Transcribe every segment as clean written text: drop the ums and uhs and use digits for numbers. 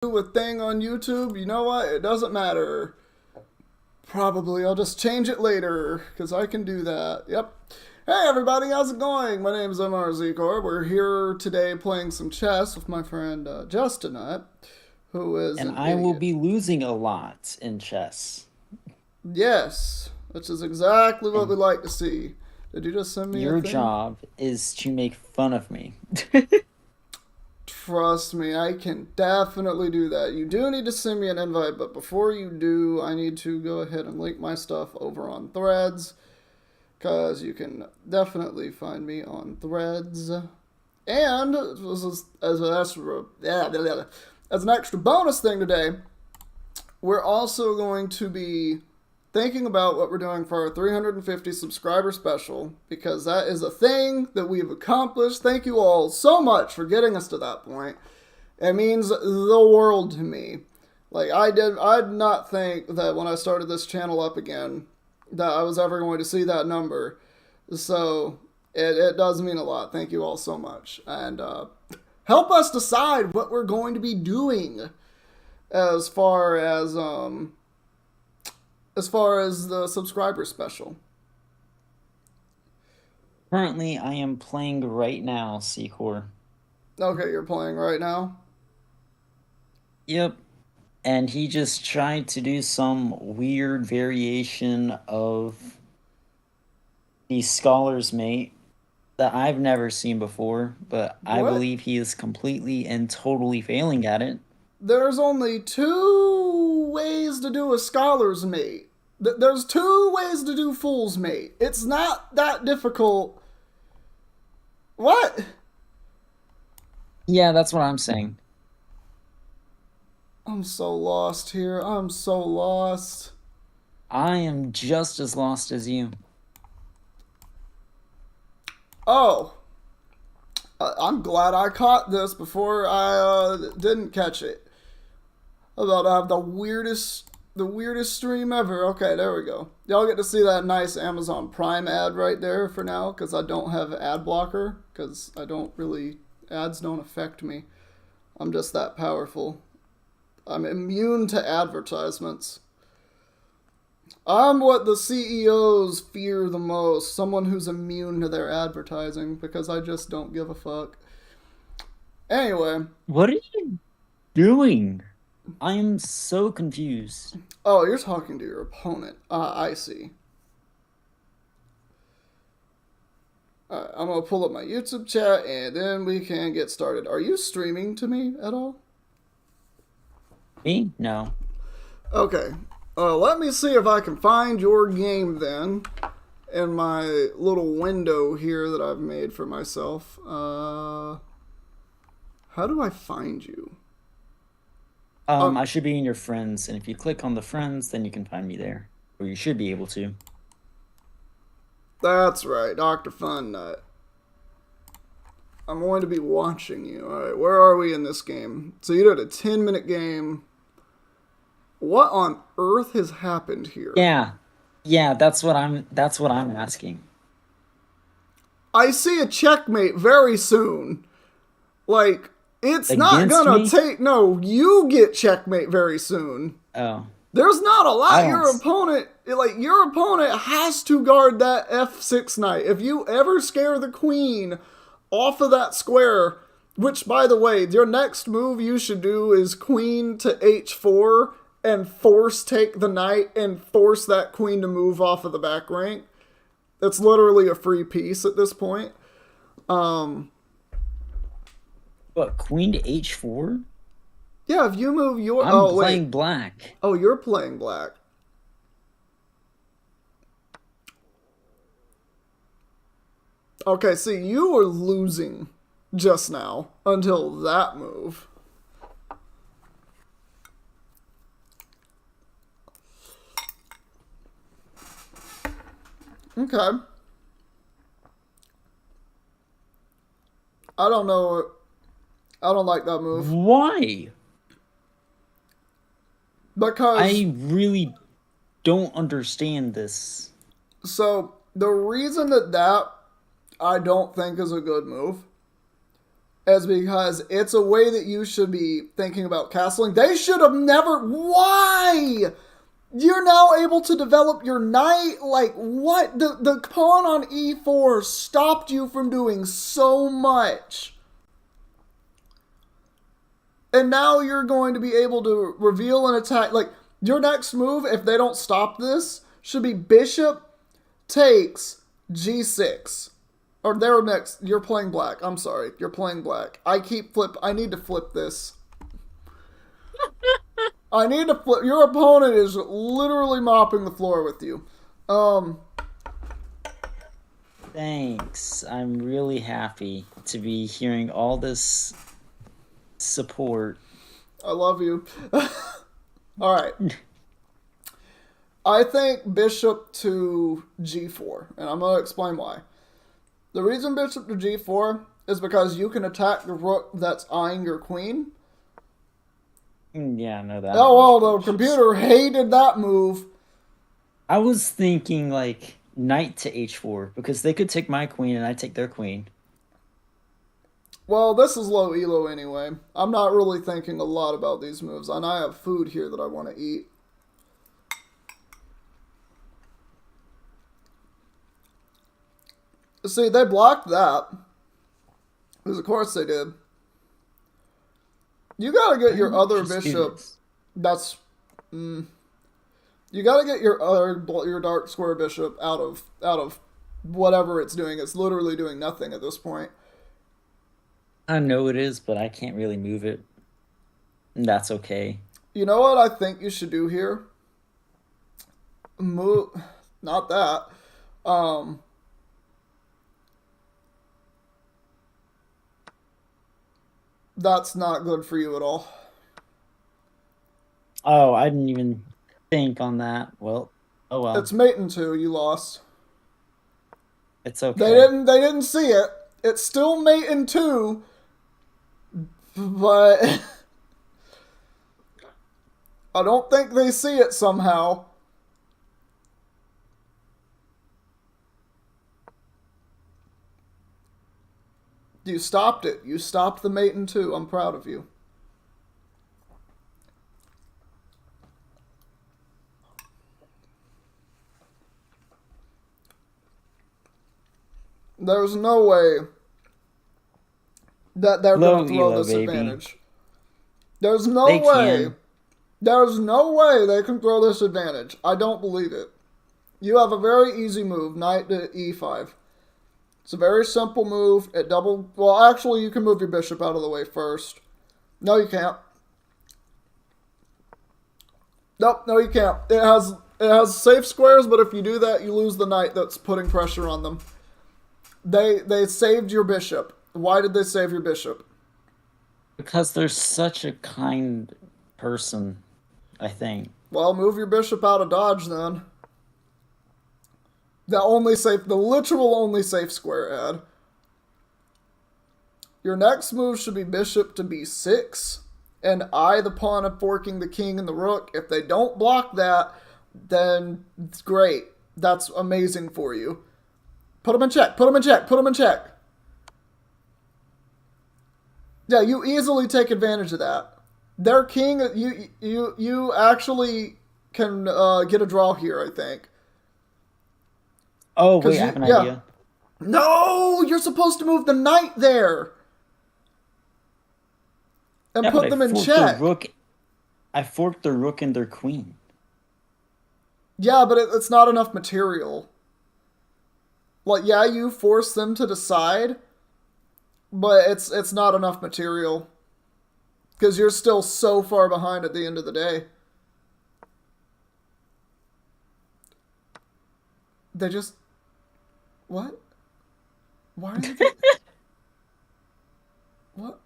do a thing on YouTube, you know what? It doesn't matter. Probably I'll just change it later because I can do that. Yep. Hey everybody, how's it going? My name's mrseacoore. We're here today playing some chess with my friend Justinette, who is And an I will idiot. be losing a lot in chess. Yes, which is exactly what we And like to see. Did you just send me a your thing? job is to make fun of me. Trust me, I can definitely do that. You do need to send me an invite, but before you do, I need to go ahead and link my stuff over on Threads, because you can definitely find me on Threads. And as an extra bonus thing today, we're also going to be thinking about what we're doing for our 350 subscriber special because that is a thing that we've accomplished. Thank you all so much for getting us to that point. It means the world to me. I did not think that when I started this channel up again that I was ever going to see that number. So it does mean a lot. Thank you all so much. And help us decide what we're going to be doing as far as the subscriber special. Currently, I am playing right now, Secor. Okay, you're playing right now. Yep. And he just tried to do some weird variation of the Scholar's Mate that I've never seen before, but I What? believe he is completely and totally failing at it. There's only two ways to do a scholar's mate. There's two ways to do fool's mate. It's not that difficult. What? Yeah, that's what I'm saying. I'm so lost here. I'm so lost. I am just as lost as you. Oh, I'm glad I caught this before I didn't catch it. I'm about to have the weirdest stream ever. Okay, there we go. Y'all get to see that nice Amazon Prime ad right there for now because I don't have ad blocker because I don't really ads don't affect me. I'm just that powerful. I'm immune to advertisements. I'm what the CEOs fear the most. Someone who's immune to their advertising because I just don't give a fuck. Anyway, What are you doing? I am so confused. oh, you're talking to your opponent. I see. Alright, I'm gonna pull up my YouTube chat and then we can get started. Are you streaming to me at all? Me? No. Okay. Let me see if I can find your game then in my little window here that I've made for myself. How do I find you? I should be in your friends, and if you click on the friends, then you can find me there. Or you should be able to. That's right, Dr. Fun Nut. I'm going to be watching you. Alright, where are we in this game? So you did a 10-minute game. What on earth has happened here? Yeah. Yeah, that's what I'm asking. I see a checkmate very soon. Like, it's not Against gonna me? take. No, you get checkmate very soon. Oh. There's not a I lot. don't Your opponent has to guard that f6 knight. If you ever scare the queen off of that square, which by the way, your next move you should do is queen to h4 and force take the knight and force that queen to move off of the back rank. It's literally a free piece at this point. Um, What, queen to h4? yeah, if you move your. I'm Oh, wait. playing black. Oh, you're playing black. Okay, see, you were losing just now until that move. Okay. I don't know. I don't like that move. Why? Because, I really don't understand this. so, the reason that I don't think is a good move is because it's a way that you should be thinking about castling. They should have never. Why? You're now able to develop your knight. Like, what? The pawn on e4 stopped you from doing so much. And now you're going to be able to reveal an attack. Like, your next move, if they don't stop this, should be bishop takes g6. Or their next. You're playing black. I'm sorry. You're playing black. I need to flip this. I need to flip. Your opponent is literally mopping the floor with you. Thanks. I'm really happy to be hearing all this support. I love you. All right. I think bishop to g4, and I'm going to explain why. The reason bishop to g4 is because you can attack the rook that's eyeing your queen. Yeah, I know that. Oh, well, the computer hated that move. I was thinking, like, knight to h4, because they could take my queen and I take their queen. Well, this is low elo anyway. I'm not really thinking a lot about these moves, and I have food here that I want to eat. See, they blocked that. Because of course they did. You gotta get your other bishop. That's... you gotta get your dark square bishop out of whatever it's doing. It's literally doing nothing at this point. I know it is, but I can't really move it. And that's okay. You know what I think you should do here? Move... Not that. That's not good for you at all. Oh, I didn't even think on that. Well, oh well. It's mate in 2. You lost. It's okay. They didn't see it. It's still mate in 2, but I don't think they see it somehow. You stopped it. You stopped the mate in 2. I'm proud of you. There's no way that they're going to throw this advantage. There's no way. There's no way they can throw this advantage. I don't believe it. You have a very easy move, knight to e5. It's a very simple move. Well, actually, you can move your bishop out of the way first. No, you can't. Nope, no, you can't. It has safe squares, but if you do that, you lose the knight that's putting pressure on them. They saved your bishop. Why did they save your bishop? Because they're such a kind person, I think. Well, move your bishop out of dodge then. The literal only safe square, Ed. Your next move should be bishop to b6, and eye the pawn of forking the king and the rook. If they don't block that, then it's great. That's amazing for you. Put them in check, put them in check, put them in check. Yeah, you easily take advantage of that. Their king, you actually can get a draw here, I think. Oh, wait, I have an idea. No, you're supposed to move the knight there. And put them in check. I forked the rook and their queen. Yeah, but it's not enough material. Like, yeah, you force them to decide, but it's not enough material. Because you're still so far behind at the end of the day. They just... What? Why are they... What?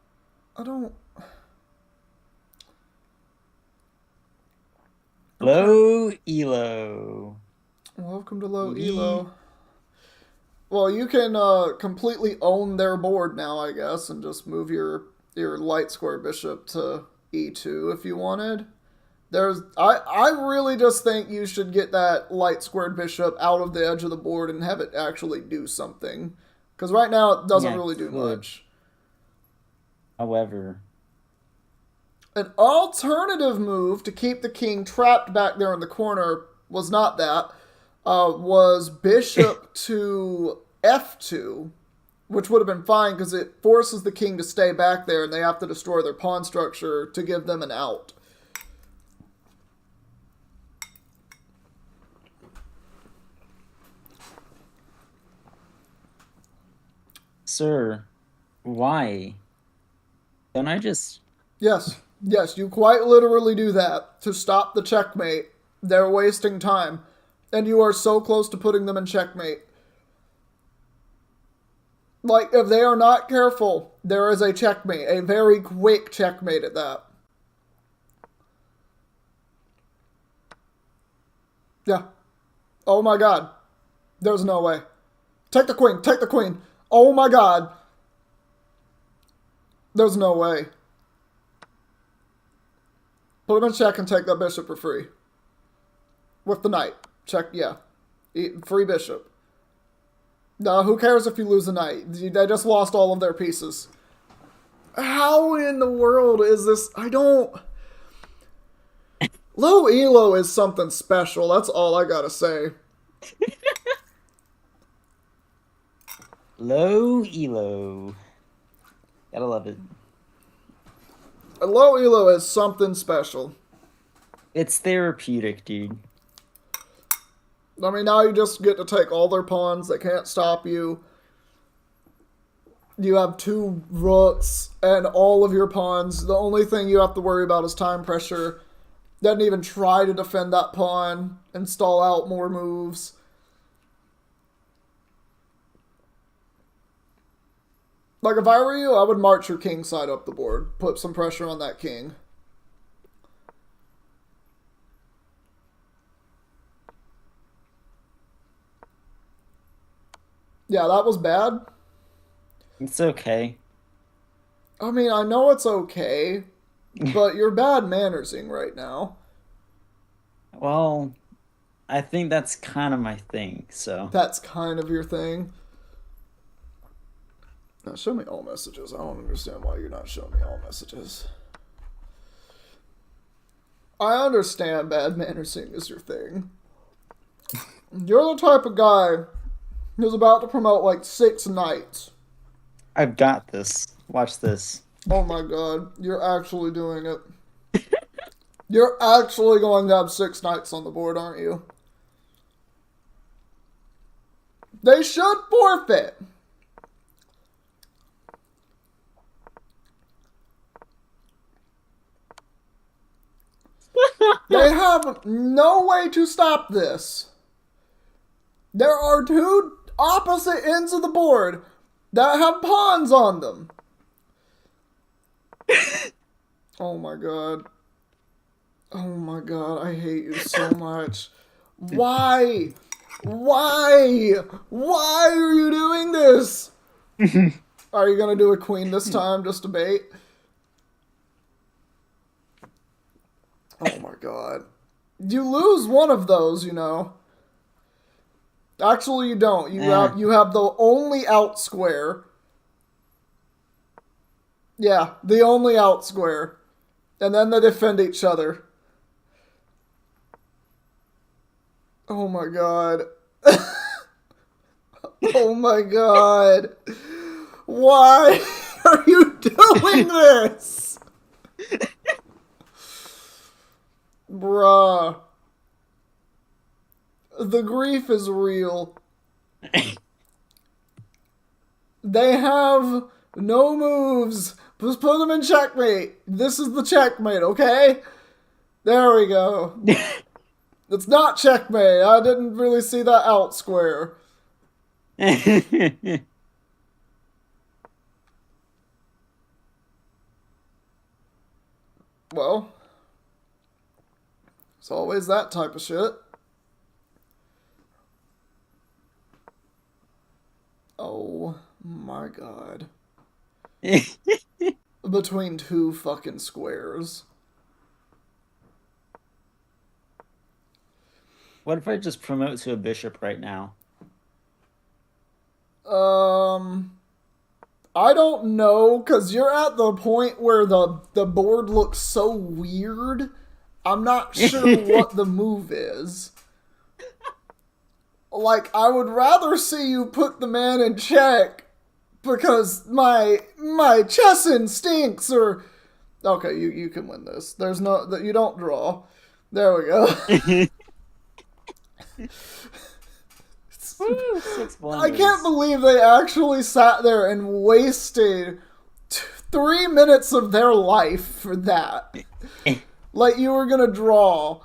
I don't... Low elo. Welcome to low elo. Well, you can completely own their board now, I guess, and just move your light square bishop to e2 if you wanted. I really just think you should get that light squared bishop out of the edge of the board and have it actually do something. Because right now it doesn't really do much. However, An alternative move to keep the king trapped back there in the corner was not that. Was bishop to f2, which would have been fine because it forces the king to stay back there and they have to destroy their pawn structure to give them an out. sir, why? Don't I just... Yes, yes, you quite literally do that to stop the checkmate. They're wasting time. And you are so close to putting them in checkmate. Like, if they are not careful, there is a checkmate. A very quick checkmate at that. Yeah. Oh my god. There's no way. Take the queen. Take the queen. Oh my god. There's no way. Put him in check and take that bishop for free. With the knight. Check, yeah. Free bishop. No, who cares if you lose a knight? They just lost all of their pieces. How in the world is this? I don't... Low elo is something special. That's all I gotta say. Low elo. Gotta love it. Low elo is something special. It's therapeutic, dude. I mean, now you just get to take all their pawns. They can't stop you. You have 2 rooks and all of your pawns. The only thing you have to worry about is time pressure. Doesn't even try to defend that pawn and stall out more moves. Like, if I were you, I would march your king side up the board. Put some pressure on that king. Yeah, that was bad. It's okay. I mean, I know it's okay, but you're bad mannersing right now. Well, I think that's kind of my thing, so. That's kind of your thing. Now, show me all messages. I don't understand why you're not showing me all messages. I understand bad mannersing is your thing. You're the type of guy who's about to promote like 6 knights. I've got this. Watch this. Oh my god, you're actually doing it. You're actually going to have 6 knights on the board, aren't you? They should forfeit. They have no way to stop this. There are 2 opposite ends of the board that have pawns on them. Oh my god. Oh my god, I hate you so much. Why? Why? Why are you doing this? Are you gonna do a queen this time just to bait? Oh my god. You lose one of those, you know. Actually, you don't. You have the only out square. Yeah, the only out square. And then they defend each other. Oh my god. Oh my god. Why are you doing this? Bruh. The grief is real. They have no moves. Just put them in checkmate. This is the checkmate, okay? There we go. It's not checkmate. I didn't really see that out square. Well, it's always that type of shit. Oh my god. Between 2 fucking squares. What if I just promote to a bishop right now? I don't know, because you're at the point where the board looks so weird. I'm not sure what the move is. Like, I would rather see you put the man in check because my chess instincts are... Okay, you can win this. There's no... You don't draw. There we go. Woo, 6 I blunders. can't believe they actually sat there and wasted 3 minutes of their life for that. Like you were gonna draw.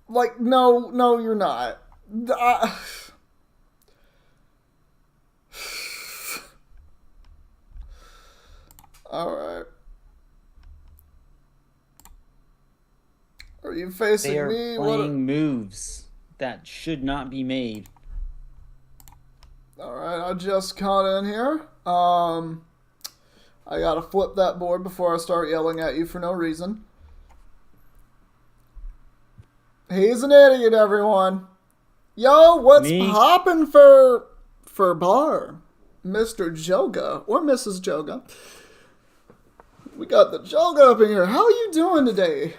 Like, no, you're not. Alright. Are you facing They are me? playing moves that should not be made. Alright, I just caught in here. I gotta flip that board before I start yelling at you for no reason. He's an idiot, everyone. Yo, what's poppin' for bar? Mr. Joga or Mrs. Joga. We got the Joga up in here. How are you doing today?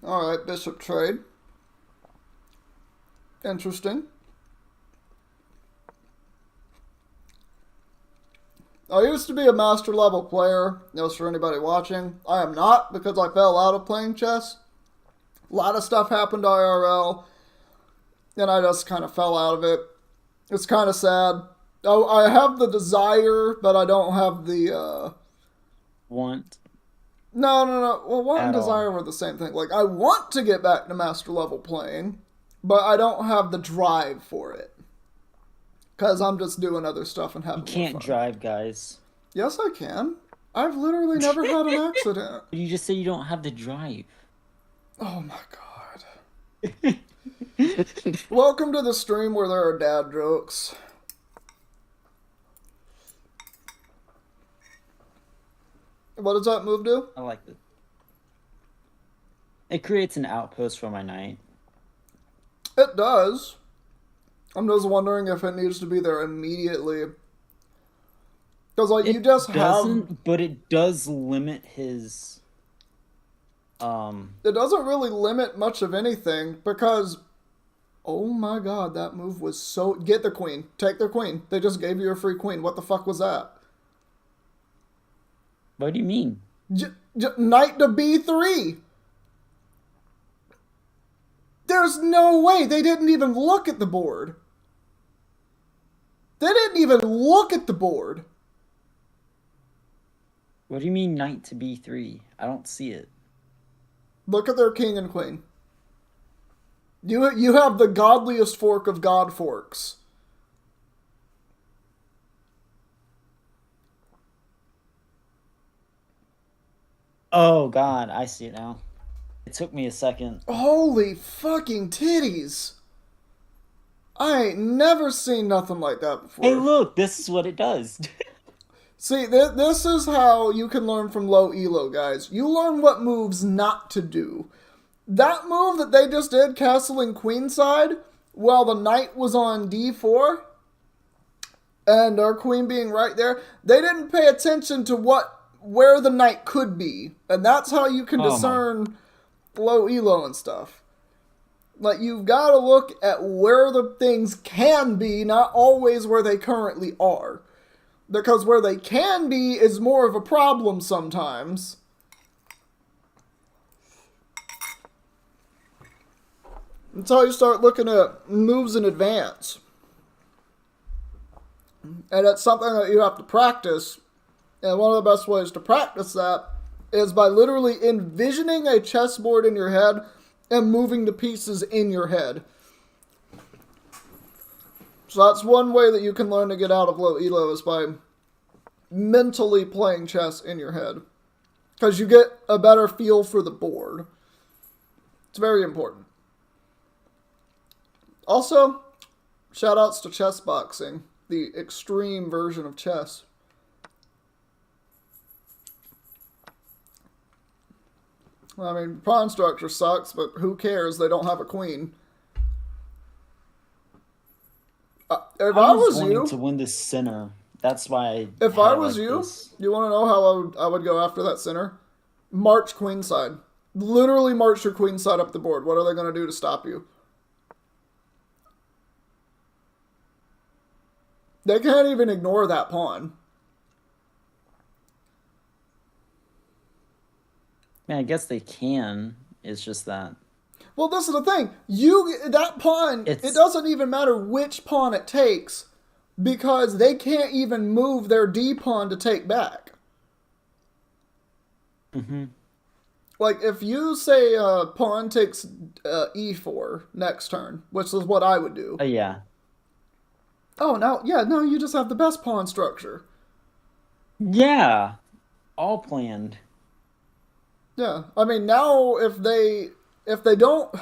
Alright, Bishop trade. Interesting. I used to be a master level player. Just for anybody watching. I am not because I fell out of playing chess. A lot of stuff happened IRL. And I just kind of fell out of it. It's kind of sad. Oh, I have the desire, but I don't have the Want. No. Well, want and desire were the same thing. Like, I want to get back to master level playing, but I don't have the drive for it. Because I'm just doing other stuff and having more fun. You can't drive, guys. Yes, I can. I've literally never had an accident. You just said you don't have the drive. Oh my god. Welcome to the stream where there are dad jokes. What does that move do? I like it. It creates an outpost for my knight. It does. I'm just wondering if it needs to be there immediately. Because, like, you just have... But it does limit his... It doesn't really limit much of anything, because... Oh my god, that move was so... Get the queen. Take their queen. They just gave you a free queen. What the fuck was that? What do you mean? Knight to B3. There's no way. They didn't even look at the board. They didn't even look at the board. What do you mean knight to B3? I don't see it. Look at their king and queen. You have the godliest fork of god forks. Oh god, I see it now. It took me a second. Holy fucking titties. I ain't never seen nothing like that before. Hey look, this is what it does. See, this is how you can learn from low elo, guys. You learn what moves not to do. That move that they just did, castling queenside, while the knight was on d4, and our queen being right there, they didn't pay attention to where the knight could be. And that's how you can discern low elo and stuff. Like, you've got to look at where the things can be, not always where they currently are. Because where they can be is more of a problem sometimes. Until you start looking at moves in advance. And it's something that you have to practice. And one of the best ways to practice that is by literally envisioning a chessboard in your head and moving the pieces in your head. So that's one way that you can learn to get out of low elo, is by mentally playing chess in your head. Because you get a better feel for the board. It's very important. Also, shoutouts to chess boxing, the extreme version of chess. I mean, pawn structure sucks, but who cares? They don't have a queen. If I I was was wanting to you, win this center. That's why I if had I it was like you, this. you want to know how I would go after that center? March queenside. Literally march your queenside up the board. What are they going to do to stop you? They can't even ignore that pawn. Man, I guess they can. It's just that Well, this is the thing. That pawn, it it's. doesn't even matter which pawn it takes because they can't even move their D pawn to take back. Mm-hmm. Like if you say pawn takes e4 next turn, which is what I would do. Oh yeah, Oh, now yeah, no, you just have the best pawn structure. yeah, all planned. Yeah, I mean now if they don't,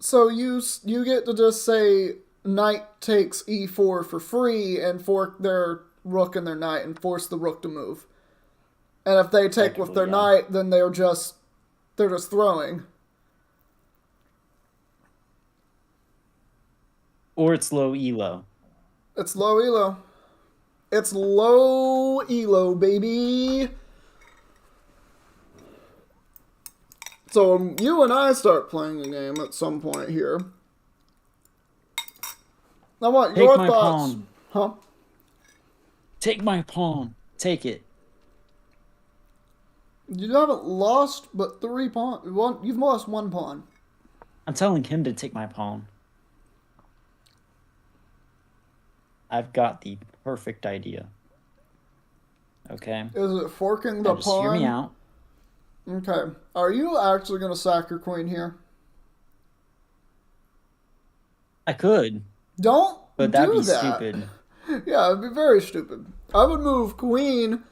so you get to just say knight takes e4 for free and fork their rook and their knight and force the rook to move. And if they take with Technically, their yeah. knight, then they're just throwing. Or it's low elo. It's low elo. It's low elo, baby. So you and I start playing the game at some point here. I want Take your my thoughts. pawn. Huh? Take my pawn. Take it. You haven't lost but 3 pawns. You've lost 1 pawn. I'm telling him to take my pawn. I've got the perfect idea. Okay? Is it forking Now the just hear me pawn? out. Okay. Are you actually going to sack your queen here? I could, Don't but that'd do be that. stupid. Yeah, it'd be very stupid. I would move queen.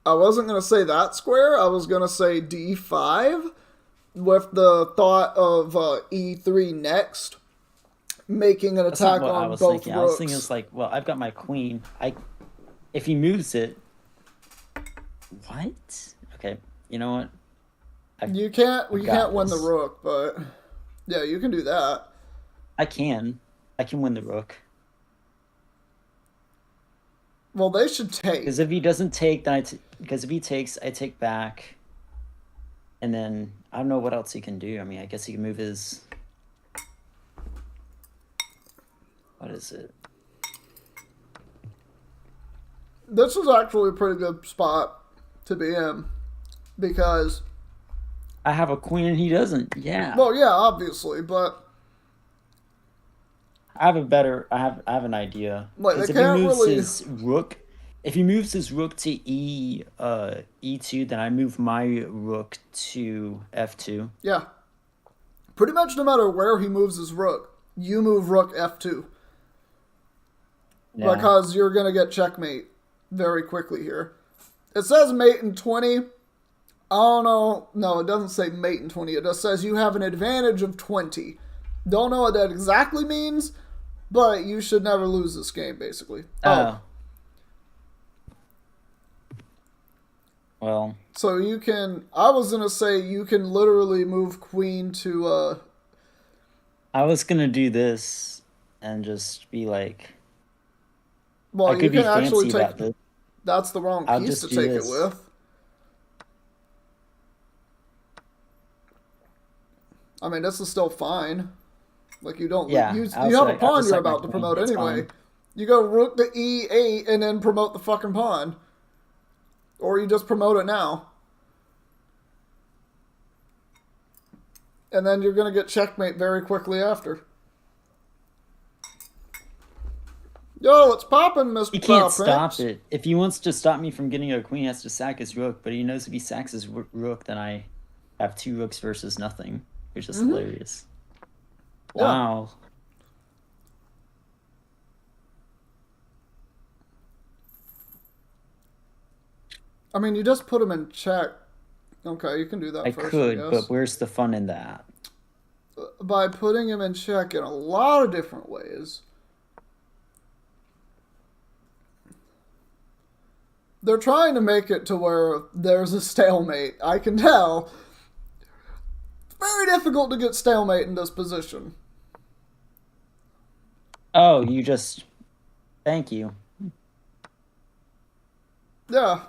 I wasn't going to say that square. I was going to say d5 with the thought of e3 next, making an That's not attack what I on was both thinking. I was thinking rooks. it's like, well, I've got my queen. If he moves it, what? Okay, you know what? You can't I've you got can't win the this. rook, but yeah, you can do that. I can. I can win the rook. Well, they should take. Because if he doesn't take, then because if he takes, I take back. And then I don't know what else he can do. I mean, I guess he can move his. What is it? This is actually a pretty good spot to be in because, I have a queen and he doesn't. Yeah. well, yeah, obviously, but I have a better. I have an idea. like they Because if he can't moves really. his rook, if he moves his rook to e2, then I move my rook to f2. Yeah, pretty much no matter where he moves his rook, you move rook f2 Yeah. because you're gonna get checkmate very quickly here. It says mate in 20. I don't know. No, it doesn't say mate in 20. It just says you have an advantage of 20. Don't know what that exactly means, but you should never lose this game, basically. Oh, Well, so you can. I was gonna say you can literally move queen to. I was gonna do this and just be like, I Well, you could be can actually fancy take. about this. That's the wrong I'll piece just to do take it this. with. I mean, this is still fine. Like you don't. Yeah, You have a I'll pawn just you're sack my about to queen. promote It's anyway. fine. You go rook to e8 and then promote the fucking pawn, or you just promote it now. And then you're going to get checkmate very quickly after. Yo, it's popping, Mr. He can't Prince. stop it. If he wants to stop me from getting a queen, he has to sack his rook. But he knows if he sacks his rook, then I have 2 rooks versus nothing, which is hilarious. Yeah. Wow. I mean, you just put him in check. Okay, you can do that I first, could, I but guess. where's the fun in that? By putting him in check in a lot of different ways. They're trying to make it to where there's a stalemate. I can tell. It's very difficult to get stalemate in this position. Oh, you just. Thank you. Yeah.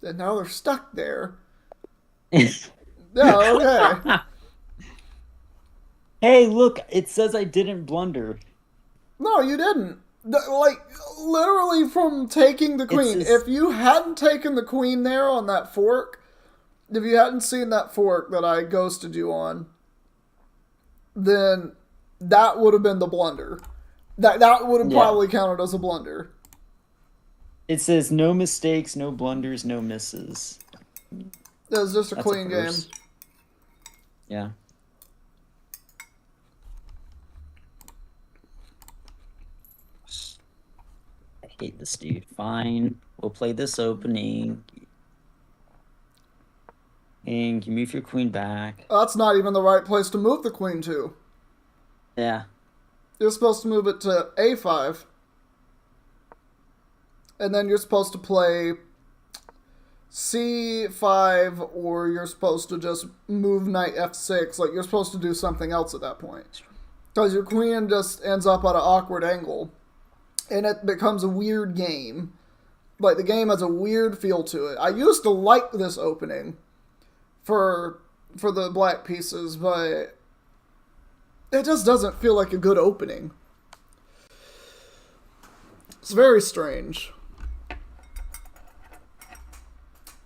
And now they're stuck there. Yeah, okay. Hey, look, it says I didn't blunder. No, you didn't. Like, literally from taking the It queen. says, If you hadn't taken the queen there on that fork, if you hadn't seen that fork that I ghosted you on, then that would have been the blunder. That would have yeah. probably counted as a blunder. It says no mistakes, no blunders, no misses. It was just a That's a clean game. first. Yeah. I hate this dude. Fine. We'll play this opening. And you move your queen back. That's not even the right place to move the queen to. Yeah. You're supposed to move it to a5. And then you're supposed to play c5, or you're supposed to just move knight f6. Like, you're supposed to do something else at that point. Because your queen just ends up at an awkward angle. And it becomes a weird game. Like, the game has a weird feel to it. I used to like this opening for the black pieces, but it just doesn't feel like a good opening. It's very strange.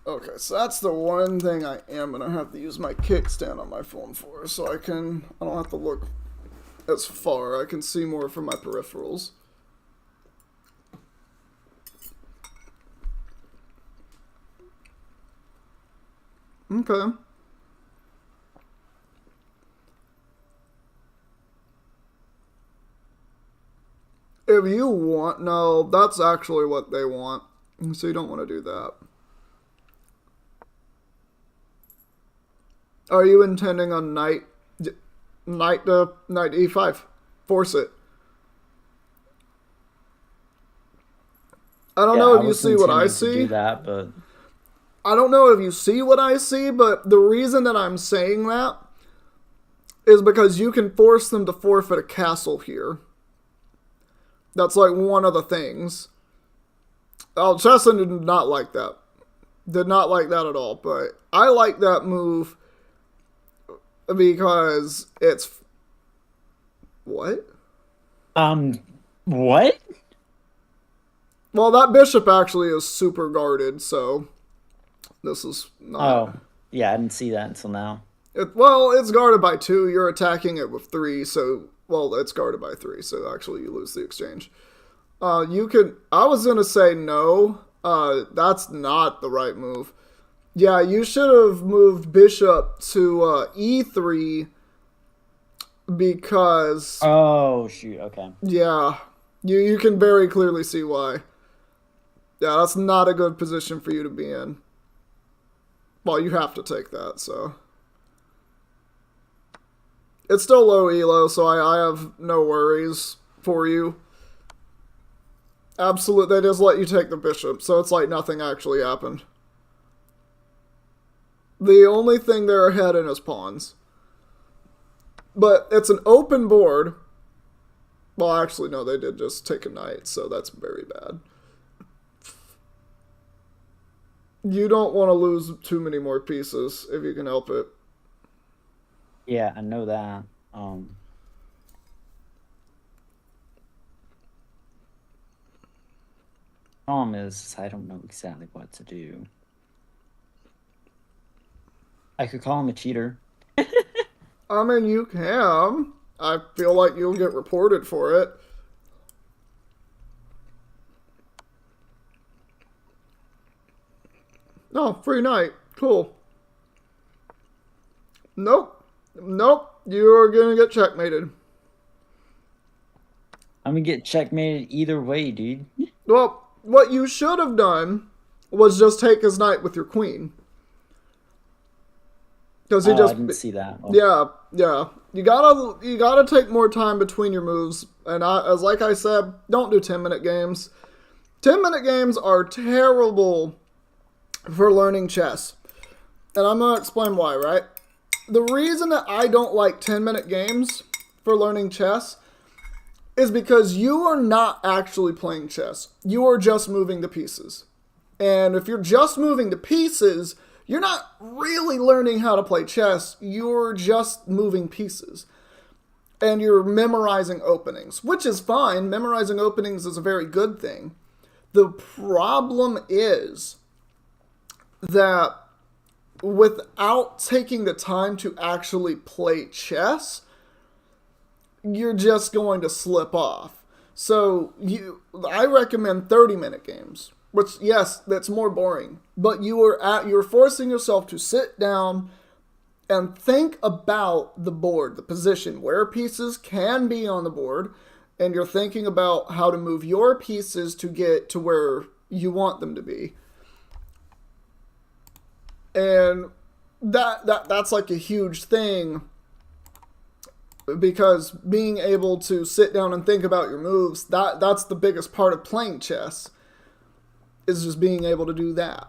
Okay, so that's the one thing I am going to have to use my kickstand on my phone for, so I don't have to look as far. I can see more from my peripherals. Okay. If you want, no, that's actually what they want. So you don't want to do that. Are you intending on knight e5? Force it. I don't know if you see what I see. Do that, but I don't know if you see what I see, but the reason that I'm saying that is because you can force them to forfeit a castle here. That's like one of the things. Chesson did not like that. Did not like that at all, but I like that move because it's... What? What? Well, that bishop actually is super guarded, so this is not... Oh, yeah, I didn't see that until now. It's guarded by 2. You're attacking it with 3, so... Well, it's guarded by 3, so actually you lose the exchange. You could... I was going to say no. That's not the right move. Yeah, you should have moved bishop to e3 because... Oh, shoot, okay. Yeah, you can very clearly see why. Yeah, that's not a good position for you to be in. Well, you have to take that, so... It's still low elo, so I have no worries for you. Absolutely, they just let you take the bishop, so it's like nothing actually happened. The only thing they're ahead in is pawns. But it's an open board. Well, actually, no, they did just take a knight, so that's very bad. You don't want to lose too many more pieces if you can help it. Yeah, I know that. Problem is, I don't know exactly what to do. I could call him a cheater. I mean, you can. I feel like you'll get reported for it. Oh, free night. Cool. Nope. Nope. You're gonna get checkmated. I'm gonna get checkmated either way, dude. Well, what you should have done was just take his knight with your queen. Because he I just... didn't see that. Oh. Yeah. You gotta take more time between your moves. And like I said, don't do 10-minute games. 10-minute games are terrible for learning chess. And I'm going to explain why, right? The reason that I don't like 10-minute games for learning chess is because you are not actually playing chess. You are just moving the pieces. And if you're just moving the pieces, you're not really learning how to play chess. You're just moving pieces. And you're memorizing openings, which is fine. Memorizing openings is a very good thing. The problem is that without taking the time to actually play chess, you're just going to slip off. So I recommend 30-minute games, which, yes, that's more boring, but you're forcing yourself to sit down and think about the board, the position, where pieces can be on the board, and you're thinking about how to move your pieces to get to where you want them to be. And that's like a huge thing, because being able to sit down and think about your moves, that's the biggest part of playing chess, is just being able to do that.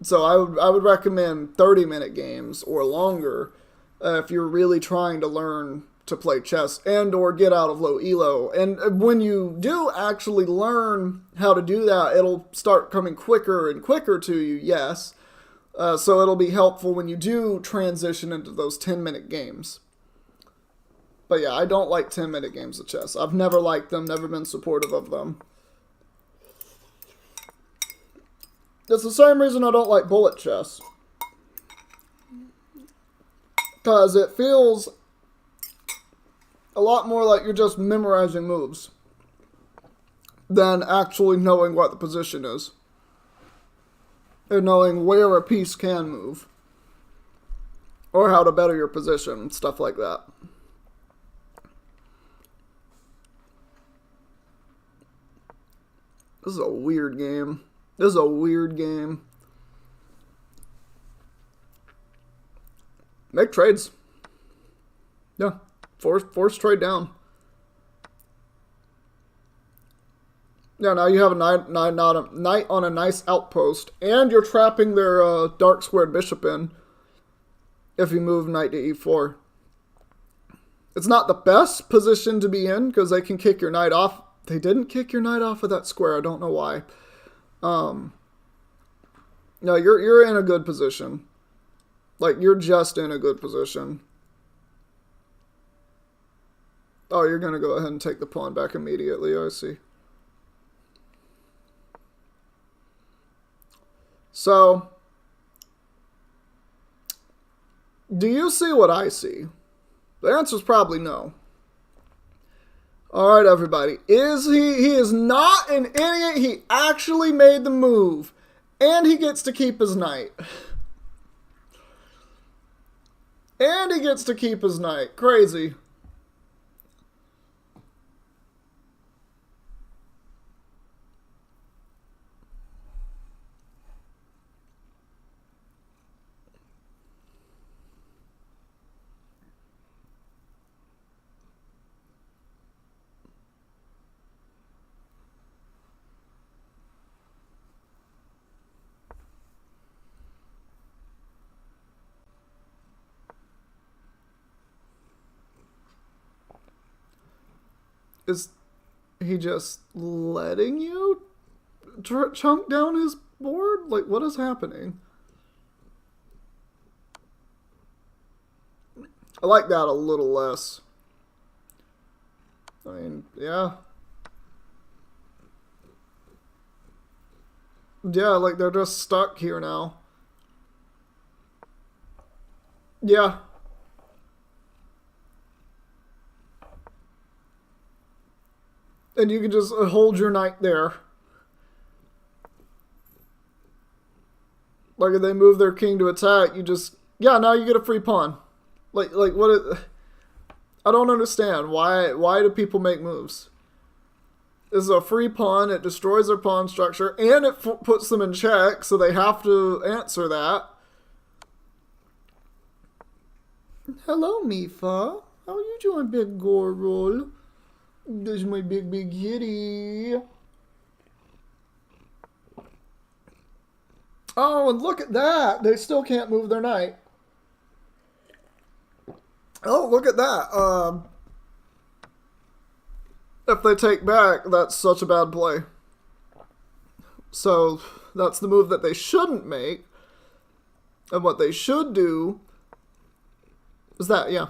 So I would recommend 30-minute games or longer if you're really trying to learn to play chess and or get out of low elo. And when you do actually learn how to do that, it'll start coming quicker and quicker to you, yes. So it'll be helpful when you do transition into those 10-minute games. But yeah, I don't like 10-minute games of chess. I've never liked them, never been supportive of them. It's the same reason I don't like bullet chess. Because it feels a lot more like you're just memorizing moves than actually knowing what the position is. And knowing where a piece can move. Or how to better your position, stuff like that. This is a weird game. This is a weird game. Make trades. Yeah. Force trade down. Yeah, now you have a knight on a nice outpost. And you're trapping their dark squared bishop in. If you move knight to e4. It's not the best position to be in, because they can kick your knight off. They didn't kick your knight off of that square. I don't know why. No, you're in a good position. Like, you're just in a good position. Oh, you're going to go ahead and take the pawn back immediately, I see. So, do you see what I see? The answer is probably no. Alright, everybody. He is not an idiot. He actually made the move. And he gets to keep his knight. And he gets to keep his knight. Crazy. Is he just letting you chunk down his board? Like, what is happening? I like that a little less. I mean, yeah. Yeah, like they're just stuck here now. Yeah. And you can just hold your knight there. Like, if they move their king to attack, you just... Yeah, now you get a free pawn. Like what... I don't understand. Why do people make moves? This is a free pawn. It destroys their pawn structure. And it puts them in check, so they have to answer that. Hello, Mifa. How are you doing, big gore roll? This is my big kitty. Oh, and look at that. They still can't move their knight. Oh, look at that. If they take back, that's such a bad play. So that's the move that they shouldn't make. And what they should do is that, yeah.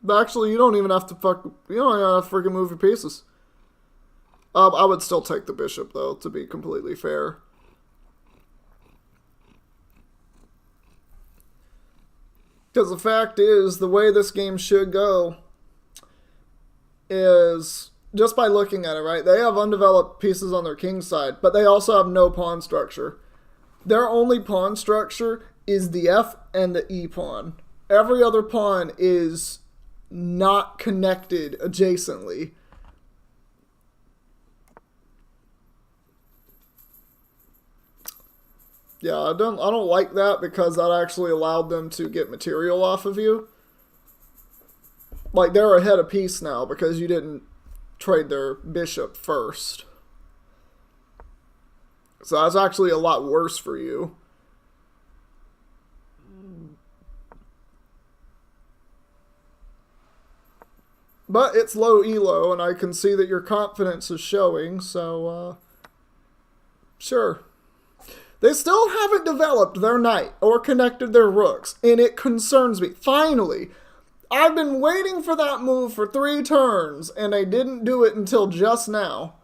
But actually, you don't even have to you don't even have to freaking move your pieces. I would still take the bishop, though, to be completely fair. Because the fact is, the way this game should go is just by looking at it, right? They have undeveloped pieces on their king side, but they also have no pawn structure. Their only pawn structure is the F and the E pawn. Every other pawn is not connected adjacently. Yeah, I don't like that because that actually allowed them to get material off of you. Like, they're ahead of piece now because you didn't trade their bishop first. So that's actually a lot worse for you. But it's low elo, and I can see that your confidence is showing, so, sure. They still haven't developed their knight or connected their rooks, and it concerns me. Finally, I've been waiting for that move for 3 turns, and they didn't do it until just now.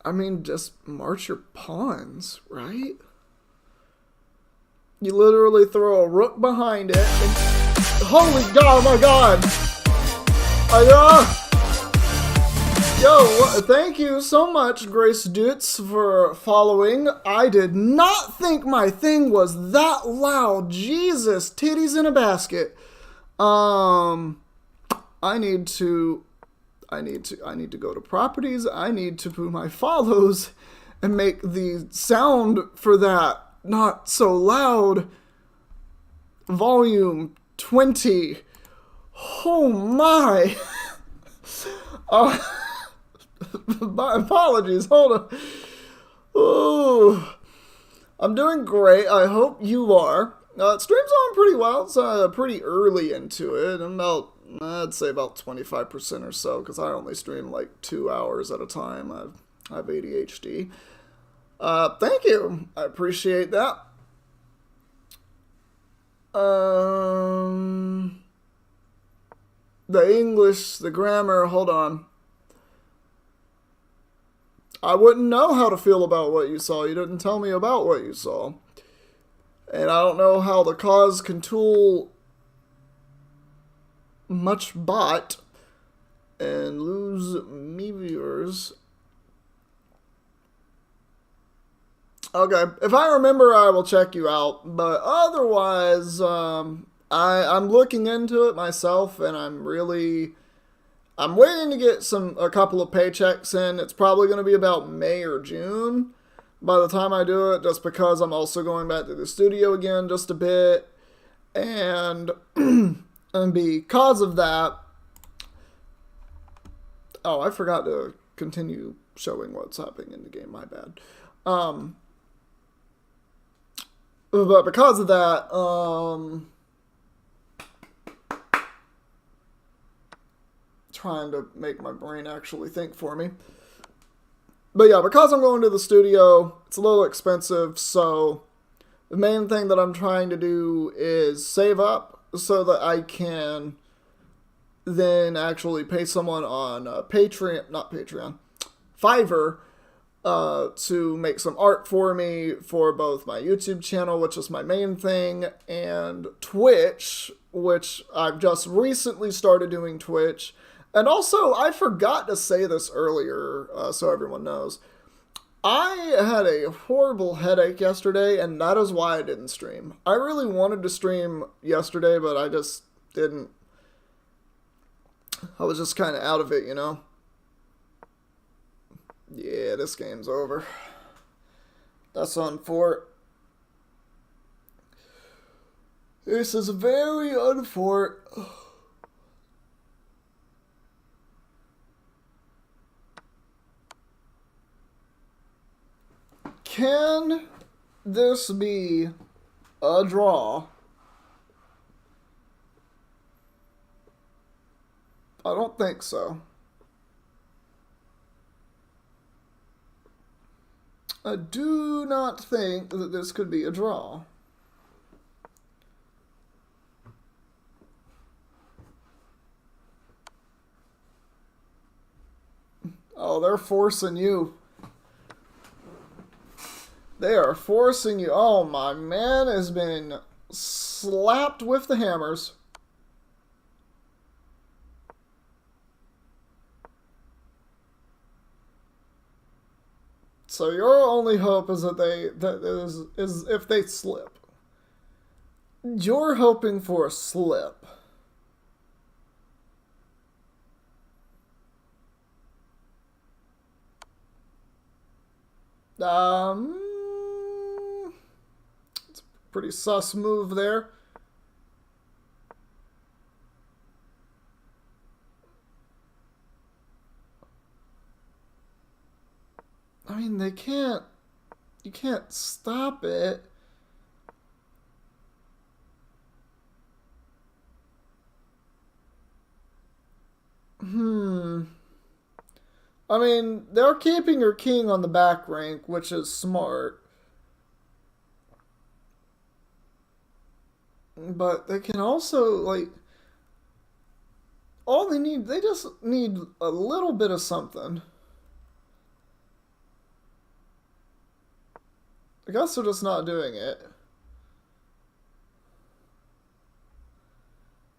I mean, just march your pawns, right? You literally throw a rook behind it, and holy god, oh my god! Yo, thank you so much, Grace Dutz, for following. I did not think my thing was that loud. Jesus, titties in a basket. I need to go to properties. I need to put my follows and make the sound for that not so loud. Volume 20. Oh my. My apologies. Hold on. Ooh. I'm doing great. I hope you are. Stream's on pretty well. It's pretty early into it. I'm I'd say about 25% or so, because I only stream like 2 hours at a time. I have ADHD. Thank you. I appreciate that. The English, the grammar, hold on. I wouldn't know how to feel about what you saw. You didn't tell me about what you saw. And I don't know how the cause can tool much bot and lose me viewers. Okay, if I remember, I will check you out. But otherwise, I'm looking into it myself, and I'm waiting to get a couple of paychecks in. It's probably going to be about May or June by the time I do it, just because I'm also going back to the studio again just a bit. And, and because of that, oh, I forgot to continue showing what's happening in the game, my bad. But because of that, trying to make my brain actually think for me. But yeah, because I'm going to the studio, it's a little expensive, so the main thing that I'm trying to do is save up so that I can then actually pay someone on Fiverr, to make some art for me for both my YouTube channel, which is my main thing, and Twitch, which I've just recently started doing Twitch. And also, I forgot to say this earlier, so everyone knows. I had a horrible headache yesterday, and that is why I didn't stream. I really wanted to stream yesterday, but I just didn't. I was just kind of out of it, you know? Yeah, this game's over. That's on fort. This is very unfort. can this be a draw? I don't think so. I do not think that this could be a draw. Oh, they're forcing you. They are forcing you. Oh, my man has been slapped with the hammers. So your only hope is that is if they slip. You're hoping for a slip. It's a pretty sus move there. I mean, they can't. You can't stop it. I mean, they're keeping your king on the back rank, which is smart. But they can also, like, they just need a little bit of something. I guess they're just not doing it.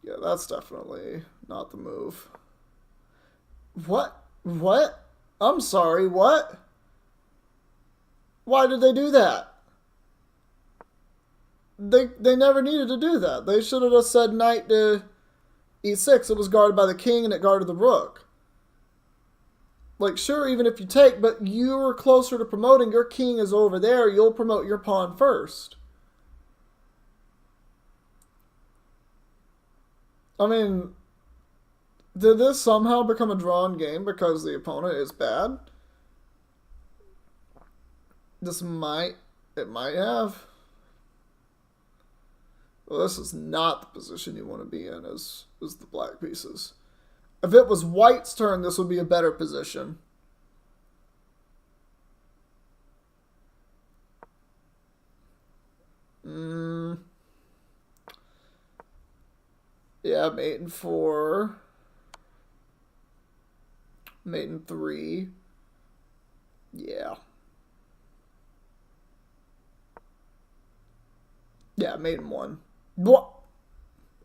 Yeah, that's definitely not the move. What? What? I'm sorry, what? Why did they do that? They never needed to do that. They should have just said knight to e6. It was guarded by the king and it guarded the rook. Like, sure, even if you take, but you're closer to promoting. Your king is over there. You'll promote your pawn first. I mean, did this somehow become a drawn game because the opponent is bad? It might have. Well, this is not the position you want to be in as the black pieces. If it was white's turn, this would be a better position. Yeah, mate in 4. Mate in 3. Yeah. Yeah, mate in 1. What?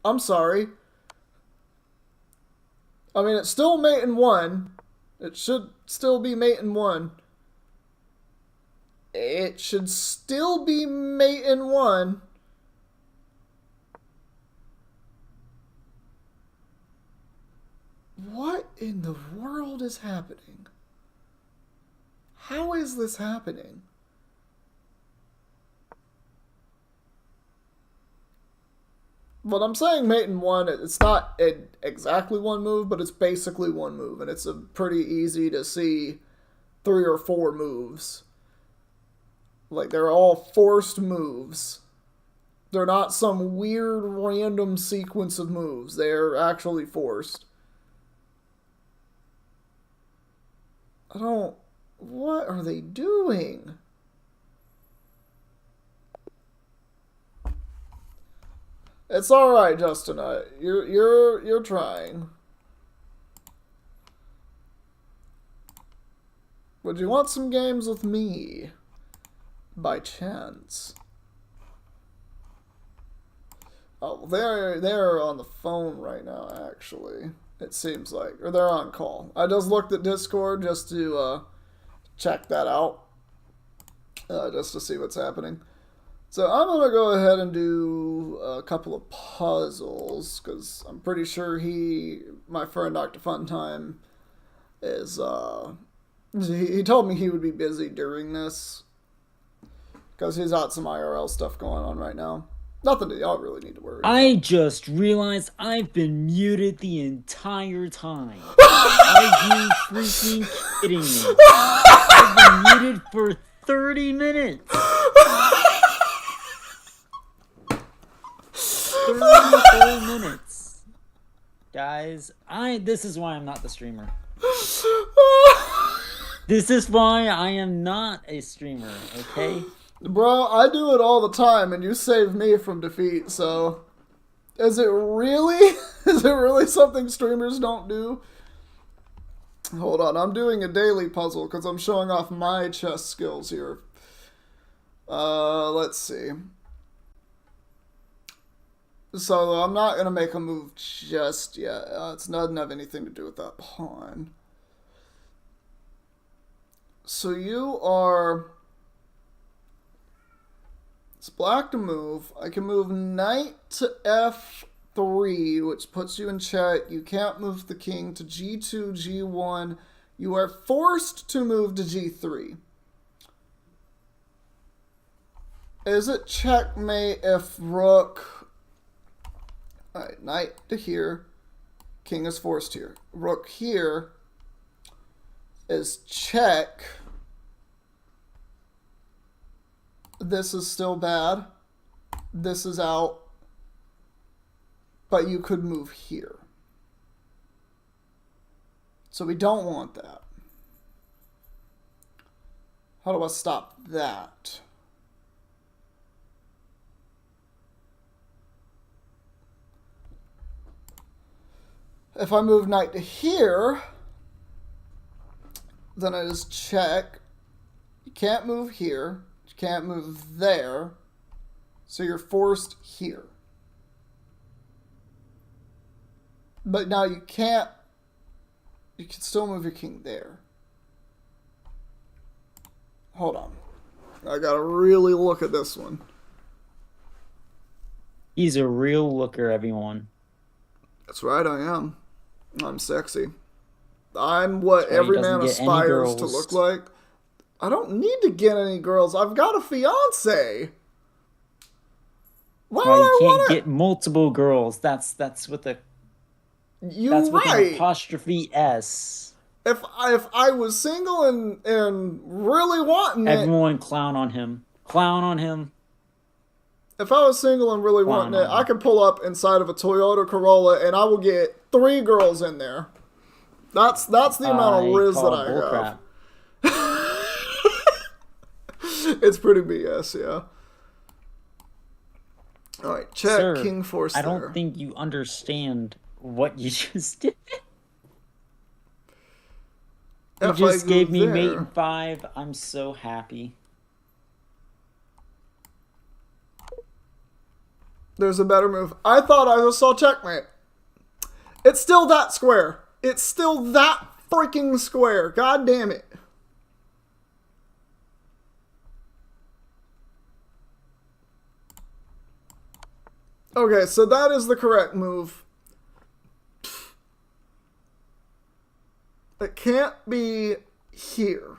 I'm sorry. I mean, it's still mate in 1. It should still be mate in 1. It should still be mate in 1. What in the world is happening? How is this happening? But I'm saying mate in 1, it's not exactly one move, but it's basically one move. And it's a pretty easy to see 3 or 4 moves. Like, they're all forced moves. They're not some weird random sequence of moves. They're actually forced. What are they doing? It's all right, Justin. You're trying. Would you want some games with me? By chance. Oh, they're on the phone right now, actually. It seems like. Or they're on call. I just looked at Discord just to check that out. Just to see what's happening. So I'm going to go ahead and do a couple of puzzles. Because I'm pretty sure my friend Dr. Funtime, is... he told me he would be busy during this. Because he's got some IRL stuff going on right now. Nothing that y'all really need to worry about. I just realized I've been muted the entire time. Are you freaking kidding me? I've been muted for 30 minutes. 30 whole minutes. Guys, this is why I'm not the streamer. This is why I am not a streamer, okay? Bro, I do it all the time, and you save me from defeat, so... Is it really? Is it really something streamers don't do? Hold on, I'm doing a daily puzzle, because I'm showing off my chess skills here. Let's see. So, I'm not going to make a move just yet. It doesn't have anything to do with that pawn. So you are... It's black to move. I can move knight to f3, which puts you in check. You can't move the king to g2, g1. You are forced to move to g3. Is it checkmate if rook... Alright, knight to here. King is forced here. Rook here is check. This is still bad. This is out. But you could move here. So we don't want that. How do I stop that? If I move knight to here, then it is check. You can't move here. You can't move there. So you're forced here. But now you can't. You can still move your king there. Hold on. I gotta really look at this one. He's a real looker, everyone. That's right, I am. I'm sexy. I'm what every man aspires to look like. I don't need to get any girls. I've got a fiance. Why well, you can't get multiple girls. That's with a that's with an apostrophe S. If I was single and really wanting everyone clown on him. Clown on him. If I was single and really wanting it, I could pull up inside of a Toyota Corolla and I will get 3 girls in there. That's the amount of riz that I have. It's pretty BS, yeah. Alright, check Sir, king force I don't think you understand what you just did. You just gave me mate in 5. I'm so happy. There's a better move. I thought I just saw checkmate. It's still that square. It's still that freaking square. God damn it. Okay, so that is the correct move. It can't be here.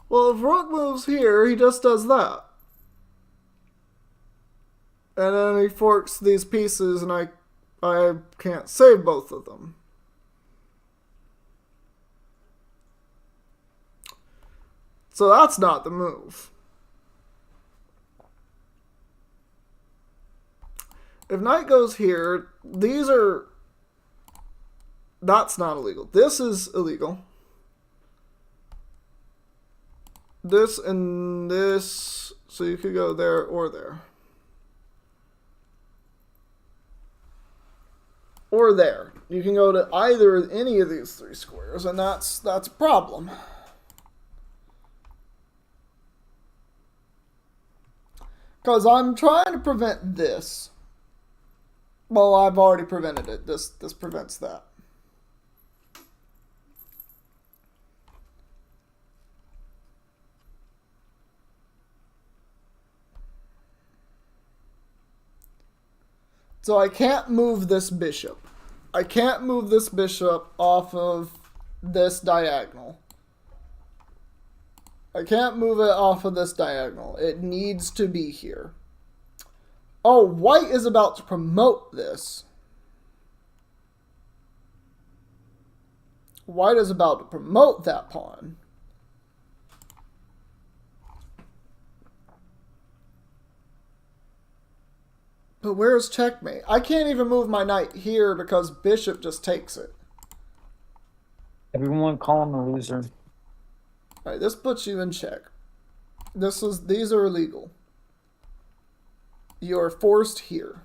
Well, if rook moves here, he just does that. And then he forks these pieces, and I can't save both of them. So that's not the move. If knight goes here, that's not illegal. This is illegal. This and this, so you could go there or there. Or there. You can go to any of these 3 squares, and that's a problem. Because I'm trying to prevent this. Well, I've already prevented it. This prevents that. So I can't move this bishop. I can't move this bishop off of this diagonal. I can't move it off of this diagonal. It needs to be here. Oh, white is about to promote this. White is about to promote that pawn. But where's checkmate? I can't even move my knight here because bishop just takes it. Everyone call him a loser. Alright, this puts you in check. These are illegal. You are forced here.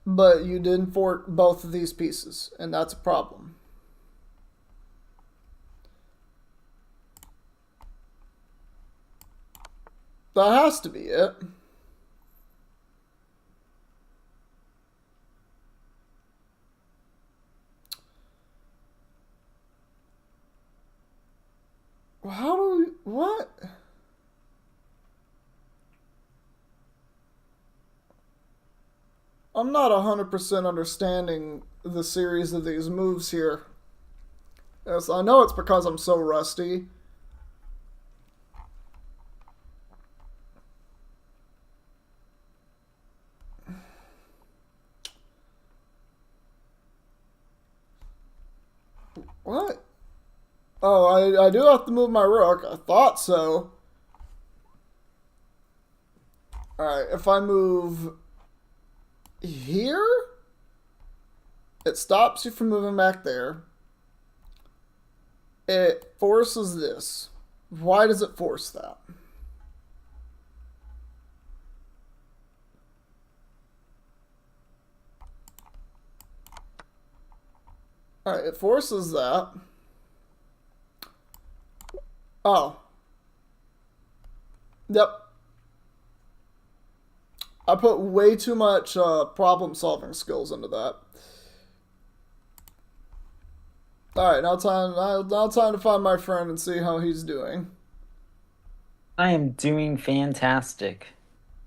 But you didn't fork both of these pieces, and that's a problem. That has to be it. How do we... What? I'm not 100% understanding the series of these moves here. Yes, I know it's because I'm so rusty. What? Oh, I do have to move my rook. I thought so. Alright, if I move here, it stops you from moving back there. It forces this. Why does it force that? Alright, it forces that. Oh. Yep. I put way too much problem-solving skills into that. Alright, now time to find my friend and see how he's doing. I am doing fantastic.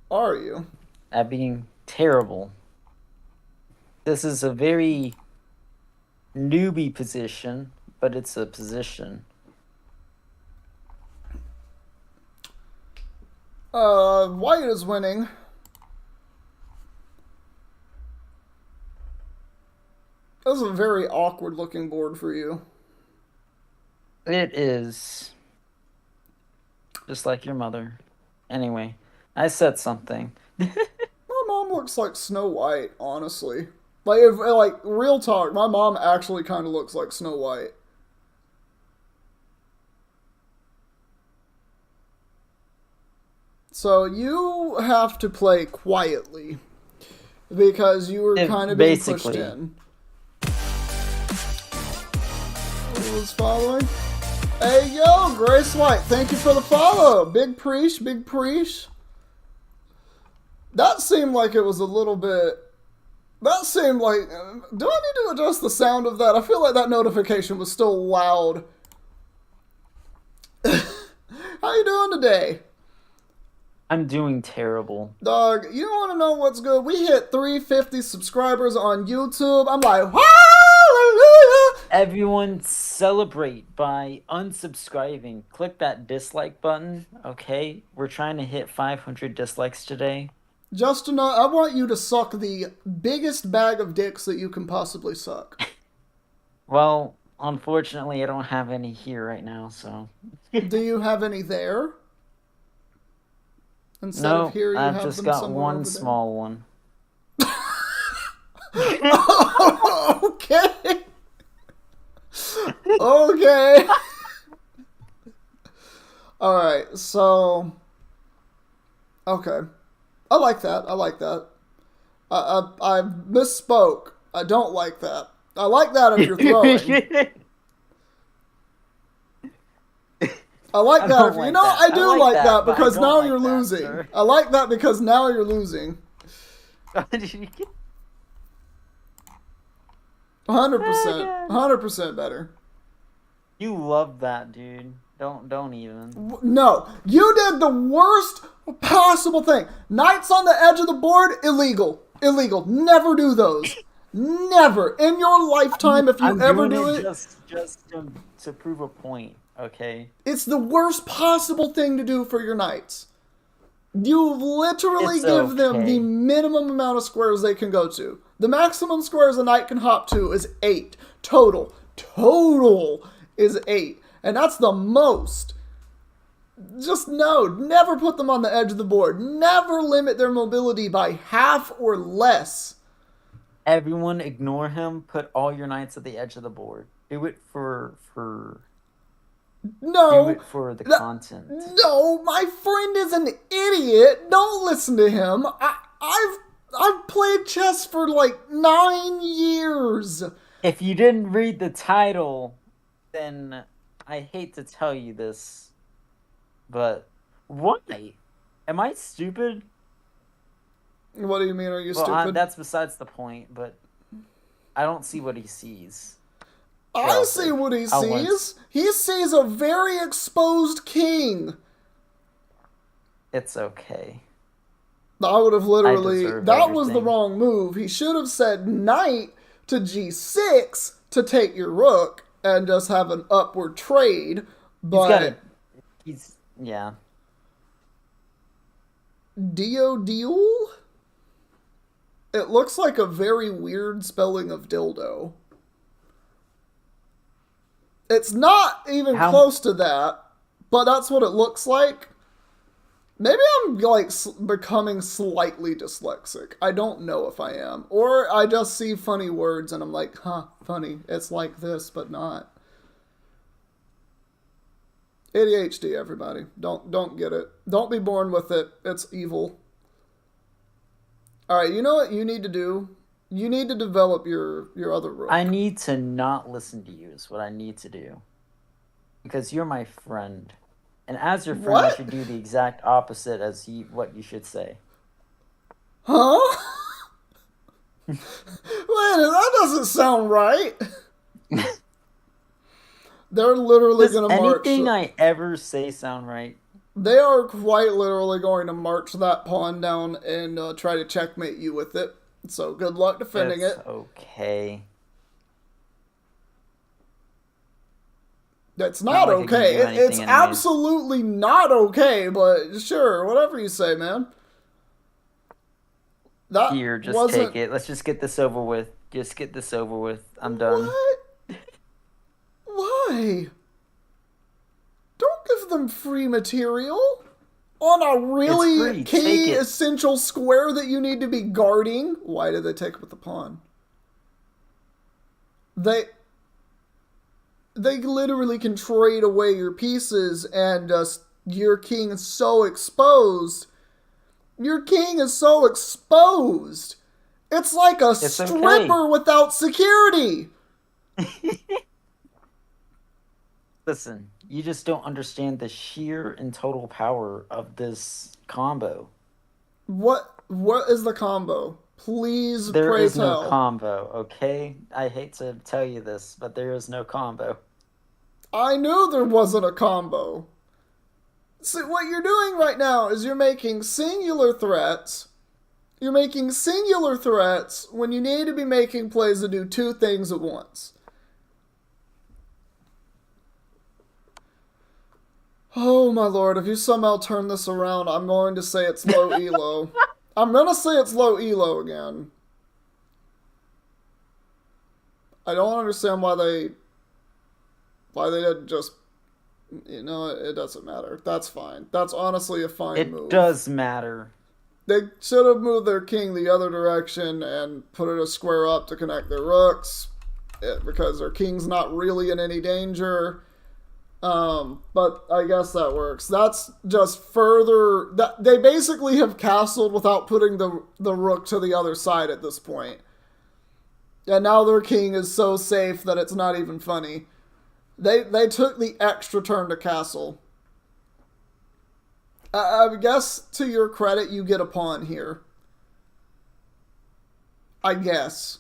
Are you? At being terrible. This is a very newbie position, but it's a position. White is winning. This is a very awkward looking board for you. It is. Just like your mother. Anyway, I said something. My mom looks like Snow White, honestly. Like real talk, my mom actually kind of looks like Snow White. So you have to play quietly because you were kind of being pushed in. Who's following? Hey yo, Grace White, thank you for the follow. Big Preach, Big Preach. That seemed like it was a little bit... That seemed like... Do I need to adjust the sound of that? I feel like that notification was still loud. How you doing today? I'm doing terrible. Dog, you want to know what's good? We hit 350 subscribers on YouTube. I'm like, hallelujah! Everyone celebrate by unsubscribing. Click that dislike button, okay? We're trying to hit 500 dislikes today. Justin, I want you to suck the biggest bag of dicks that you can possibly suck. Well, unfortunately, I don't have any here right now, so... Do you have any there? Instead no, of here, you I've have just them got somewhere one over there? small one. Okay. Okay. All right. So. Okay. I like that. I like that. I misspoke. I don't like that. I like that if you're throwing. I like that. If, you know, I do like that because now you're losing. Sir. I like that because now you're losing. 100%. 100% better. You love that, dude. Don't even. No, you did the worst possible thing. Knights on the edge of the board, illegal. Illegal. Never do those. Never in your lifetime, if you I'm ever doing do it it, just to prove a point, okay? it's the worst possible thing to do for your knights. You literally It's give them the okay. minimum amount of squares they can go to. The maximum squares a knight can hop to is 8. Total. Total is 8. And that's the most. Just no, never put them on the edge of the board. Never limit their mobility by half or less. Everyone ignore him. Put all your knights at the edge of the board. Do it do No, it for the content. no, my friend is an idiot. Don't listen to him. I've played chess for like 9 years. If you didn't read the title, then I hate to tell you this, but why? Am I stupid? What do you mean? Are you Well, stupid? that's besides the point, but I don't see what he sees. I see what he sees. He sees a very exposed king. It's okay. I would have literally. deserve That was the everything. wrong move. He should have said knight to g6 to take your rook and just have an upward trade. But Yeah. Dio Deal? It looks like a very weird spelling of dildo. It's not even close to that, but that's what it looks like. Maybe I'm like becoming slightly dyslexic. I don't know if I am, or I just see funny words and I'm like, "Huh, funny. It's like this, but not." ADHD, everybody. Don't get it. Don't be born with it. It's evil. All right, you know what you need to do? You need to develop your other rook. I need to not listen to you is what I need to do. Because you're my friend. And as your friend, I should do the exact opposite as what you should say. Huh? Wait, that doesn't sound right. They're literally going to march. Anything I ever say sound right? They are quite literally going to march that pawn down and try to checkmate you with it. So good luck defending it. Okay. That's not okay. It's absolutely not okay, but sure, whatever you say, man. That Here, just take it. Let's just get this over with. Just get this over with. I'm done. What? Why? Don't give them free material on a really key essential square that you need to be guarding. Why did they take with the pawn? They literally can trade away your pieces, and your king is so exposed. Your king is so exposed. It's like a stripper without security. Listen, you just don't understand the sheer and total power of this combo. What is the combo? Please, there pray is tell. No combo, okay? I hate to tell you this, but there is no combo. I knew there wasn't a combo. See, what you're doing right now is you're making singular threats. You're making singular threats when you need to be making plays to do two things at once. Oh my lord, if you somehow turn this around, I'm going to say it's low elo. I'm going to say it's low elo again. I don't understand why they didn't just, it doesn't matter. That's fine. That's honestly a fine move. It does matter. They should have moved their king the other direction and put it a square up to connect their rooks, because their king's not really in any danger. But I guess that works. That's just further. They basically have castled without putting the rook to the other side at this point. And now their king is so safe that it's not even funny. They took the extra turn to castle. I guess to your credit, you get a pawn here. I guess.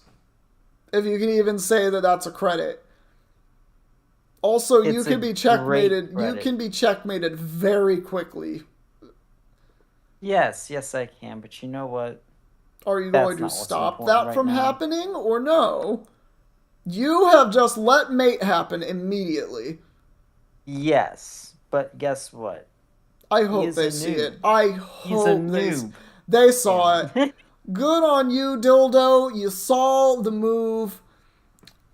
If you can even say that that's a credit. Also, you can be checkmated. You can be checkmated very quickly. Yes, I can. But you know what? Are you going That's to not what's stop important that right from now. happening or no? You have just let mate happen immediately. Yes, but guess what? I He hope is they a see it. noob. I He's a hope noob. they saw Damn it. it. Good on you, Dildo. You saw the move.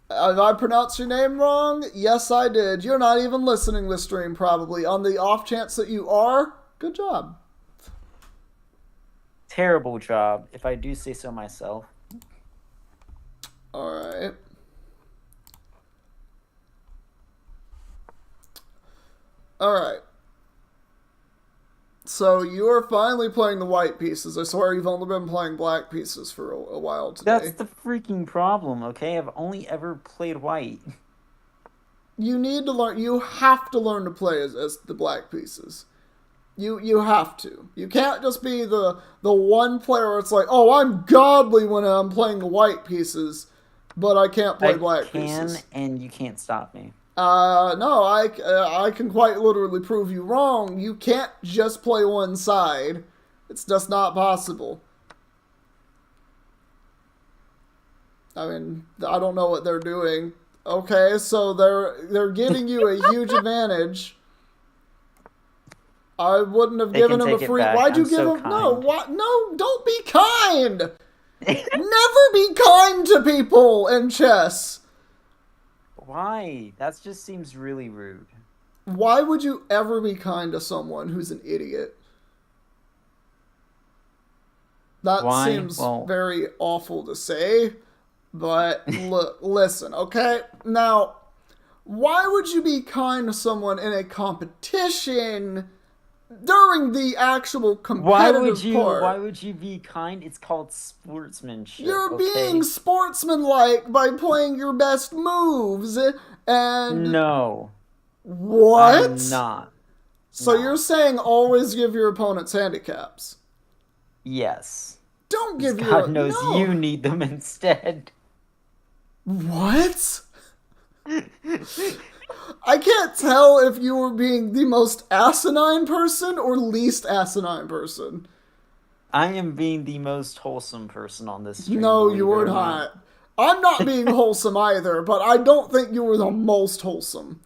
Did I pronounce your name wrong? Yes, I did. You're not even listening to the stream, probably. On the off chance that you are, good job. Terrible job, if I do say so myself. Alright. Alright. So you're finally playing the white pieces. I swear you've only been playing black pieces for a while That's today. the freaking problem, okay? I've only ever played white. You need to learn. You have to learn to play as the black pieces. You have to. You can't just be the one player where it's like, oh, I'm godly when I'm playing the white pieces, but I can't play I black can, pieces. and you can't stop me. No, I can quite literally prove you wrong. You can't just play one side. It's just not possible. I mean, I don't know what they're doing. Okay, so they're giving you a huge advantage. I wouldn't have They given can him a take it free. back. Why'd I'm you give so him? No, kind. what? No, don't be kind. Never be kind to people in chess. Why? That just seems really rude. Why would you ever be kind to someone who's an idiot? That Why? seems Well, very awful to say, but look, listen, okay? Now, why would you be kind to someone in a competition during the actual competitive why part? would you be kind? It's called sportsmanship, You're being okay? sportsmanlike by playing your best moves. And No, I'm what? not. So you're No. saying always give your opponents handicaps? Yes. Don't Because give your God knows no. you need them instead. What? I can't tell if you were being the most asinine person or least asinine person. I am being the most wholesome person on this stream, No, believe it you're or not. not. I'm not being wholesome either, but I don't think you were the most wholesome.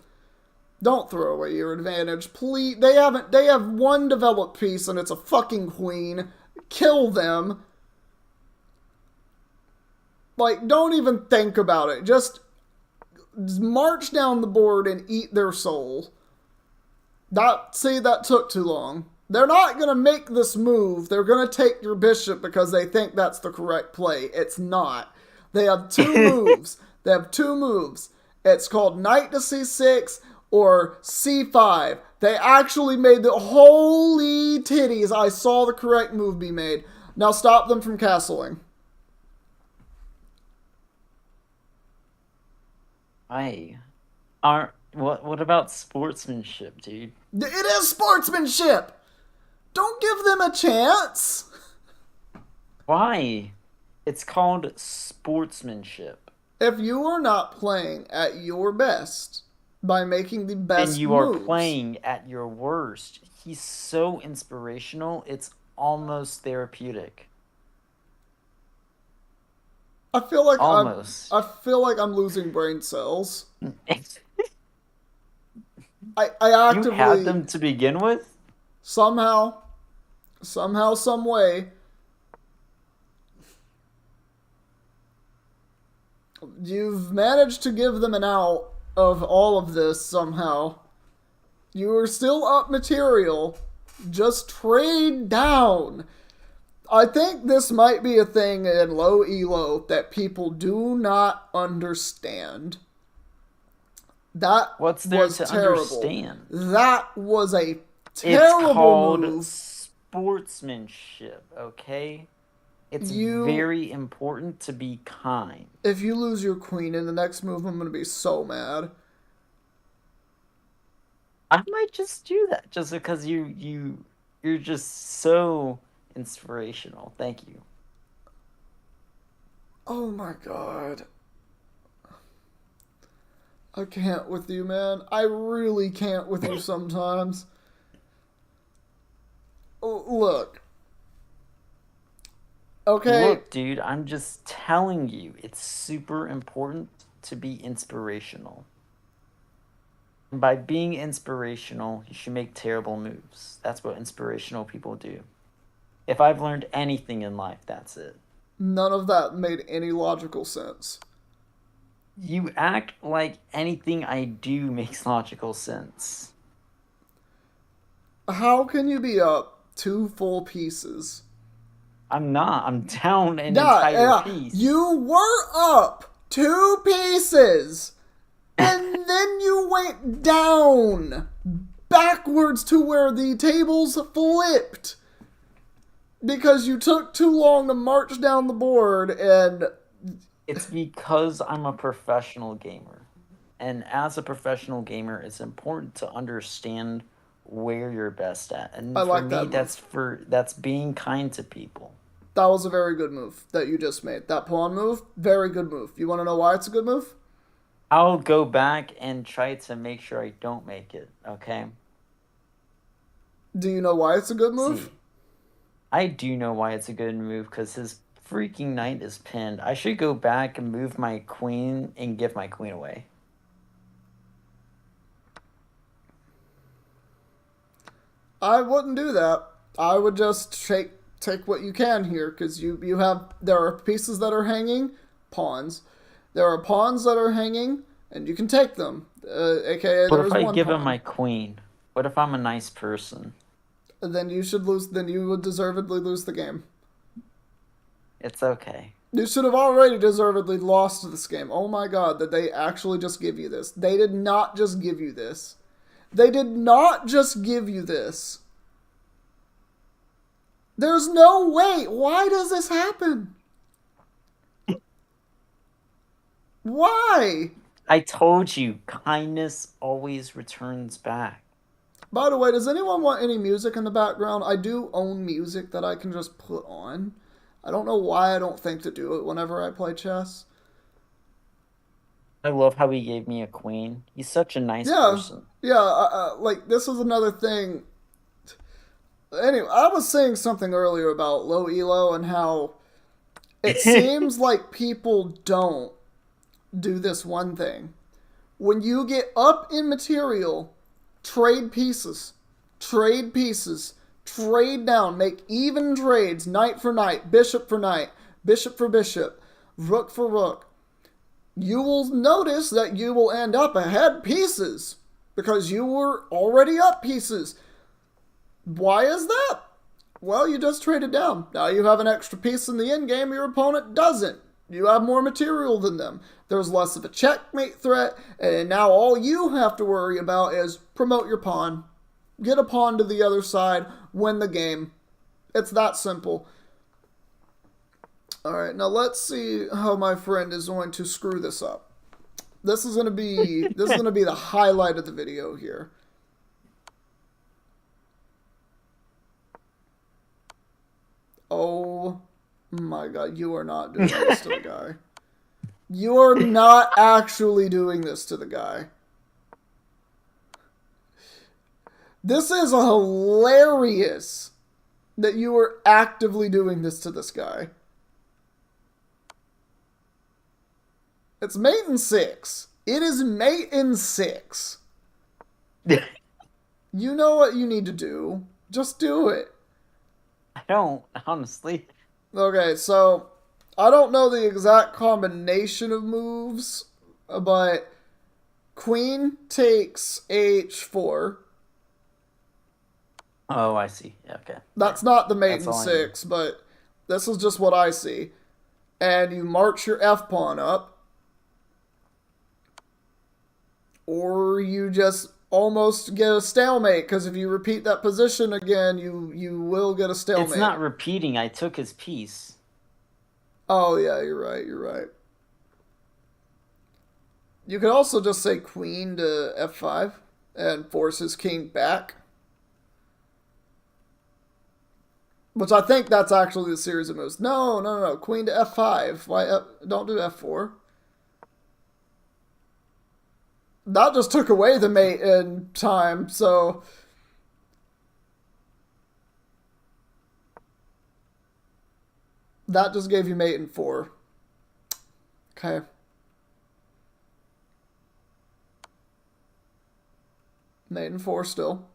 Don't throw away your advantage, please. They have one developed piece and it's a fucking queen. Kill them. Like, don't even think about it. Just march down the board and eat their soul. That took too long. They're not gonna make this move. They're gonna take your bishop because they think that's the correct play. It's not. They have two moves. They have two moves. It's called knight to c6 or c5. They actually made the holy titties. I saw the correct move be made. Now stop them from castling. I aren't. What about sportsmanship, dude? It is sportsmanship. Don't give them a chance. Why? It's called sportsmanship. If you are not playing at your best by making the Then best you are moves, playing at your worst. He's so inspirational, it's almost therapeutic. I feel like Almost. I feel like I'm losing brain cells. I You had actively them to begin with? somehow some way you've managed to give them an out of all of this somehow. You are still up material. Just trade down. I think this might be a thing in low elo that people do not understand. That What's there was to terrible. understand? That was a It's terrible called move. sportsmanship, okay? It's You, very important to be kind. if you lose your queen in the next move, I'm gonna be so mad. I might just do that just because you're just so inspirational. Thank you. Oh my god. I can't with you, man. I really can't with you sometimes. Look, Okay, Look, dude, I'm just telling you, it's super important to be inspirational. And by being inspirational, you should make terrible moves. That's what inspirational people do. If I've learned anything in life, that's it. none of that made any logical sense. You act like anything I do makes logical sense. How can you be up two full pieces? I'm not. I'm down an Yeah, entire yeah. piece. You were up two pieces, and then you went down backwards to where the tables flipped because you took too long to march down the board. And It's because I'm a professional gamer. And as a professional gamer, it's important to understand where you're best at. I And for like me, that move. that's being kind to people. That was a very good move that you just made. That pawn move, very good move. You want to know why it's a good move? I'll go back and try to make sure I don't make it, okay? Do you know why it's a good move? See, I do know why it's a good move because his freaking knight is pinned. I should go back and move my queen and give my queen away. I wouldn't do that. I would just take what you can here because you have there are pieces that are hanging, pawns. There are pawns that are hanging, and you can take them. AKA, What there if is I one give him pawn. my queen? What if I'm a nice person? Then you should lose. Then you would deservedly lose the game. It's okay. You should have already deservedly lost this game. Oh my god, did they actually just give you this? They did not just give you this. They did not just give you this. There's no way. Why does this happen? Why? I told you, kindness always returns back. By the way, does anyone want any music in the background? I do own music that I can just put on. I don't know why I don't think to do it whenever I play chess. I love how he gave me a queen. He's such a nice Yeah, person. yeah. Like this is another thing. Anyway, I was saying something earlier about low elo and how it seems like people don't do this one thing. When you get up in material, trade pieces, trade pieces, trade down, make even trades, knight for knight, bishop for knight, bishop for bishop, rook for rook. You will notice that you will end up ahead pieces because you were already up pieces. Why is that? Well, you just traded down. Now you have an extra piece in the end game, your opponent doesn't. You have more material than them. There's less of a checkmate threat, and now all you have to worry about is promote your pawn. Get a pawn to the other side, win the game. It's that simple. Alright, now let's see how my friend is going to screw this up. This is gonna be the highlight of the video here. Oh my god, you are not doing this to the guy. You are not actually doing this to the guy. This is hilarious that you are actively doing this to this guy. It's mate in 6. It is mate in 6. You know what you need to do. Just do it. I don't, honestly. Okay, so I don't know the exact combination of moves, but queen takes h4. Oh, I see. Okay. Yeah. That's not the mate That's in all I need. 6, but this is just what I see. And you march your f pawn up, or you just almost get a stalemate because if you repeat that position again, you will get a stalemate. It's not repeating. I took his piece. Oh yeah, you're right. You're right. You could also just say queen to f5 and force his king back. Which I think that's actually the series of moves. No, no, no, no. Queen to f5. Why? Don't do f4. That just took away the mate in time, so... That just gave you mate in 4. Okay. Mate in 4 still.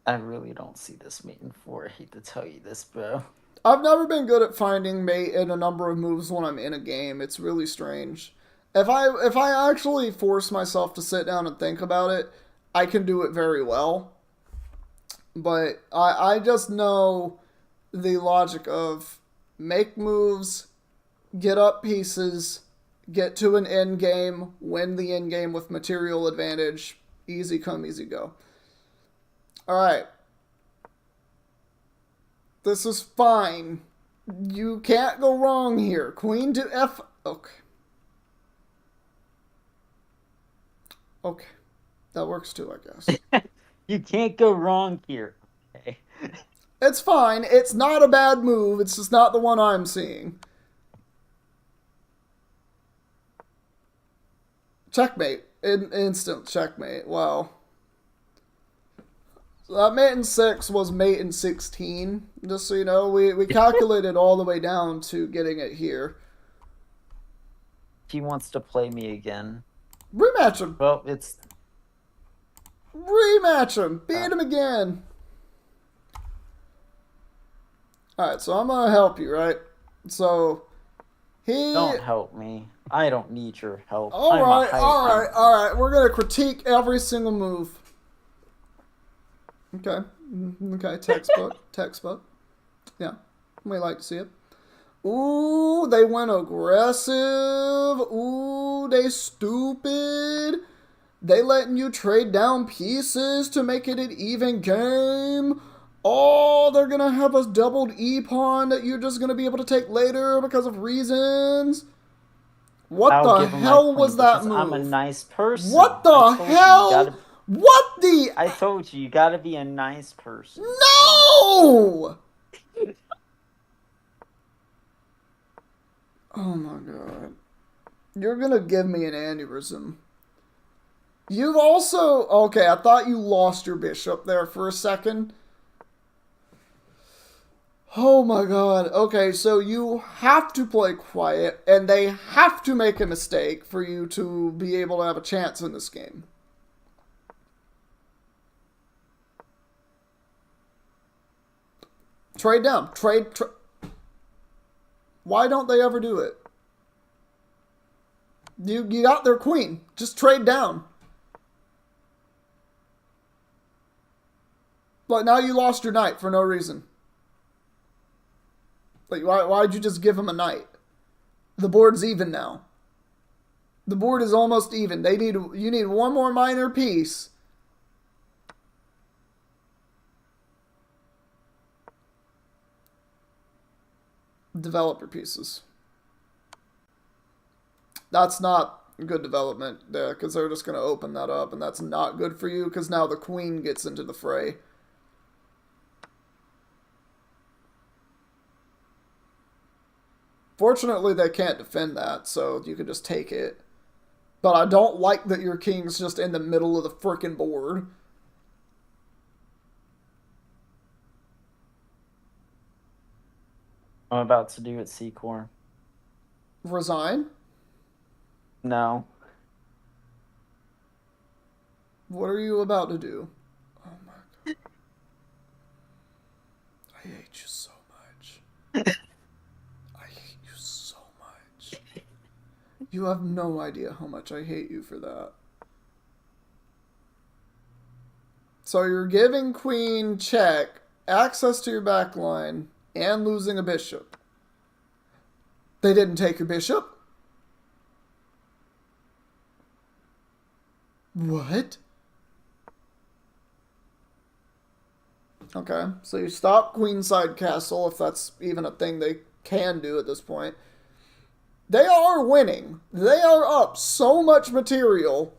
I really don't see this mating for. I hate to tell you this, bro. I've never been good at finding mate in a number of moves when I'm in a game. It's really strange. If I actually force myself to sit down and think about it, I can do it very well. But I just know the logic of make moves, get up pieces, get to an end game, win the end game with material advantage. Easy come, easy go. All right. This is fine. You can't go wrong here. Queen to F. Okay. Okay. That works too, I guess. You can't go wrong here. Okay. It's fine. It's not a bad move. It's just not the one I'm seeing. Checkmate. Instant checkmate. Wow. So that mate in 6 was mate in 16. Just so you know, we calculated all the way down to getting it here. He wants to play me again. Rematch him. Well, it's Rematch him. Beat him again. Alright, so I'm gonna help you, right? So don't help me. I don't need your help. Alright. We're gonna critique every single move. Okay. Okay, textbook. Yeah. We like to see it. Ooh, they went aggressive. Ooh, they stupid. They letting you trade down pieces to make it an even game. Oh, they're gonna have a doubled E-pawn that you're just gonna be able to take later because of reasons. What the hell was that move? I'm a nice person. What the hell? What the? I told you, you gotta be a nice person. No! Oh my god. You're gonna give me an aneurysm. You've also... Okay, I thought you lost your bishop there for a second. Oh my god. Okay, so you have to play quiet, and they have to make a mistake for you to be able to have a chance in this game. Trade down. Trade. Why don't they ever do it? You got their queen. Just trade down. But now you lost your knight for no reason. Like, why'd you just give him a knight? The board's even now. The board is almost even. You need one more minor piece. Developer pieces. That's not good development there, because they're just going to open that up, and that's not good for you, because now the queen gets into the fray. Fortunately, they can't defend that, so you can just take it. But I don't like that your king's just in the middle of the frickin' board. I'm about to do at mrseacoore. Resign? No. What are you about to do? Oh my god. I hate you so much. I hate you so much. You have no idea how much I hate you for that. So you're giving queen check, access to your back line, and losing a bishop. They didn't take your bishop? What? Okay, so you stop queenside castle, if that's even a thing they can do at this point. They are winning. They are up so much material.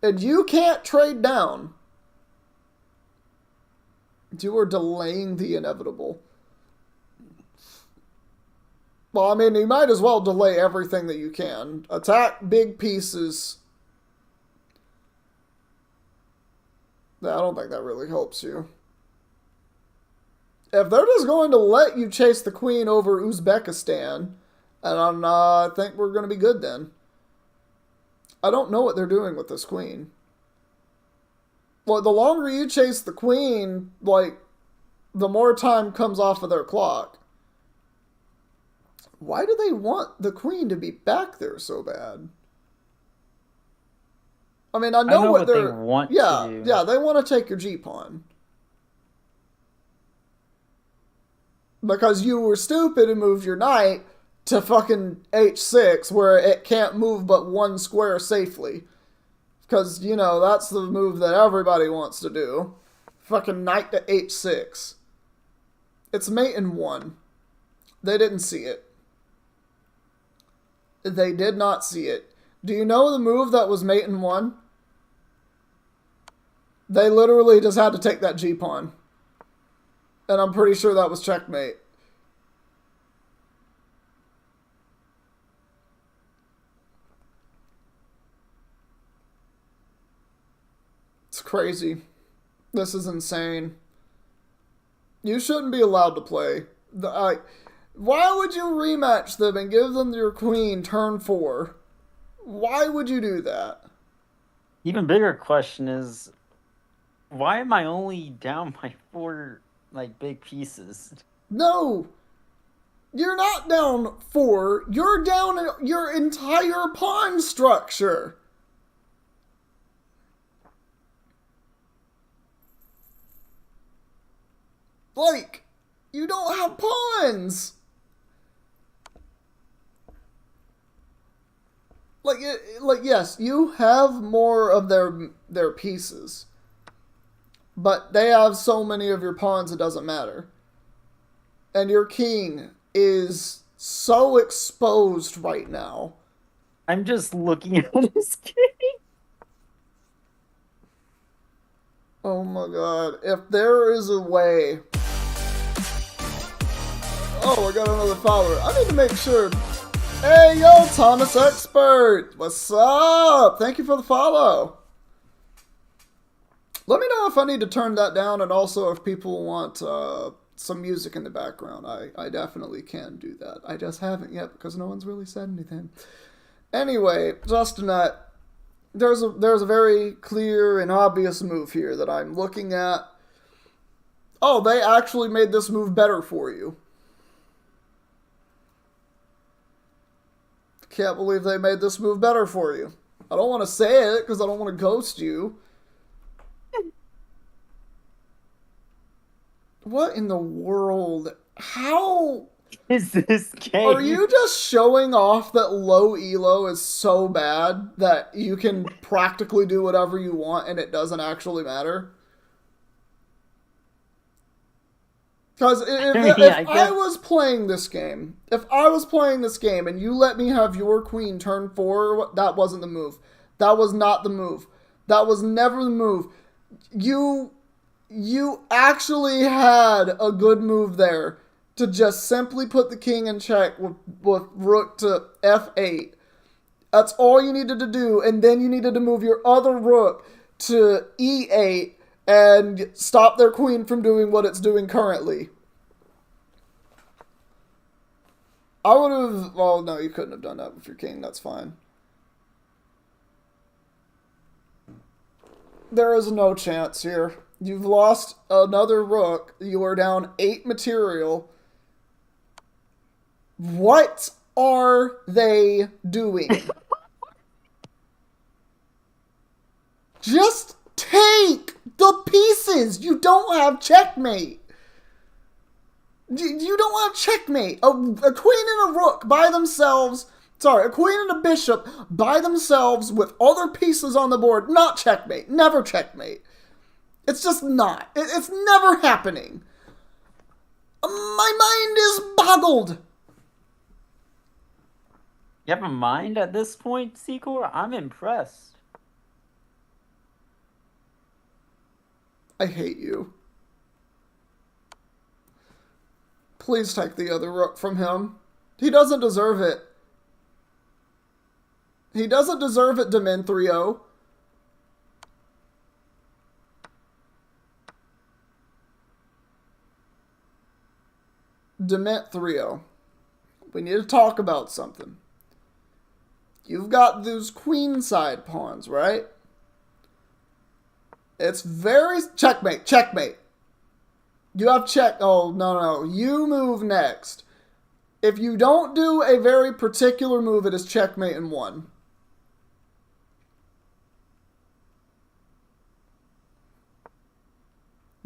And you can't trade down. You are delaying the inevitable. Well, I mean, you might as well delay everything that you can. Attack big pieces. I don't think that really helps you. If they're just going to let you chase the queen over Uzbekistan, and I think we're going to be good then. I don't know what they're doing with this queen. Well, the longer you chase the queen, like, the more time comes off of their clock. Why do they want the queen to be back there so bad? I mean, I know what they they're... want to Yeah, do. yeah, they want to take your G-pawn. Because you were stupid and moved your knight to fucking h6 where it can't move but one square safely. Because, you know, that's the move that everybody wants to do. Fucking knight to h6. It's mate in 1. They didn't see it. They did not see it. Do you know the move that was mate in 1? They literally just had to take that G-pawn. And I'm pretty sure that was checkmate. It's crazy. This is insane. You shouldn't be allowed to play. Why would you rematch them and give them your queen turn 4? Why would you do that? Even bigger question is, why am I only down by 4 like big pieces? No! You're not down 4. You're down your entire pawn structure. Like, you don't have pawns. Like yes, you have more of their pieces, but they have so many of your pawns it doesn't matter. And your king is so exposed right now. I'm just looking at this game. Oh my god! If there is a way. Oh, I got another follower. I need to make sure. Hey, yo, Thomas Expert. What's up? Thank you for the follow. Let me know if I need to turn that down, and also if people want some music in the background. I definitely can do that. I just haven't yet because no one's really said anything. Anyway, Justinette, there's a very clear and obvious move here that I'm looking at. Oh, they actually made this move better for you. Can't believe they made this move better for you. I don't want to say it because I don't want to ghost you. What in the world? How Is this game? are you just showing off that low elo is so bad that you can practically do whatever you want and it doesn't actually matter? Because if I was playing this game, and you let me have your queen turn 4, that wasn't the move. That was not the move. That was never the move. You actually had a good move there to just simply put the king in check with rook to f8. That's all you needed to do, and then you needed to move your other rook to e8 and stop their queen from doing what it's doing currently. I would have... Well, no, you couldn't have done that with your king. That's fine. There is no chance here. You've lost another rook. You are down 8 material. What are they doing? Just take the pieces. You don't have checkmate. You don't have checkmate. A queen and a rook by themselves. Sorry, a queen and a bishop by themselves with other pieces on the board. Not checkmate. Never checkmate. It's just not. It's never happening. My mind is boggled. You have a mind at this point, mrseacoore? I'm impressed. I hate you. Please take the other rook from him. He doesn't deserve it. He doesn't deserve it, Dementrio. Demetrio, we need to talk about something. You've got those queenside pawns, right? It's very... Checkmate, checkmate. You have check... Oh, no. You move next. If you don't do a very particular move, it is checkmate in one.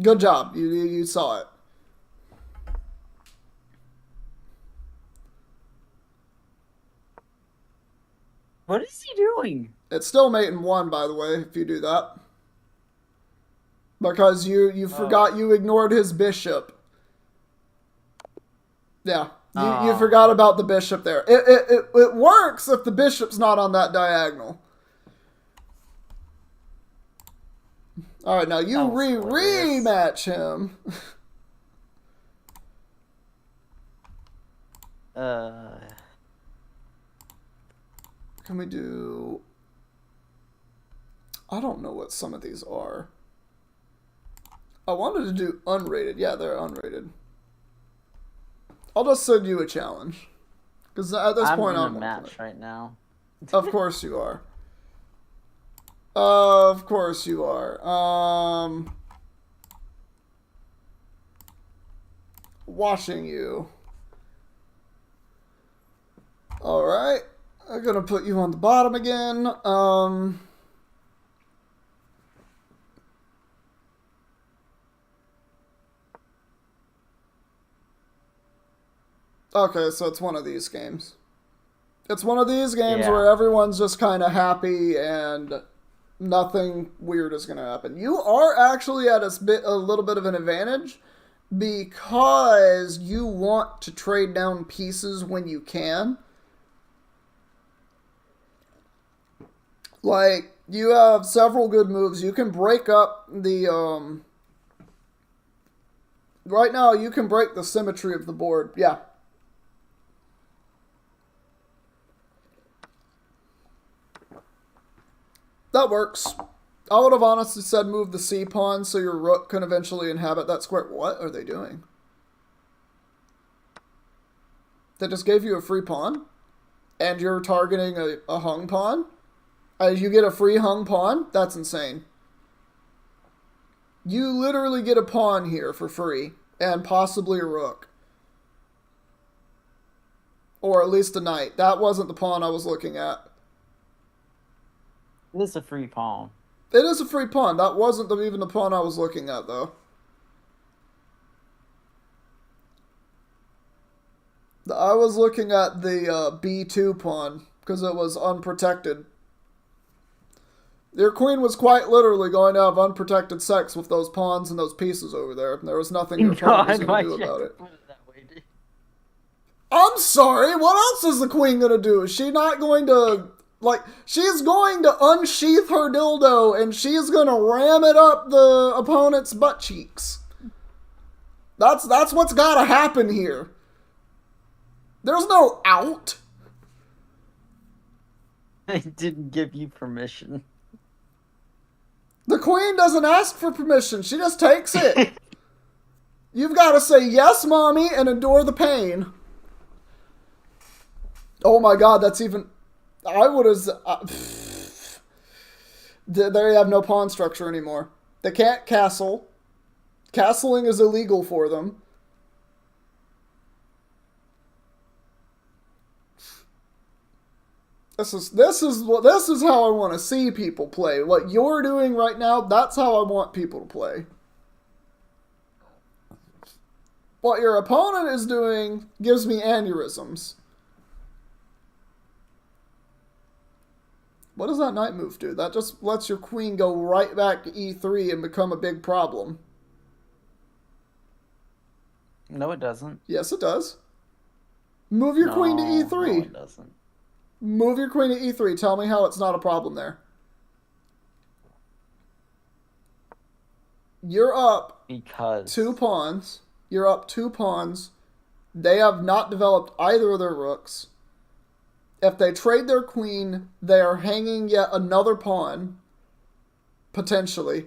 Good job. You saw it. What is he doing? It's still mate in one, by the way, if you do that. Because you forgot you ignored his bishop. Yeah. You forgot about the bishop there. It works if the bishop's not on that diagonal. Alright, now you rematch him. Can we do... I don't know what some of these are. I wanted to do unrated. Yeah, they're unrated. I'll just send you a challenge. Because at this point, I'm in a match right now. Of course you are. Of course you are. Watching you. Alright. I'm gonna put you on the bottom again. Okay, so it's one of these games. It's one of these games where everyone's just kind of happy and nothing weird is going to happen. You are actually at a little bit of an advantage because you want to trade down pieces when you can. Like, you have several good moves. You can break up the, right now, you can break the symmetry of the board. Yeah. That works. I would have honestly said move the C pawn so your rook can eventually inhabit that square. What are they doing? They just gave you a free pawn? And you're targeting a hung pawn? You get a free hung pawn? That's insane. You literally get a pawn here for free. And possibly a rook. Or at least a knight. That wasn't the pawn I was looking at. It is a free pawn. It is a free pawn. That wasn't even the pawn I was looking at, though. I was looking at the B2 pawn because it was unprotected. Your queen was quite literally going to have unprotected sex with those pawns and those pieces over there. There was nothing your opponent was going to do about it. I'm sorry. What else is the queen going to do? Is she not going to... Like, she's going to unsheath her dildo and she's going to ram it up the opponent's butt cheeks. That's what's got to happen here. There's no out. I didn't give you permission. The queen doesn't ask for permission. She just takes it. You've got to say, yes, mommy, and endure the pain. Oh my god, that's even... I would have... they have no pawn structure anymore. They can't castle. Castling is illegal for them. This is how I want to see people play. What you're doing right now, that's how I want people to play. What your opponent is doing gives me aneurysms. What does that knight move do? That just lets your queen go right back to e3 and become a big problem. No, it doesn't. Yes, it does. Move your queen to e3. No, it doesn't. Move your queen to e3. Tell me how it's not a problem there. You're up because 2 pawns. You're up 2 pawns. They have not developed either of their rooks. If they trade their queen, they are hanging yet another pawn. Potentially.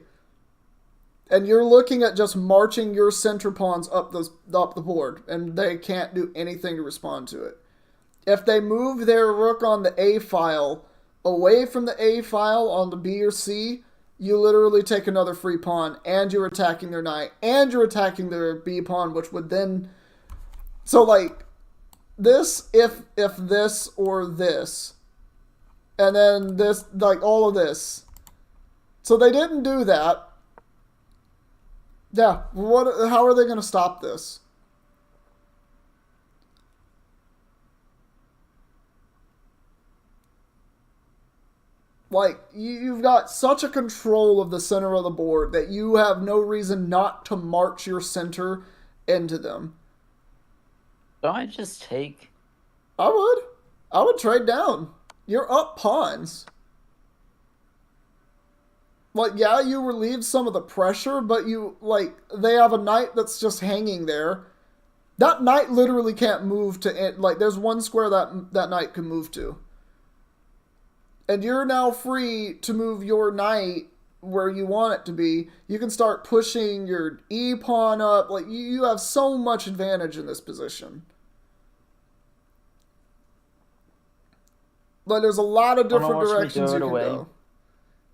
And you're looking at just marching your center pawns up the board, and they can't do anything to respond to it. If they move their rook on the A file away from the A file on the B or C, you literally take another free pawn, and you're attacking their knight, and you're attacking their B pawn, which would then. So like this, if this or this, and then this, like all of this. So they didn't do that. Yeah, what? How are they going to stop this? Like, you've got such a control of the center of the board that you have no reason not to march your center into them. Don't I just take? I would. I would trade down. You're up pawns. Like, yeah, you relieve some of the pressure, but they have a knight that's just hanging there. That knight literally can't move to it. Like, there's one square that knight can move to. And you're now free to move your knight where you want it to be. You can start pushing your E pawn up. Like, you have so much advantage in this position. Like, there's a lot of different directions you can go.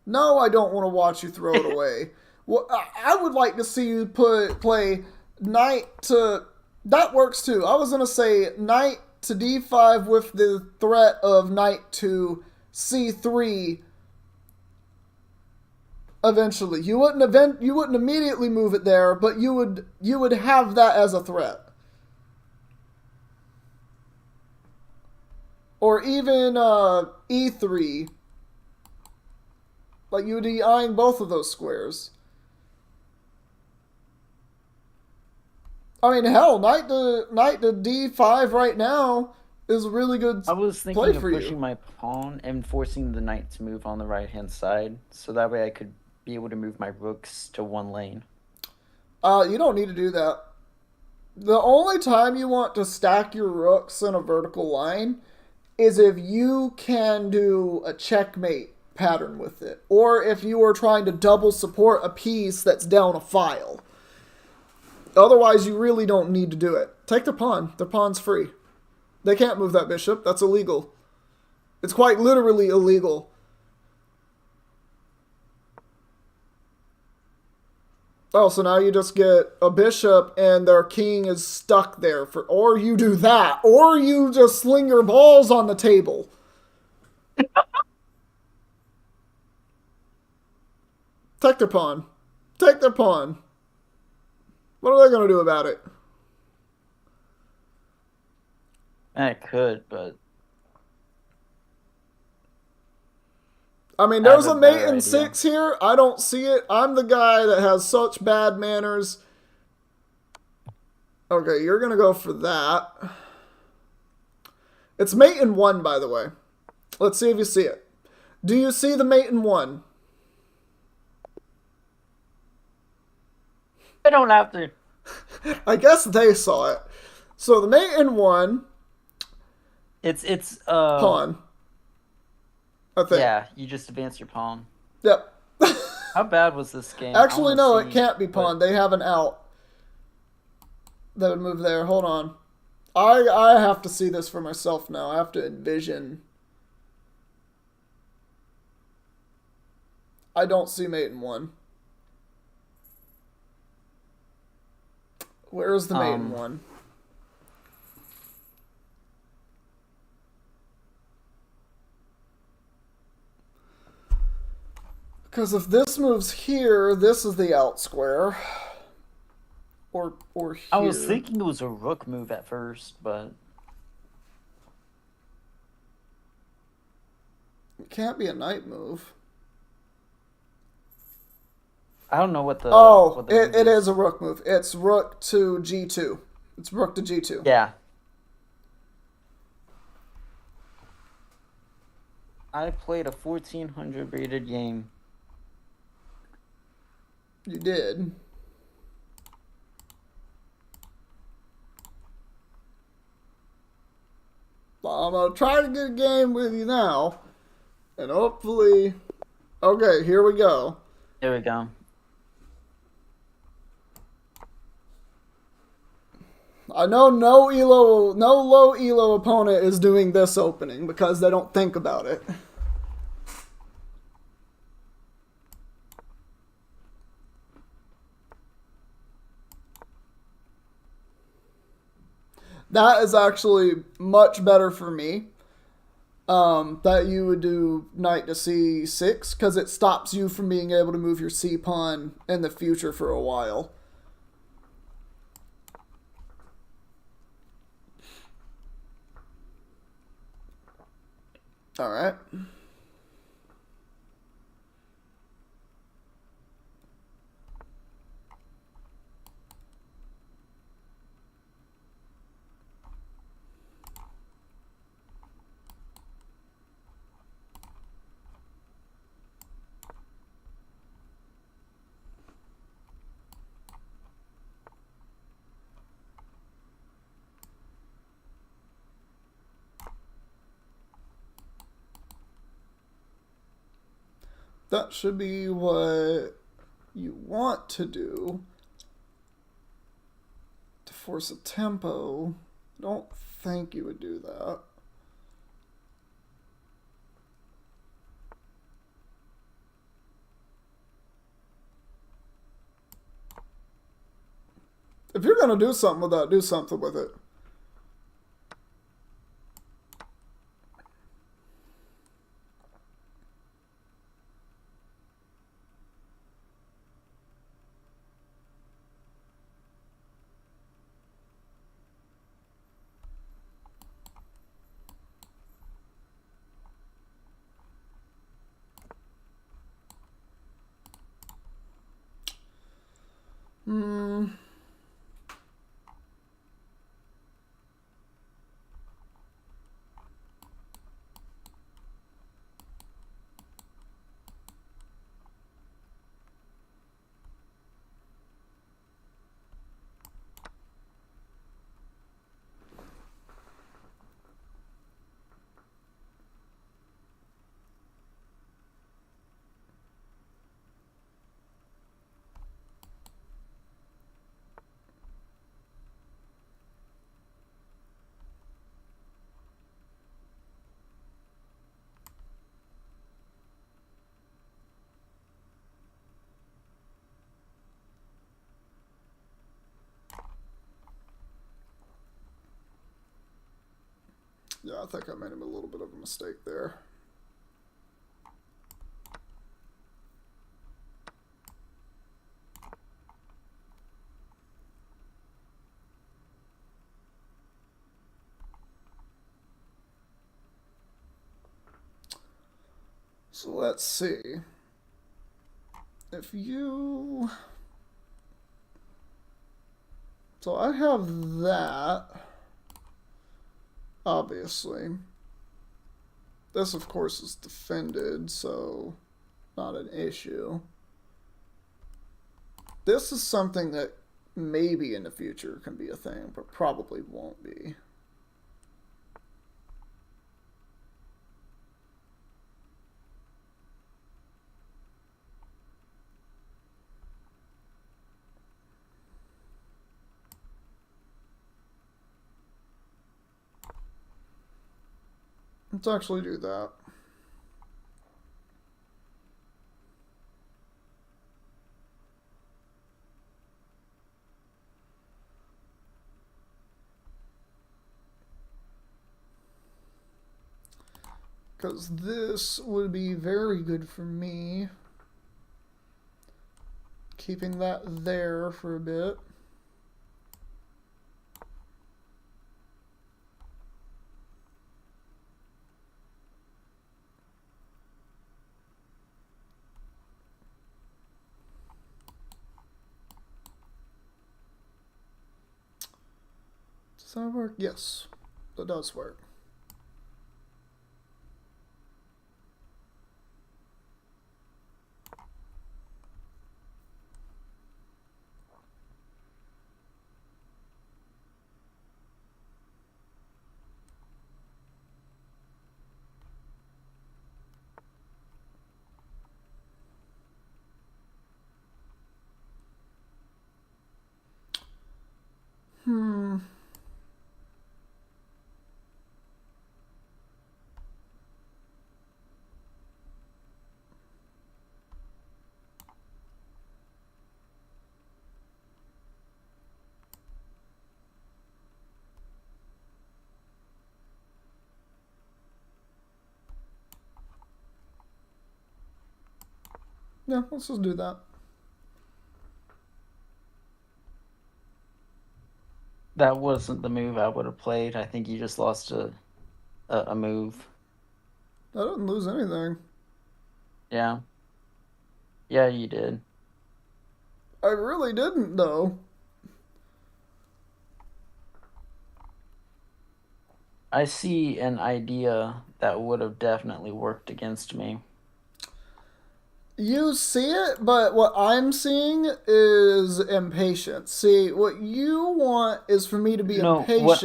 No, I don't want to watch you throw it away. Well, I would like to see you play knight to... That works too. I was going to say knight to d5 with the threat of knight to c3 eventually. You wouldn't immediately move it there, but you would have that as a threat. Or even e3. Like, you would be eyeing both of those squares. I mean, hell, knight to d5 right now is a really good I was thinking play of for pushing you. my pawn and forcing the knight to move on the right-hand side, so that way I could be able to move my rooks to one lane. You don't need to do that. The only time you want to stack your rooks in a vertical line is if you can do a checkmate pattern with it, or if you are trying to double support a piece that's down a file. Otherwise, you really don't need to do it. Take their pawn. Their pawn's free. They can't move that bishop. That's illegal. It's quite literally illegal. Oh, so now you just get a bishop and their king is stuck there or you do that, or you just sling your balls on the table. Take their pawn. Take their pawn. What are they going to do about it? I could, but I mean, I have there's a a mate better in idea. 6 here. I don't see it. I'm the guy that has such bad manners. Okay, you're going to go for that. It's mate in 1, by the way. Let's see if you see it. Do you see the mate in 1? I don't have to. I guess they saw it. So the mate in 1, It's pawn. I think. yeah, you just advance your pawn. Yep. How bad was this game? Actually, no, it see can't be pawn. what- They have an out that would move there. Hold on. I have to see this for myself now. I have to envision. I don't see mate in 1. Where is the mate in 1? Because if this moves here, this is the out square. Or here. I was thinking it was a rook move at first, but It can't be a knight move. I don't know what the. Oh, what the move it is a rook move. It's rook to g2. It's rook to g2. Yeah. I played a 1400 rated game. You did. Well, I'm going to try to get a game with you now. And hopefully... Okay, here we go. There we go. I know no low elo opponent is doing this opening because they don't think about it. That is actually much better for me. That you would do knight to c6 because it stops you from being able to move your c pawn in the future for a while. All right. That should be what you want to do to force a tempo. I don't think you would do that. If you're going to do something with that, do something with it. Hmm. Yeah, I think I made him a little bit of a mistake there. So let's see. If you... So I have that, obviously. This, of course, is defended, so not an issue. This is something that maybe in the future can be a thing, but probably won't be. Let's actually do that. Because this would be very good for me. Keeping that there for a bit. Does that work? Yes, that does work. Yeah, let's just do that. That wasn't the move I would have played. I think you just lost a move. I didn't lose anything. Yeah. Yeah, you did. I really didn't, though. I see an idea that would have definitely worked against me. You see it, but what I'm seeing is impatience. See, what you want is for me to be impatient. What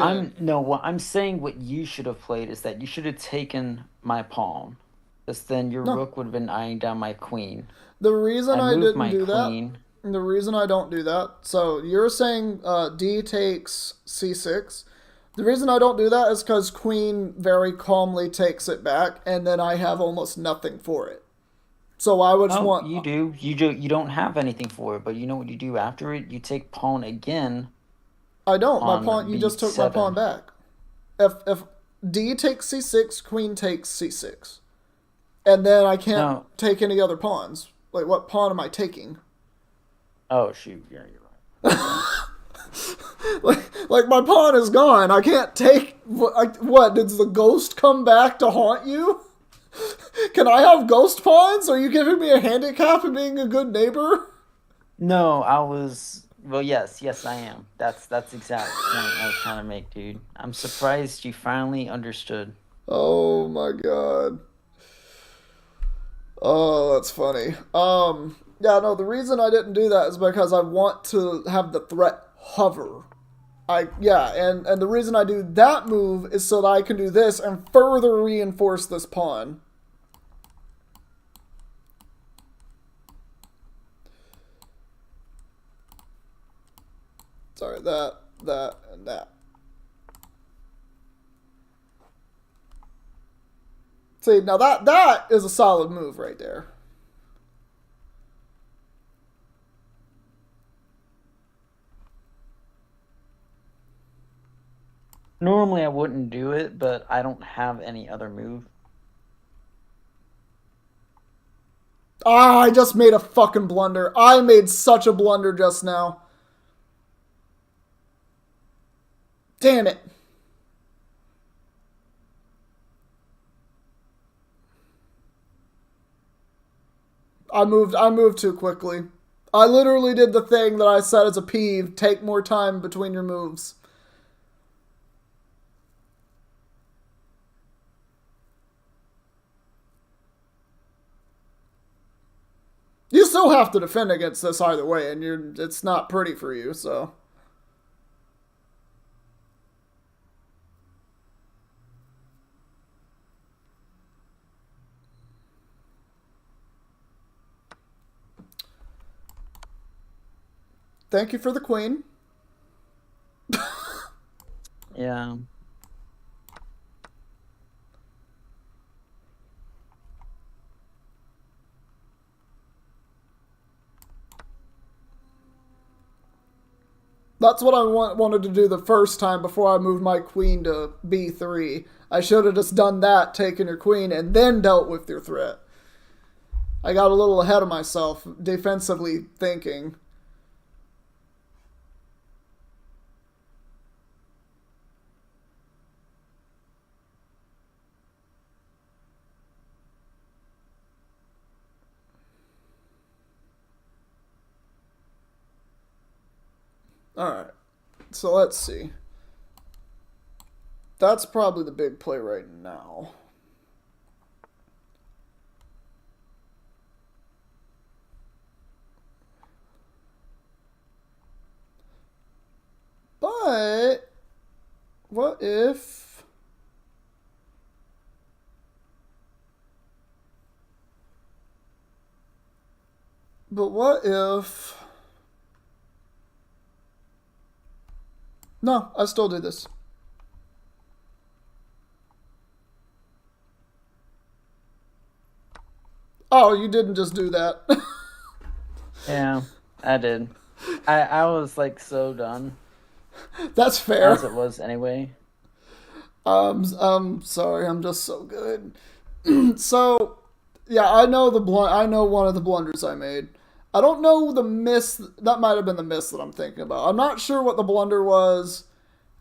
I'm saying what you should have played is that you should have taken my pawn. Because then your No. rook would have been eyeing down my queen. The reason I I moved didn't my do that, queen. the reason I don't do that, so you're saying D takes C6. The reason I don't do that is because Queen very calmly takes it back, and then I have almost nothing for it. So I would just Oh, want. you do. You don't have anything for it, but you know what you do after it? You take pawn again I don't. My pawn. on You just took my pawn B7. back. If D takes C6, Queen takes C6, and then I can't No. take any other pawns. Like, what pawn am I taking? Oh shoot, you're right. Okay. Like my pawn is gone. I can't take. What? Did the ghost come back to haunt you? Can I have ghost pawns? Are you giving me a handicap in being a good neighbor? No, I was well, yes, I am. That's the exact point I was trying to make, dude. I'm surprised you finally understood. Oh my god. Oh, that's funny. Yeah, no, the reason I didn't do that is because I want to have the threat hover. Yeah, and the reason I do that move is so that I can do this and further reinforce this pawn. Sorry, that, and that. See, now that is a solid move right there. Normally I wouldn't do it, but I don't have any other move. Ah, I just made a fucking blunder. I made such a blunder just now. Damn it. I moved too quickly. I literally did the thing that I said as a peeve, take more time between your moves. You still have to defend against this either way, and it's not pretty for you, so. Thank you for the queen. Yeah. That's what I wanted to do the first time before I moved my queen to b3. I should have just done that, taken your queen, and then dealt with your threat. I got a little ahead of myself, defensively thinking. Alright, so let's see. That's probably the big play right now. But what if but what if no, I still do this. Oh, you didn't just do that. Yeah, I did. I was like so done That's as fair. it was anyway. I'm sorry, I'm just so good. So Yeah, I know I know one of the blunders I made. I don't know the miss. That might have been the miss that I'm thinking about. I'm not sure what the blunder was.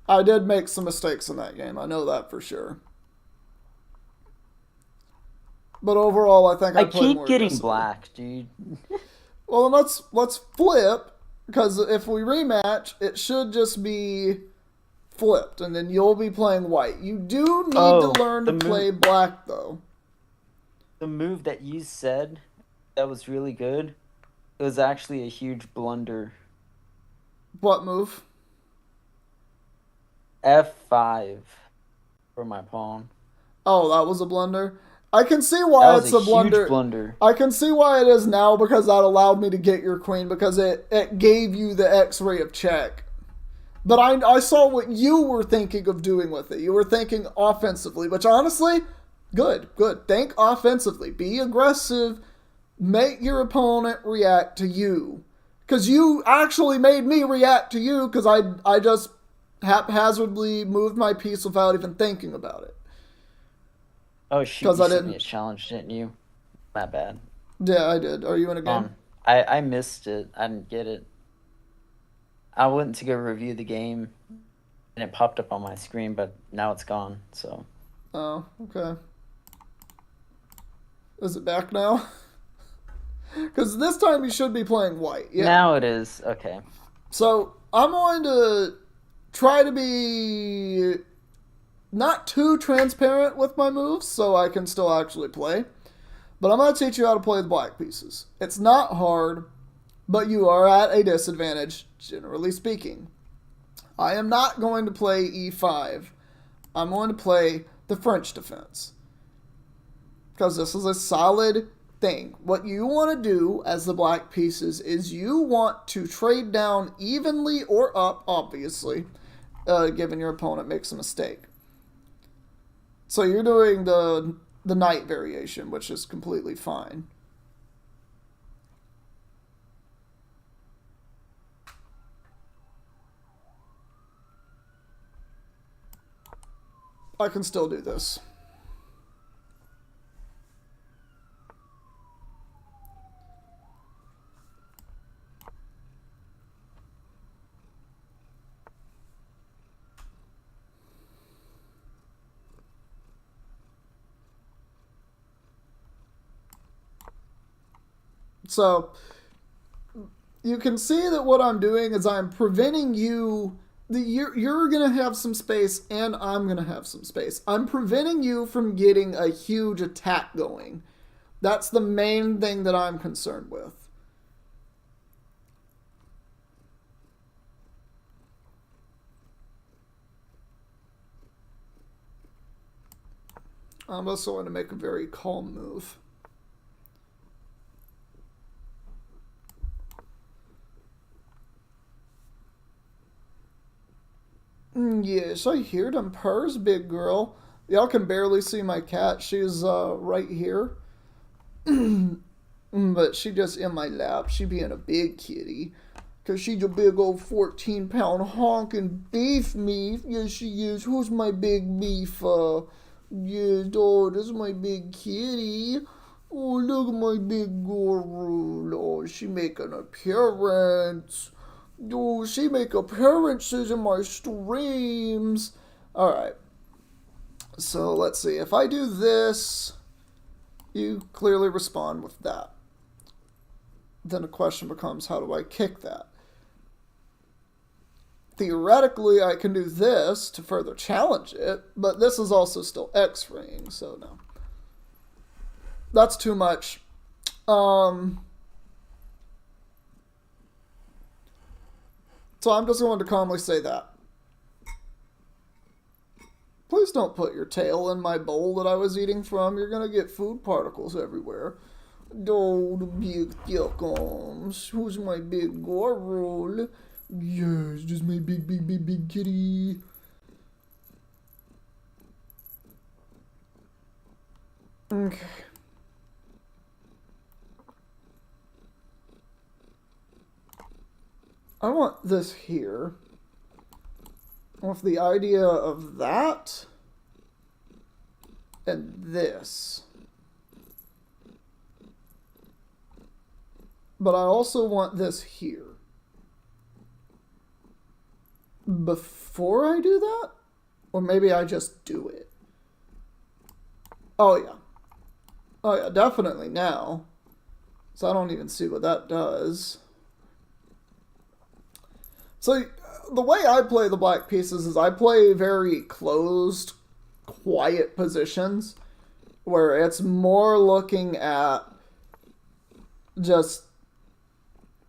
I did make some mistakes in that game. I know that for sure. But overall, I think I I played keep more getting aggressively. black, dude. Well, then let's flip because if we rematch, it should just be flipped, and then you'll be playing white. You do need to Oh, learn to play black though. the move that you said that was really good. It was actually a huge blunder. What move? F5 for my pawn. Oh, that was a blunder. I can see That why was a it's a huge blunder. blunder. I can see why it is now because that allowed me to get your queen because it gave you the X-ray of check. But I saw what you were thinking of doing with it. You were thinking offensively, which honestly, good, good. Think offensively. Be aggressive. Make your opponent react to you. Because you actually made me react to you because I just haphazardly moved my piece without even thinking about it. Oh shoot, Because you I sent me didn't. a challenge, didn't you? Not bad. Yeah, I did. Are you in a game? I missed it. I didn't get it. I went to go review the game and it popped up on my screen, but now it's gone. So Oh, okay. Is it back now? Because this time you should be playing white. Yeah. now it is. Okay. So I'm going to try to be not too transparent with my moves so I can still actually play. But I'm going to teach you how to play the black pieces. It's not hard, but you are at a disadvantage, generally speaking. I am not going to play e5. I'm going to play the French defense. Because this is a solid thing. What you want to do as the black pieces is you want to trade down evenly or up, obviously, given your opponent makes a mistake. So you're doing the knight variation, which is completely fine. I can still do this. So you can see that what I'm doing is I'm preventing you. You're gonna have some space, and I'm gonna have some space. I'm preventing you from getting a huge attack going. That's the main thing that I'm concerned with. I'm also going to make a very calm move. Yes, I hear them purrs, big girl. Y'all can barely see my cat. She's right here. But she just in my lap. She being a big kitty. Because she's a big old 14-pound honking beef meat. Yes, she is. Who's my big beef? Yes, oh, this is my big kitty. Oh, look at my big girl. Oh, she make an appearance. Oh, she make appearances in my streams. Alright. So, let's see. If I do this, you clearly respond with that. Then the question becomes, how do I kick that? Theoretically, I can do this to further challenge it, but this is also still X-raying, so no. That's too much. So I'm just going to calmly say that. Please don't put your tail in my bowl that I was eating from. You're going to get food particles everywhere. Oh, the big yuckums. Who's my big girl? Yes, just my big kitty. Okay. I want this here. With the idea of that and this. but I also want this here. Before I do that? Or maybe I just do it. Oh, yeah. Oh, yeah, definitely now. So I don't even see what that does. So the way I play the black pieces is I play very closed, quiet positions where it's more looking at just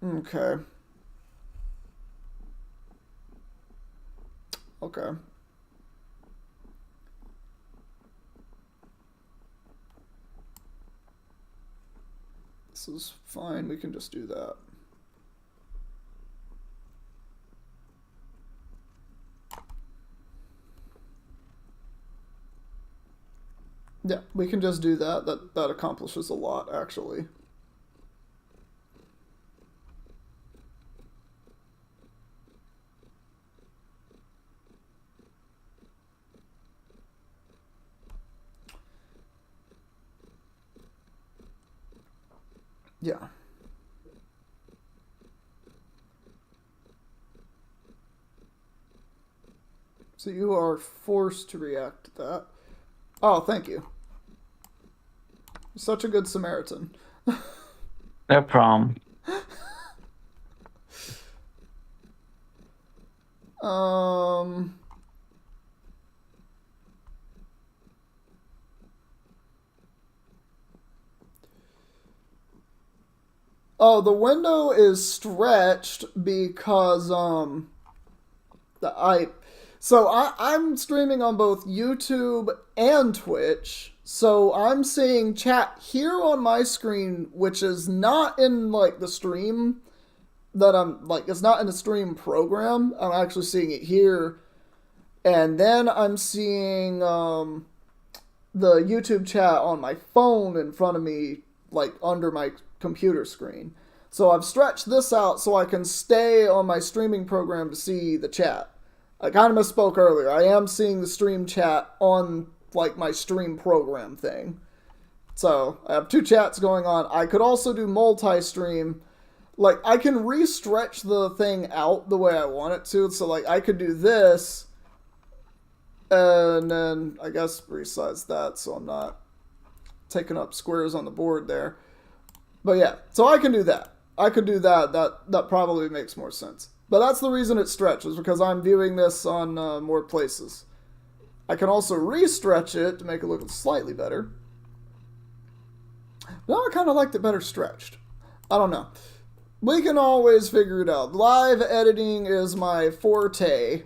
okay. Okay. This is fine. We can just do that. Yeah, we can just do that. That accomplishes a lot, actually. Yeah. So you are forced to react to that. Oh, thank you. You're such a good Samaritan. No problem. Um. Oh, the window is stretched because the I so I'm streaming on both YouTube and Twitch. So I'm seeing chat here on my screen, which is not in like the stream that I'm like it's not in the stream program. I'm actually seeing it here. And then I'm seeing the YouTube chat on my phone in front of me, like under my computer screen. So I've stretched this out so I can stay on my streaming program to see the chat. I kind of misspoke earlier. I am seeing the stream chat on like my stream program thing. So I have two chats going on. I could also do multi-stream. Like I can re-stretch the thing out the way I want it to. So like I could do this and then I guess resize that so I'm not taking up squares on the board there. But yeah, so I can do that. I could do that. That probably makes more sense. But that's the reason it stretches because I'm viewing this on more places. I can also re-stretch it to make it look slightly better. No, I kind of liked it better stretched. I don't know. We can always figure it out. Live editing is my forte.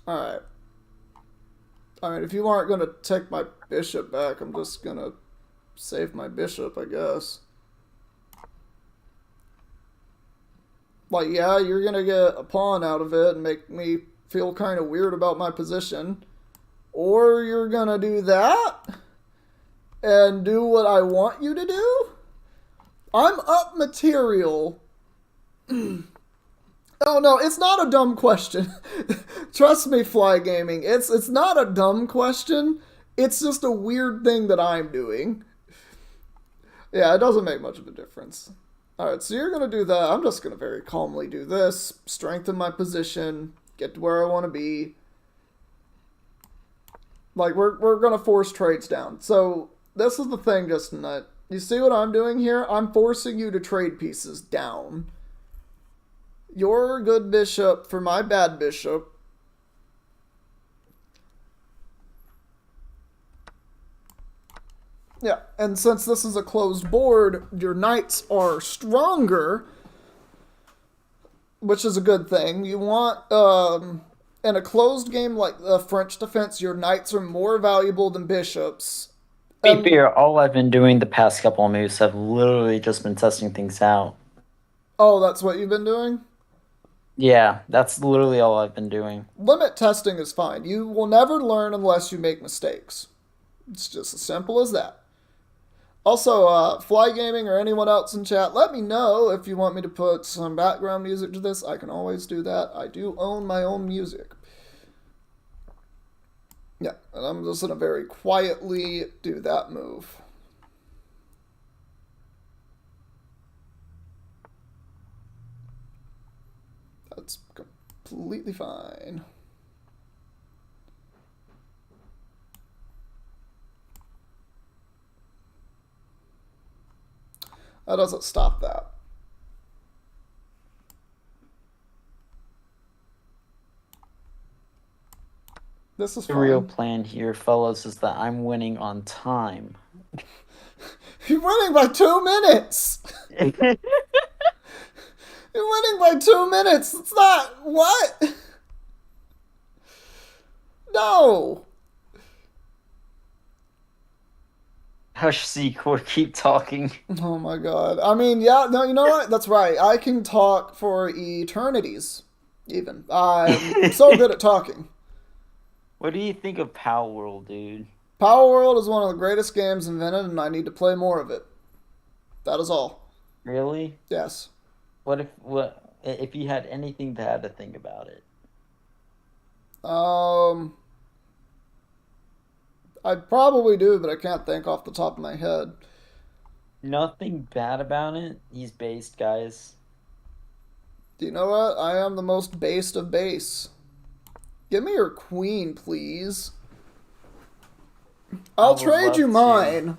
Alright. Alright, if you aren't going to take my bishop back, I'm just going to save my bishop, I guess. Like, yeah, you're going to get a pawn out of it and make me feel kind of weird about my position. Or you're going to do that and do what I want you to do? I'm up material. Oh no, it's not a dumb question. Trust me, Fly Gaming. It's not a dumb question. It's just a weird thing that I'm doing. Yeah, it doesn't make much of a difference. Alright, so you're gonna do that. I'm just gonna very calmly do this. Strengthen my position. Get to where I want to be. Like, we're gonna force trades down. So, this is the thing, just nut. You see what I'm doing here? I'm forcing you to trade pieces down. Your good bishop for my bad bishop. Yeah, and since this is a closed board, your knights are stronger, which is a good thing. You want, in a closed game like the French defense, your knights are more valuable than bishops. Be fair, all I've been doing the past couple of moves, I've literally just been testing things out. Oh, that's what you've been doing? Yeah, that's literally all I've been doing. Limit testing is fine. You will never learn unless you make mistakes. It's just as simple as that. Also, Fly Gaming or anyone else in chat, let me know if you want me to put some background music to this. I can always do that. I do own my own music. Yeah, and I'm just going to very quietly do that move. That's completely fine. That doesn't stop that. This is The real fine. plan here, fellas, is that I'm winning on time. You're winning by 2 minutes. You're winning by 2 minutes. It's not what? No. mrseacoore, keep talking. Oh my god. I mean, yeah, no, you know what? That's right. I can talk for eternities, even. I'm so good at talking. What do you think of Power World, dude? Power World is one of the greatest games invented, and I need to play more of it. That is all. Really? Yes. What if you had anything bad to think about it? Um, I probably do, but I can't think off the top of my head. Nothing bad about it. He's based, guys. Do you know what? I am the most based of base. Give me your queen, please. I I'll would trade you love to.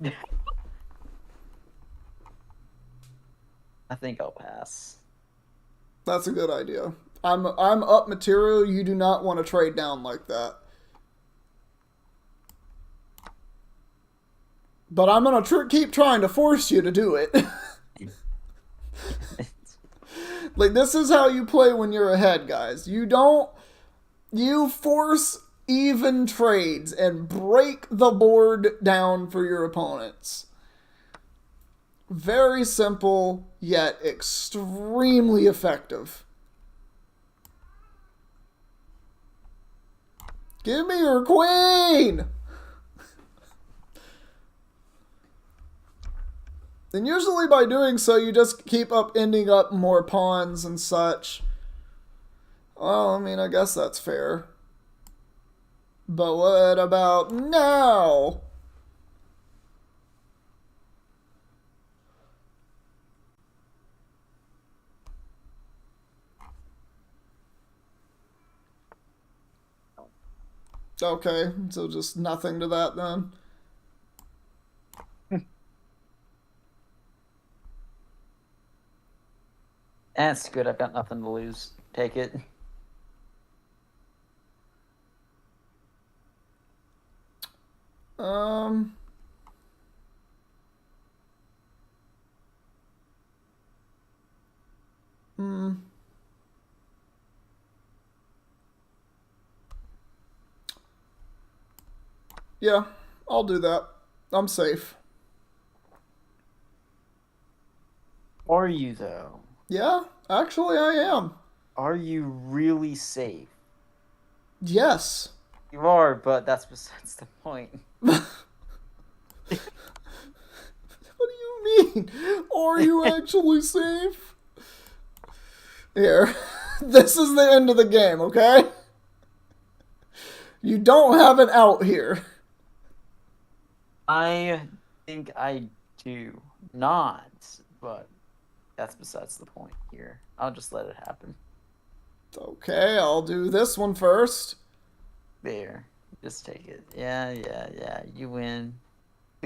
mine. I think I'll pass. That's a good idea. I'm up material. You do not want to trade down like that. But I'm gonna keep trying to force you to do it. Like, this is how you play when you're ahead, guys. You force even trades and break the board down for your opponents. Very simple, yet extremely effective. Give me your queen! And usually by doing so, you just keep ending up more pawns and such. Well, I mean, I guess that's fair. But what about now? Okay, so just nothing to that then. That's good. I've got nothing to lose. Take it. Um. Hmm. Yeah, I'll do that. I'm safe. Are you though? Yeah, actually, I am. Are you really safe? Yes. You are, but that's besides the point. What do you mean? Are you actually safe? Here. This is the end of the game, okay? You don't have an out here. I think I do not, but that's besides the point here. I'll just let it happen. Okay, I'll do this one first. There. Just take it. Yeah, yeah, yeah. You win.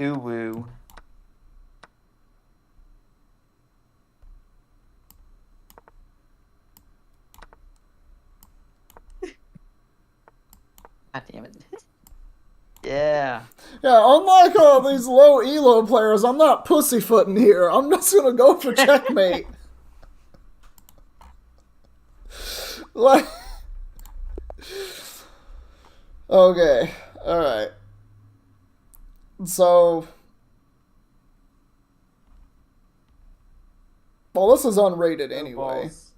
Ooh woo. God damn it. Yeah. Yeah, unlike all these low elo players, I'm not pussyfooting here. I'm just gonna go for checkmate. Like, okay, all right. So, well, this is unrated No anyway. balls.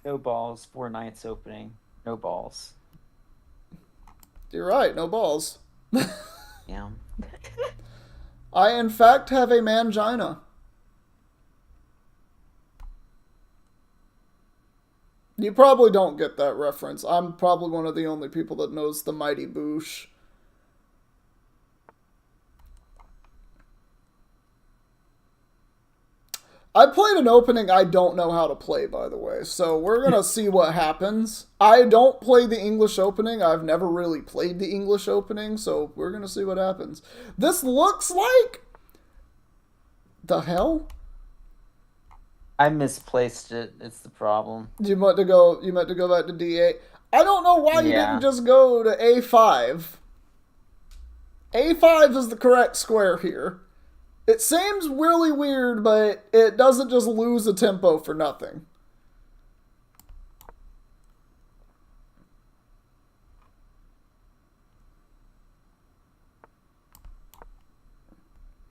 No balls. 4 nights opening. No balls. You're right, no balls. Yeah. I, in fact, have a mangina. You probably don't get that reference. I'm probably one of the only people that knows the Mighty Boosh. I played an opening I don't know how to play, by the way, so we're gonna see what happens. I don't play the English opening. I've never really played the English opening, so we're gonna see what happens. This looks like the hell. I misplaced it. It's the problem. You meant to go. You meant to go back to D8. I don't know why you didn't Yeah. just go to A5. A5 is the correct square here. It seems really weird, but it doesn't just lose a tempo for nothing.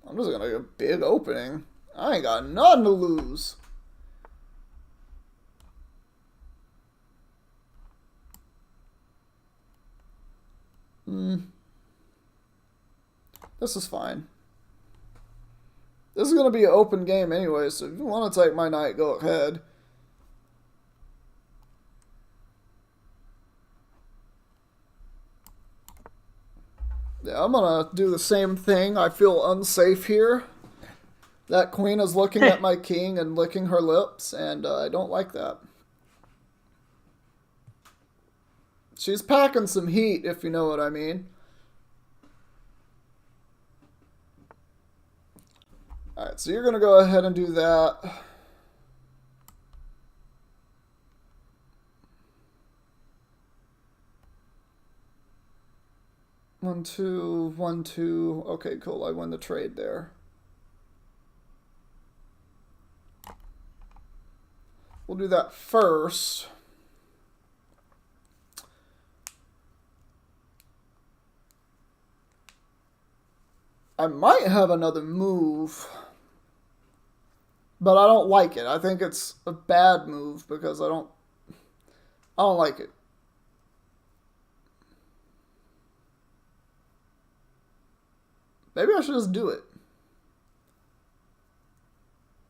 I'm just gonna get a big opening. I ain't got nothing to lose. This is fine. This is gonna be an open game anyway, so if you want to take my knight, go ahead. Yeah, I'm gonna do the same thing. I feel unsafe here. That queen is looking at my king and licking her lips, and I don't like that. She's packing some heat, if you know what I mean. Alright, so you're gonna go ahead and do that. One, two, 1, 2. Okay, cool. I win the trade there. We'll do that first. I might have another move, but I don't like it. I think it's a bad move because I don't like it. Maybe I should just do it.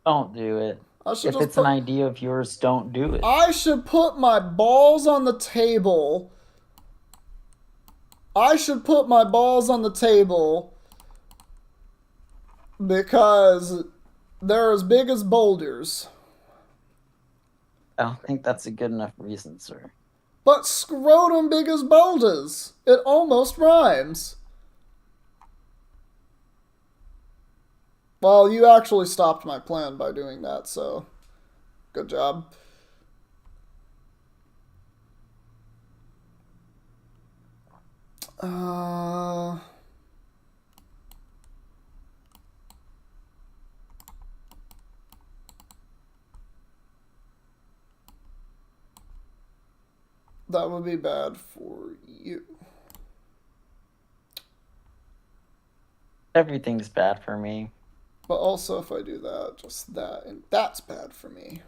Don't do it. If it's an idea of yours, don't do it. I should put my balls on the table. I should put my balls on the table because they're as big as boulders. I don't think that's a good enough reason, sir. But scrotum big as boulders. It almost rhymes. Well, you actually stopped my plan by doing that, so good job. That would be bad for you. Everything's bad for me. But also, if I do that, just that, and that's bad for me.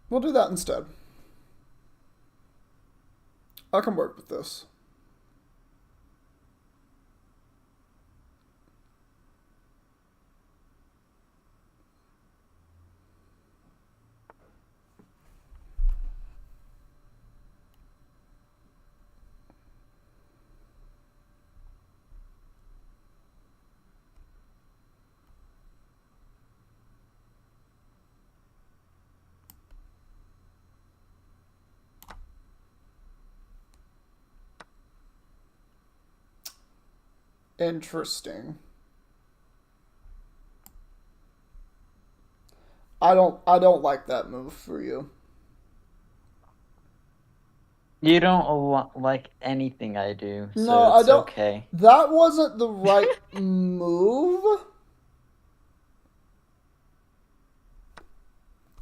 We'll do that instead. I can work with this. Interesting. I don't like that move for you. You don't like anything I do, so No, I it's don't. okay. That wasn't the right move.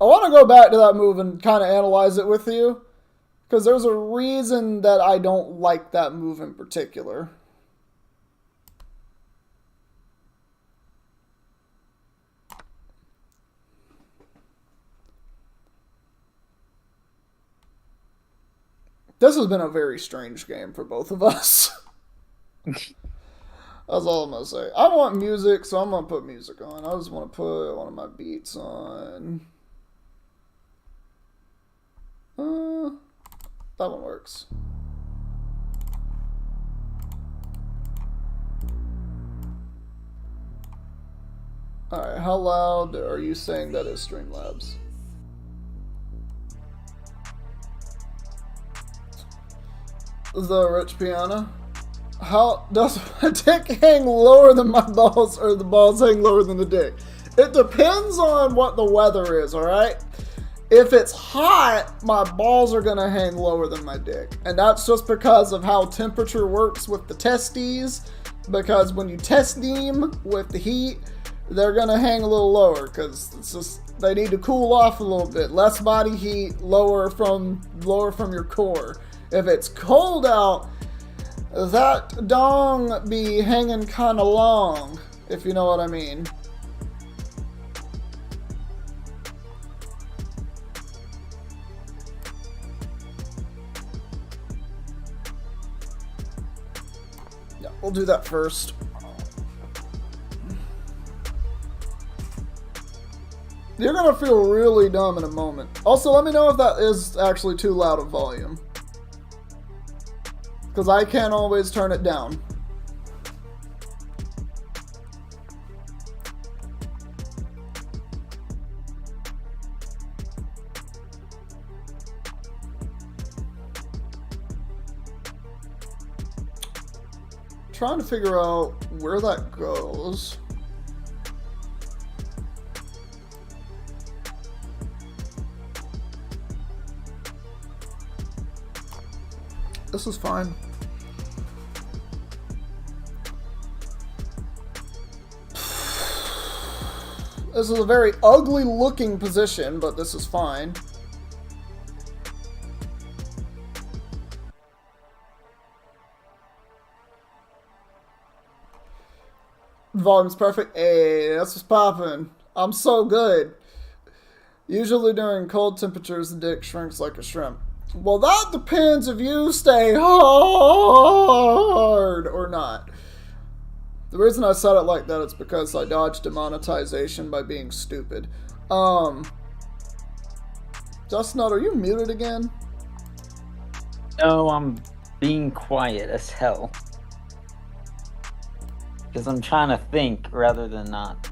I want to go back to that move and kind of analyze it with you, because there's a reason that I don't like that move in particular. This has been a very strange game for both of us. That's all I'm going to say. I want music, so I'm going to put music on. I just want to put one of my beats on. That one works. Alright, how loud are you saying that is Streamlabs? The rich piano? How does my dick hang lower than my balls, or the balls hang lower than the dick? It depends on what the weather is, alright? If it's hot, my balls are gonna hang lower than my dick. And that's just because of how temperature works with the testes. Because when you test them with the heat, they're gonna hang a little lower because it's just they need to cool off a little bit. Less body heat, lower from your core. If it's cold out, that dong be hanging kind of long, if you know what I mean. Yeah, we'll do that first. You're gonna feel really dumb in a moment. Also, let me know if that is actually too loud of volume, because I can't always turn it down. Trying to figure out where that goes. This is fine. This is a very ugly looking position, but this is fine. Volume's perfect. Hey, that's what's poppin'. I'm so good. Usually during cold temperatures, the dick shrinks like a shrimp. Well, that depends if you stay hard or not. The reason I said it like that is because I dodged demonetization by being stupid. Justnut, are you muted again? No, I'm being quiet as hell. Because I'm trying to think rather than not.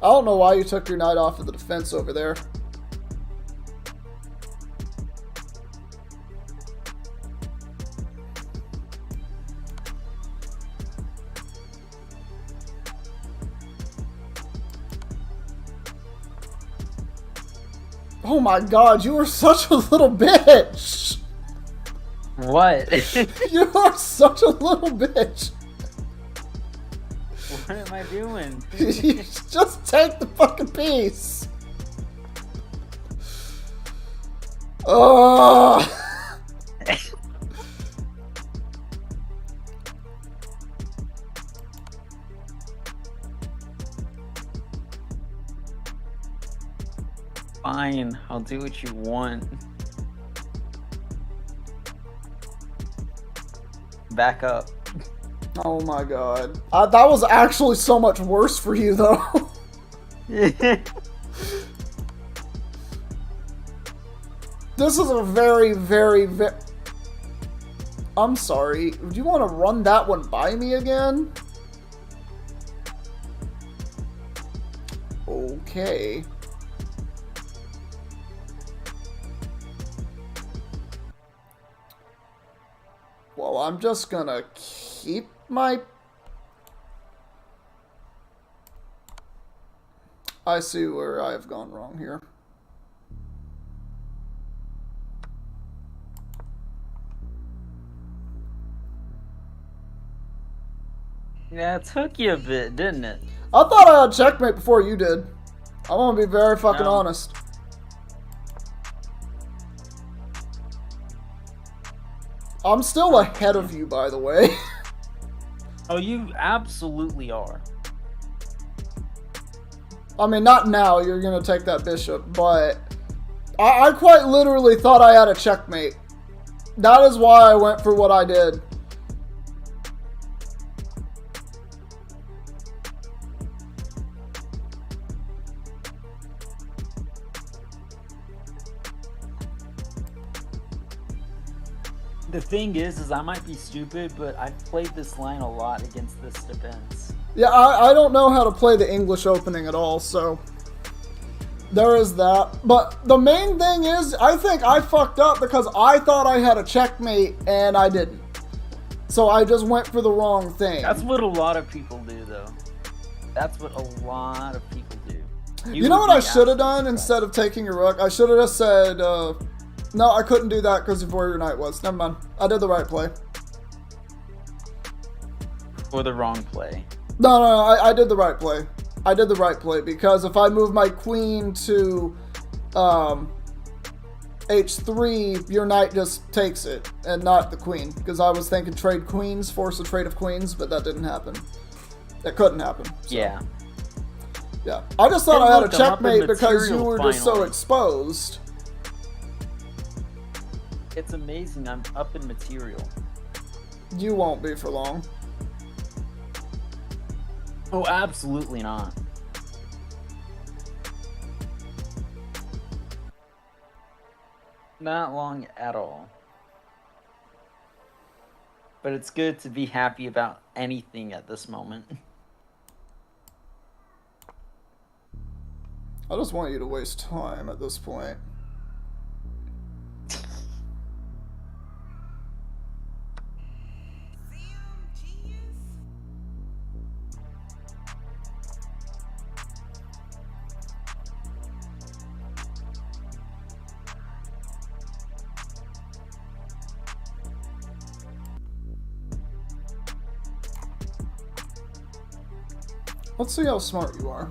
I don't know why you took your night off of the defense over there. Oh my god, you are such a little bitch! What? You are such a little bitch! What am I doing? Just take the fucking piece! Oh! Fine, I'll do what you want. Back up. Oh my god. That was actually so much worse for you, though. This is a very, very, very... I'm sorry. Do you want to run that one by me again? Okay. Well, I'm just gonna keep my... I see where I've gone wrong here. Yeah, it took you a bit, didn't it? I thought I had checkmate before you did. I'm gonna be very fucking No. honest. I'm still ahead of you, by the way. Oh, you absolutely are. I mean, not now, you're gonna take that bishop, but... I quite literally thought I had a checkmate. That is why I went for what I did. The thing is I might be stupid, but I've played this line a lot against this defense. Yeah, I don't know how to play the English opening at all, so there is that. But the main thing is, I think I fucked up because I thought I had a checkmate and I didn't. So I just went for the wrong thing. That's what a lot of people do, though. That's what a lot of people do. You know what I should have done instead of taking a rook? I should have just said, no, I couldn't do that because of where your knight was. Never mind. I did the right play. Or the wrong play. No, I did the right play. I did the right play because if I move my queen to h3, your knight just takes it and not the queen. Because I was thinking trade queens, force a trade of queens, but that didn't happen. That couldn't happen. So. Yeah. Yeah. I just thought I had a look, I'm up in checkmate because you material were just so finally. exposed. It's amazing. I'm up in material. You won't be for long. Oh, absolutely not. Not long at all. But it's good to be happy about anything at this moment. I just want you to waste time at this point. Let's see how smart you are.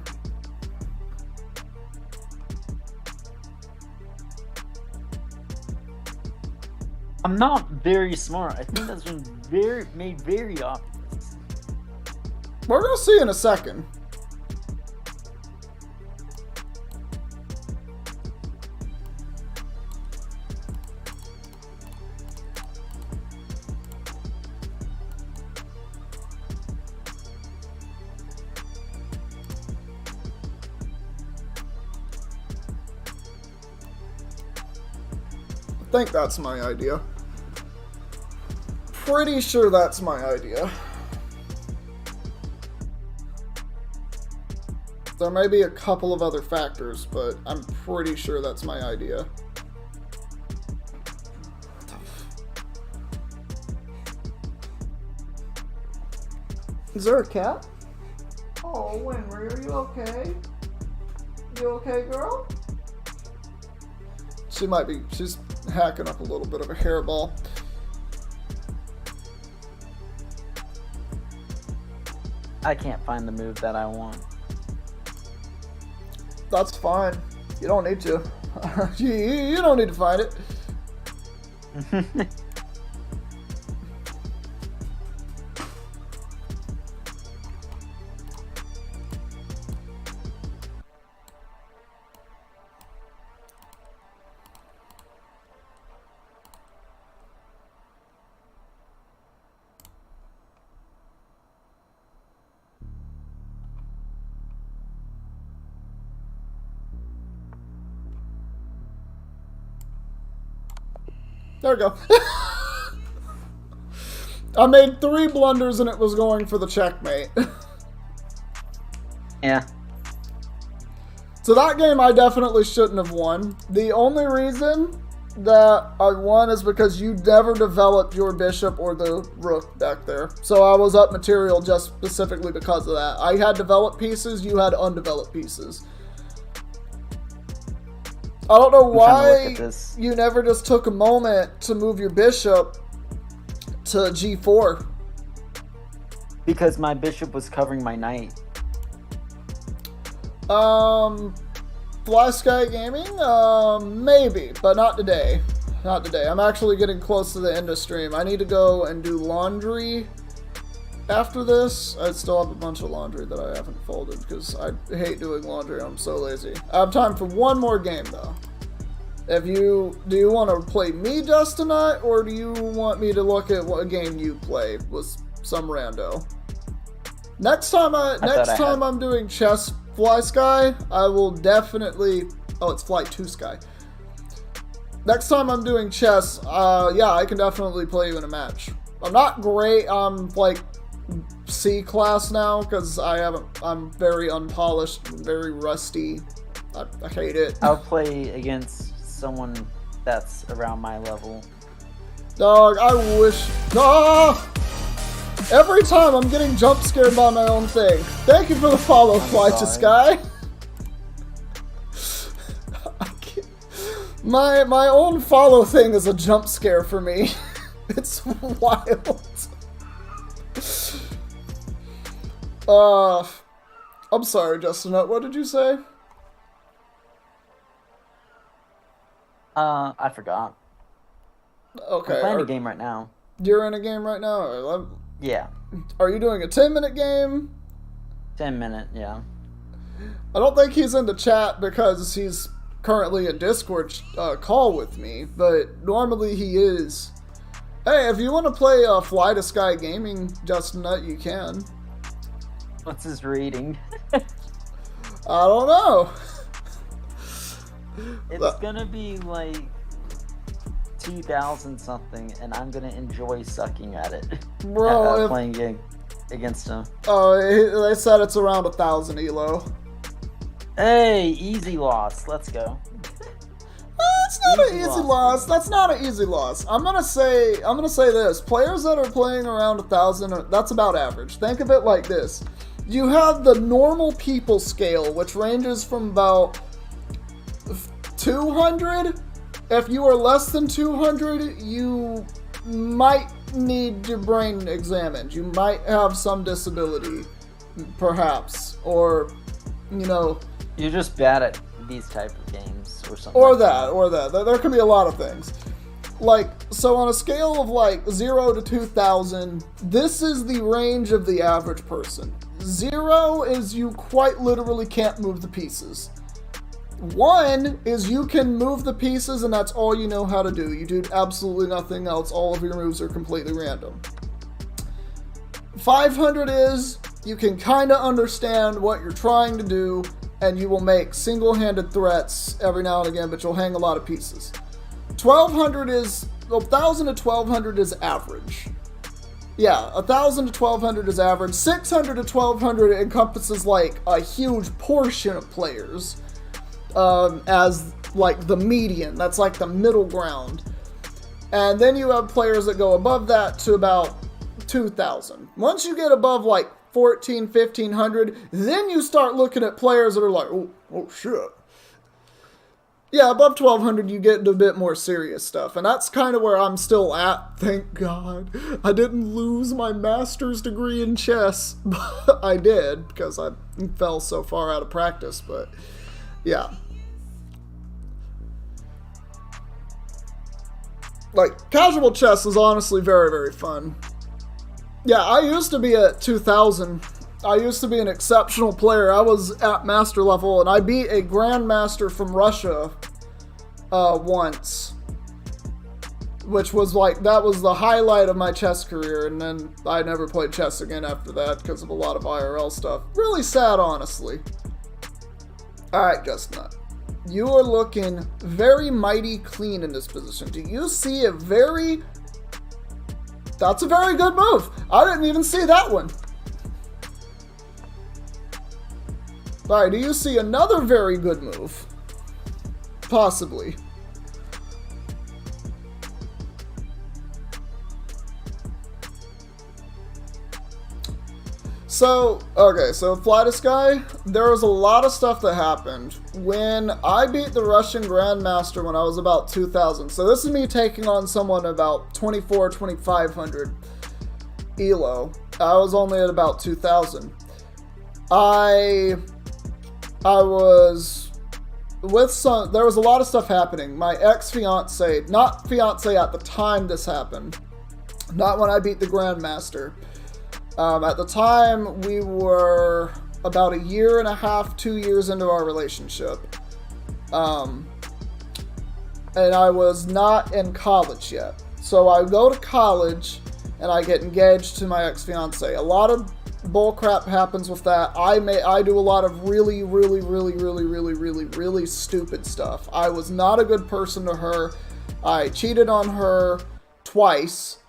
I'm not very smart. I think that's been made very obvious. We're gonna see in a second. I think that's my idea. Pretty sure that's my idea. There may be a couple of other factors, but I'm pretty sure that's my idea. Is there a cat? Oh, Winry, are you okay? You okay, girl? She's hacking up a little bit of a hairball. I can't find the move that I want. That's fine. You don't need to. You don't need to find it. There we go. I made 3 blunders and it was going for the checkmate. Yeah. So that game I definitely shouldn't have won. The only reason that I won is because you never developed your bishop or the rook back there. So I was up material just specifically because of that. I had developed pieces, you had undeveloped pieces. I don't know why you never just took a moment to move your bishop to g4. Because my bishop was covering my knight. Fly Sky Gaming? Maybe, but not today. Not today. I'm actually getting close to the end of stream. I need to go and do laundry after this. I still have a bunch of laundry that I haven't folded because I hate doing laundry. I'm so lazy. I have time for one more game though. Do you want to play me just tonight, or do you want me to look at what game you play with some rando? Next time I'm doing chess Fly Sky, I will definitely. Oh, it's Fly 2 Sky. next time I'm doing chess, yeah, I can definitely play you in a match. I'm not great. I'm like C class now because I'm very unpolished, very rusty. I hate it. I'll play against someone that's around my level. Dog, I wish. Ah! Every time I'm getting jump scared by my own thing. Thank you for the follow, Fly to Sky. My own follow thing is a jump scare for me. It's wild. I'm sorry, Justin. What did you say? I forgot. Okay. I'm playing a game right now. You're in a game right now? Yeah. Are you doing a 10-minute game? 10-minute, yeah. I don't think he's in the chat because he's currently in Discord call with me, but normally he is. Hey, if you want to play Fly to Sky Gaming, Justin Nut, you can. What's his rating? I don't know. It's gonna be like 2,000 something, and I'm gonna enjoy sucking at it. Bro, playing against him. Oh, they said it's around 1,000 elo. Hey, easy loss. Let's go. That's not an easy loss. That's not an easy loss. I'm gonna say this. Players that are playing around 1,000, that's about average. Think of it like this. You have the normal people scale, which ranges from about 200. If you are less than 200, you might need your brain examined. You might have some disability, perhaps, or, you know... You're just bad at these type of games, or something. Or that. There can be a lot of things. Like, so on a scale of like 0 to 2,000, this is the range of the average person. 0 is you quite literally can't move the pieces. 1 is you can move the pieces and that's all you know how to do. You do absolutely nothing else. All of your moves are completely random. 500 is you can kind of understand what you're trying to do and you will make single-handed threats every now and again, but you'll hang a lot of pieces. 1,200 is... 1,000 to 1,200 is average. Yeah, 1,000 to 1,200 is average. 600 to 1,200 encompasses like a huge portion of players. As like the median. That's like the middle ground. And then you have players that go above that to about 2,000. Once you get above like 1,400, 1,500, then you start looking at players that are like, oh shit. Yeah, above 1,200 you get into a bit more serious stuff. And that's kind of where I'm still at. Thank God. I didn't lose my master's degree in chess. I did, because I fell so far out of practice, but yeah. Like, casual chess is honestly very, very fun. Yeah, I used to be at 2,000. I used to be an exceptional player. I was at master level, and I beat a grandmaster from Russia once. Which was like, that was the highlight of my chess career, and then I never played chess again after that because of a lot of IRL stuff. Really sad, honestly. Alright, Justnut. You are looking very mighty clean in this position. Do you see a very... That's a very good move. I didn't even see that one. Alright, do you see another very good move? Possibly. So, okay, so Fly to Sky, there was a lot of stuff that happened when I beat the Russian Grandmaster when I was about 2,000. So this is me taking on someone about 2,400, 2,500 elo. I was only at about 2,000. I was with some, there was a lot of stuff happening. My ex-fiance, not fiance at the time this happened, not when I beat the Grandmaster. At the time, we were about 1.5 years, 2 years into our relationship. And I was not in college yet. So I go to college, and I get engaged to my ex-fiance. A lot of bullcrap happens with that. I do a lot of really, really, really, really, really, really, really stupid stuff. I was not a good person to her. I cheated on her twice.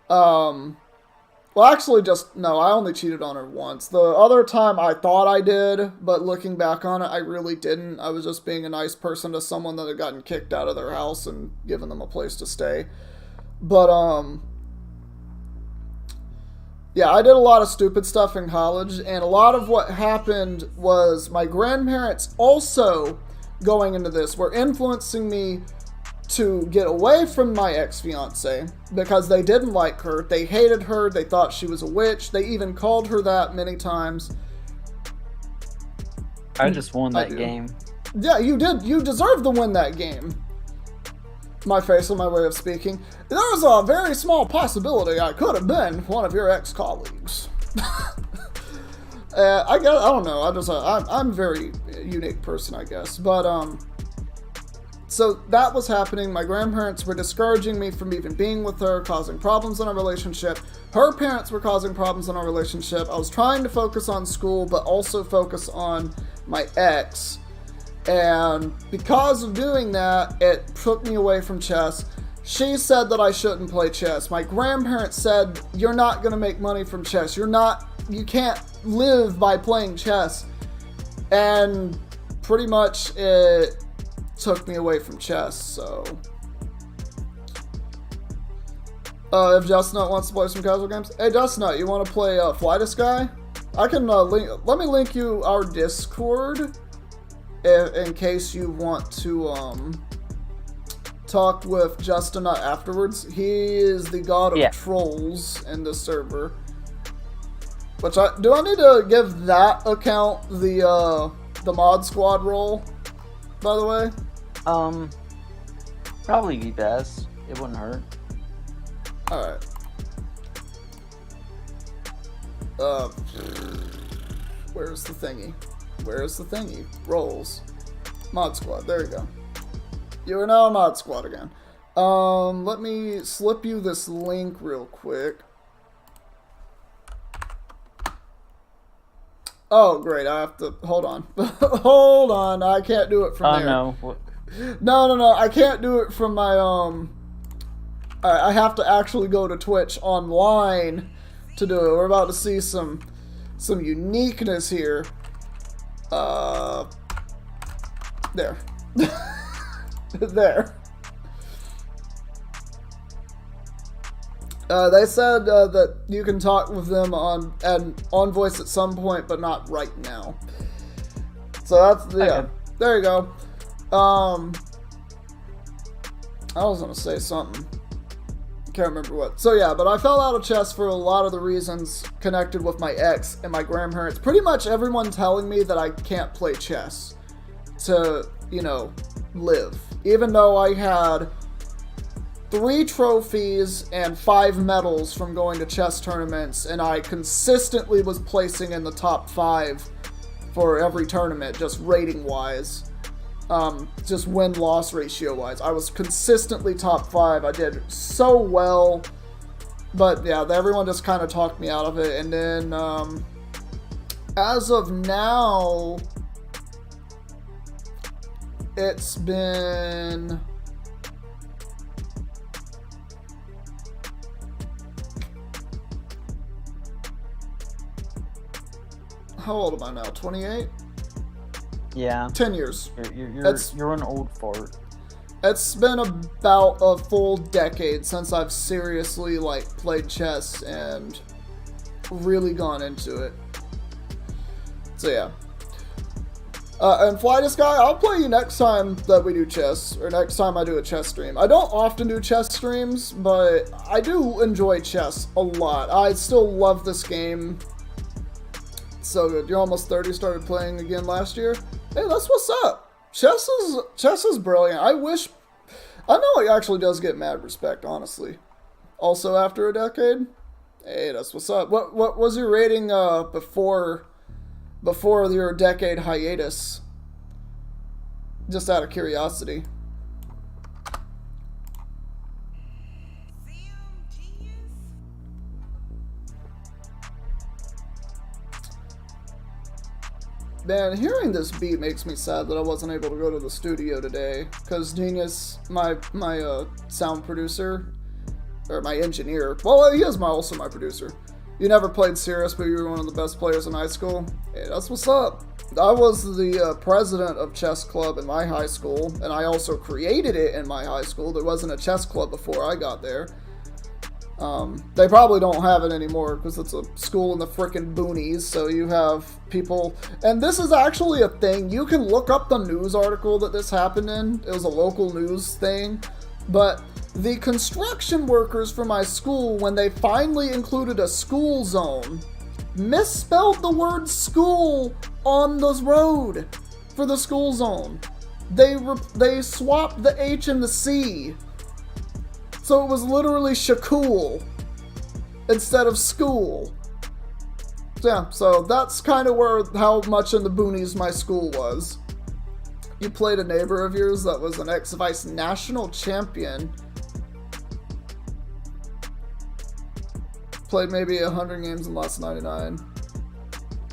Well, actually, no, I only cheated on her once. The other time I thought I did, but looking back on it, I really didn't. I was just being a nice person to someone that had gotten kicked out of their house and given them a place to stay. But, yeah, I did a lot of stupid stuff in college, and a lot of what happened was my grandparents also, going into this, were influencing me to get away from my ex-fiance because they didn't like her. They hated her. They thought she was a witch. They even called her that many times. I just won that game. Yeah, you did. You deserve to win that game. My face and my way of speaking. There was a very small possibility I could have been one of your ex-colleagues. I guess, I don't know. I'm a very unique person, I guess. But, so that was happening. My grandparents were discouraging me from even being with her, causing problems in our relationship. Her parents were causing problems in our relationship. I was trying to focus on school, but also focus on my ex. And because of doing that, it took me away from chess. She said that I shouldn't play chess. My grandparents said, you're not going to make money from chess. You can't live by playing chess. And pretty much it took me away from chess, so. If Justnut wants to play some casual games. Hey, Justnut, you want to play Fly This Guy? I can let me link you our Discord in case you want to talk with Justnut afterwards. He is the god of trolls in this server. Which do I need to give that account the mod squad role, by the way? Probably be best. It wouldn't hurt. Alright. Where's the thingy? Where's the thingy? Roles. Mod squad. There you go. You are now a mod squad again. Let me slip you this link real quick. Oh, great. I have to... Hold on. Hold on. I can't do it from there. Oh, no. No. I can't do it from my, I have to actually go to Twitch online to do it. We're about to see some uniqueness here. There. There. They said that you can talk with them on voice at some point, but not right now. So that's yeah. Okay. There you go. I was gonna say something. Can't remember what. So yeah, but I fell out of chess for a lot of the reasons connected with my ex and my grandparents. Pretty much everyone telling me that I can't play chess to, live. Even though I had 3 trophies and 5 medals from going to chess tournaments, and I consistently was placing in the top 5 for every tournament, just rating-wise. Just win-loss ratio-wise. I was consistently top 5. I did so well. But, yeah, everyone just kind of talked me out of it. And then, as of now, it's been... How old am I now? 28? Yeah. 10 years. You're an old fart. It's been about a full decade since I've seriously, played chess and really gone into it. So, yeah. And Fly This Guy, I'll play you next time that we do chess, or next time I do a chess stream. I don't often do chess streams, but I do enjoy chess a lot. I still love this game. It's so good. You're almost 30, started playing again last year? Hey, that's what's up. Chess is brilliant. I know it actually does get mad respect, honestly. Also, after a decade, hey, that's what's up. What was your rating before your decade hiatus? Just out of curiosity. Man, hearing this beat makes me sad that I wasn't able to go to the studio today. Because Genius, my sound producer, or my engineer, well, he is also my producer. You never played Cirrus, but you were one of the best players in high school. Hey, that's what's up. I was the president of chess club in my high school, and I also created it in my high school. There wasn't a chess club before I got there. They probably don't have it anymore because it's a school in the frickin' boonies, so you have people, and this is actually a thing. You can look up the news article that this happened in. It was a local news thing, but the construction workers for my school, when they finally included a school zone, misspelled the word school on the road for the school zone. They swapped the H and the C. So it was literally shakool instead of school. Yeah, so that's kind of how much in the boonies my school was. You played a neighbor of yours that was an X-Vice national champion. Played maybe 100 games and lost 99.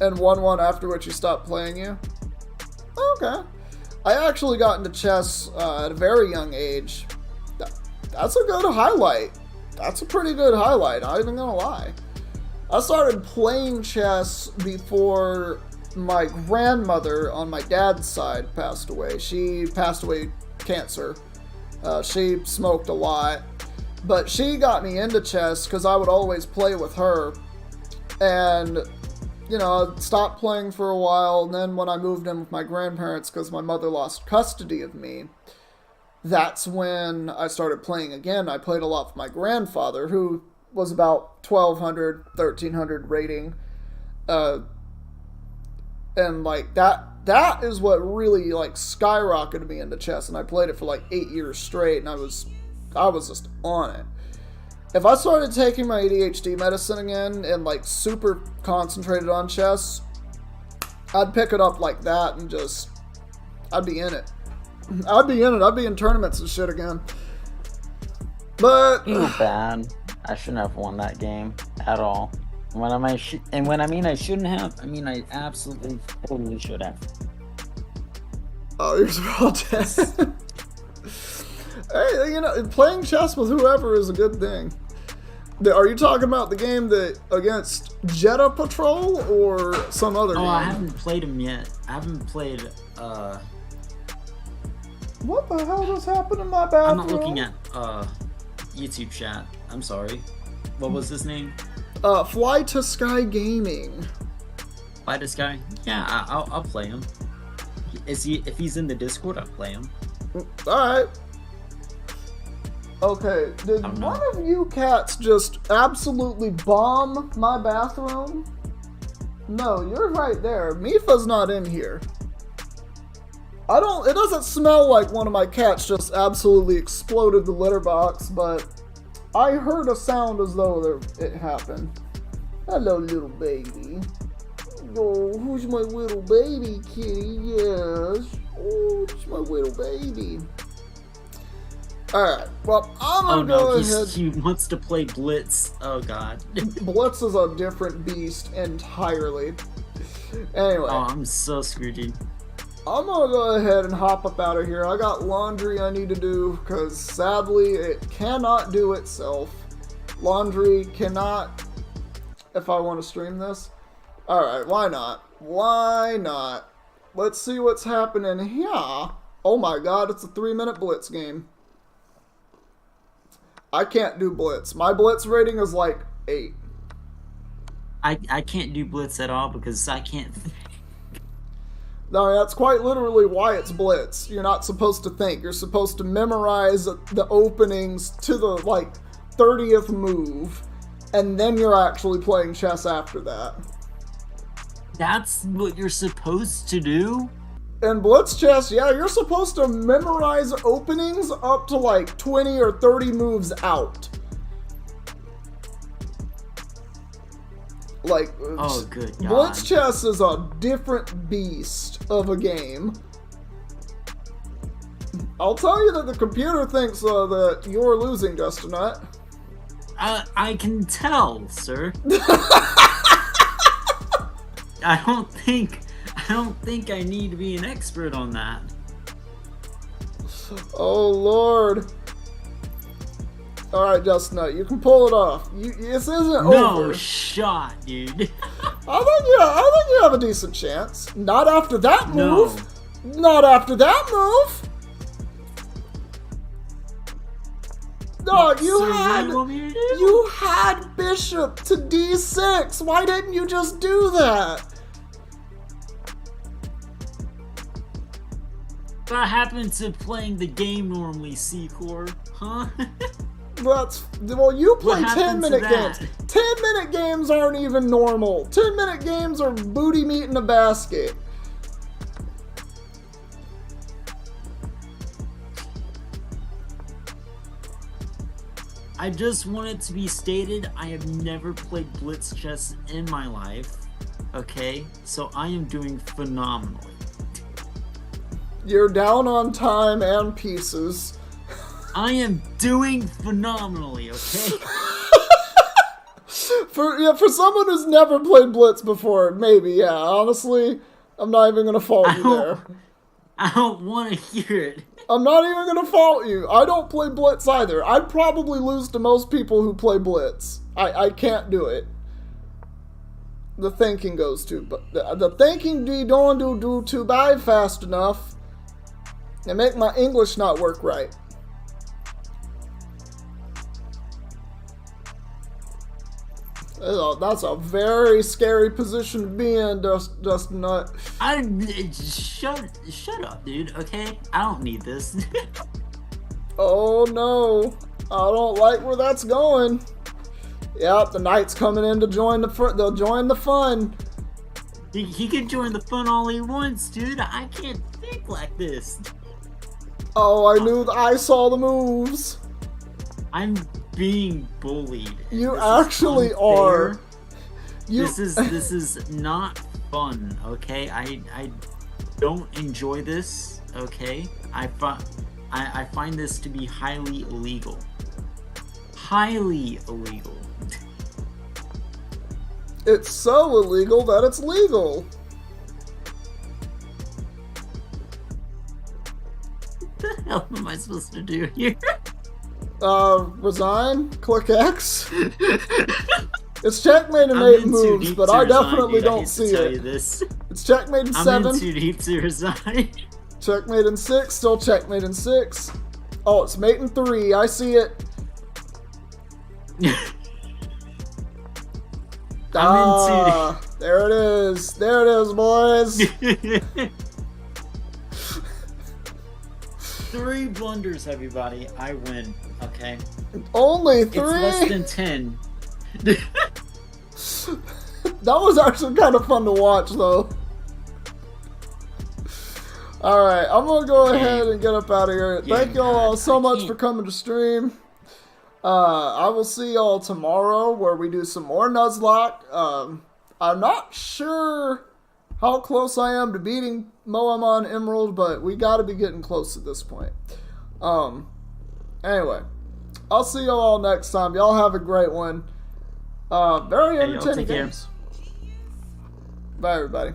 And won one after which he stopped playing you. Okay. I actually got into chess at a very young age. That's a good highlight. That's a pretty good highlight, not even gonna lie. I started playing chess before my grandmother on my dad's side passed away. She passed away cancer. She smoked a lot. But she got me into chess because I would always play with her. And, you know, I stopped playing for a while. And then when I moved in with my grandparents because my mother lost custody of me, that's when I started playing again. I played a lot with my grandfather, who was about 1,200, 1,300 rating. And, like, that is what really, like, skyrocketed me into chess. And I played it for, like, 8 years straight, and I was just on it. If I started taking my ADHD medicine again and, like, super concentrated on chess, I'd pick it up like that and just... I'd be in it. I'd be in tournaments and shit again. But Too bad. I shouldn't have won that game at all. When I shouldn't have, I mean I absolutely totally should have. Oh, you're all dead. Hey, you know, playing chess with whoever is a good thing. Are you talking about the game that against Jeddah Patrol or some other game? I haven't played him yet. I haven't played What the hell just happened in my bathroom? I'm not looking at YouTube chat. I'm sorry. What was his name? Fly to Sky Gaming. Fly to Sky? Yeah, I'll play him. If he's in the Discord, I'll play him. Alright. Okay, did one of you cats just absolutely bomb my bathroom? No, you're right there. Mifa's not in here. It doesn't smell like one of my cats just absolutely exploded the litter box, but I heard a sound as though it happened. Hello, little baby. Oh, who's my little baby, kitty? Yes. Oh, it's my little baby. Alright, well, I'm gonna go ahead. He wants to play Blitz. Oh, God. Blitz is a different beast entirely. Anyway. Oh, I'm so screwed, dude. I'm gonna go ahead and hop up out of here. I got laundry I need to do, because sadly, it cannot do itself. Laundry cannot, if I want to stream this. Alright, why not? Why not? Let's see what's happening here. Oh my god, it's a 3-minute Blitz game. I can't do Blitz. My Blitz rating is like 8. I can't do Blitz at all because I can't... No, that's quite literally why it's Blitz. You're not supposed to think. You're supposed to memorize the openings to the, like, 30th move, and then you're actually playing chess after that. That's what you're supposed to do? In Blitz chess, yeah, you're supposed to memorize openings up to, like, 20 or 30 moves out. Like, oh, good God. Blitz chess is a different beast of a game. I'll tell you that the computer thinks that you're losing, Justinette. I can tell, sir. I don't think I don't think I need to be an expert on that. Oh Lord. Alright, Justin, you can pull it off. This isn't No over. shot, dude. I think you have a decent chance. Not after that move. No. Not after that move. No, you had bishop to d6. Why didn't you just do that? What happened to playing the game normally, seacoore? Huh? Well, you play What happened to 10-minute that? games. 10-minute games aren't even normal. 10-minute games are booty meat in a basket. I just want it to be stated, I have never played blitz chess in my life. Okay? So I am doing phenomenally. You're down on time and pieces. I am doing phenomenally, okay? For someone who's never played Blitz before, maybe, yeah. Honestly, I'm not even gonna fault you there. I don't want to hear it. I'm not even gonna fault you. I don't play Blitz either. I'd probably lose to most people who play Blitz. I can't do it. The thinking goes too, but the thinking don't do too bad fast enough. And make my English not work right. That's a very scary position to be in, Dustin Nut. Shut up, dude, okay? I don't need this. Oh no, I don't like where that's going. Yep, the knight's coming in to join they'll join the fun. He can join the fun all he wants, dude. I can't think like this. Oh, I saw the moves. I'm being bullied. You actually are. This is not fun, okay? I don't enjoy this, okay? I find this to be highly illegal. Highly illegal. It's so illegal that it's legal. What the hell am I supposed to do here? Resign? Click X? It's checkmate and 8 moves, but I definitely don't see it. It's checkmate in 7. I'm in too deep to resign. Checkmate in 6, still checkmate in 6. Oh, it's mate in 3, I see it. There it is. There it is, boys. 3 blunders, everybody. I win. Okay. Only 3? It's less than 10. That was actually kind of fun to watch, though. Alright, I'm gonna go ahead and get up out of here. Thank y'all so much for coming to stream. I will see y'all tomorrow where we do some more Nuzlocke. I'm not sure how close I am to beating Moamon Emerald, but we gotta be getting close at this point. Anyway, I'll see y'all all next time. Y'all have a great one. Very entertaining games. Bye, everybody.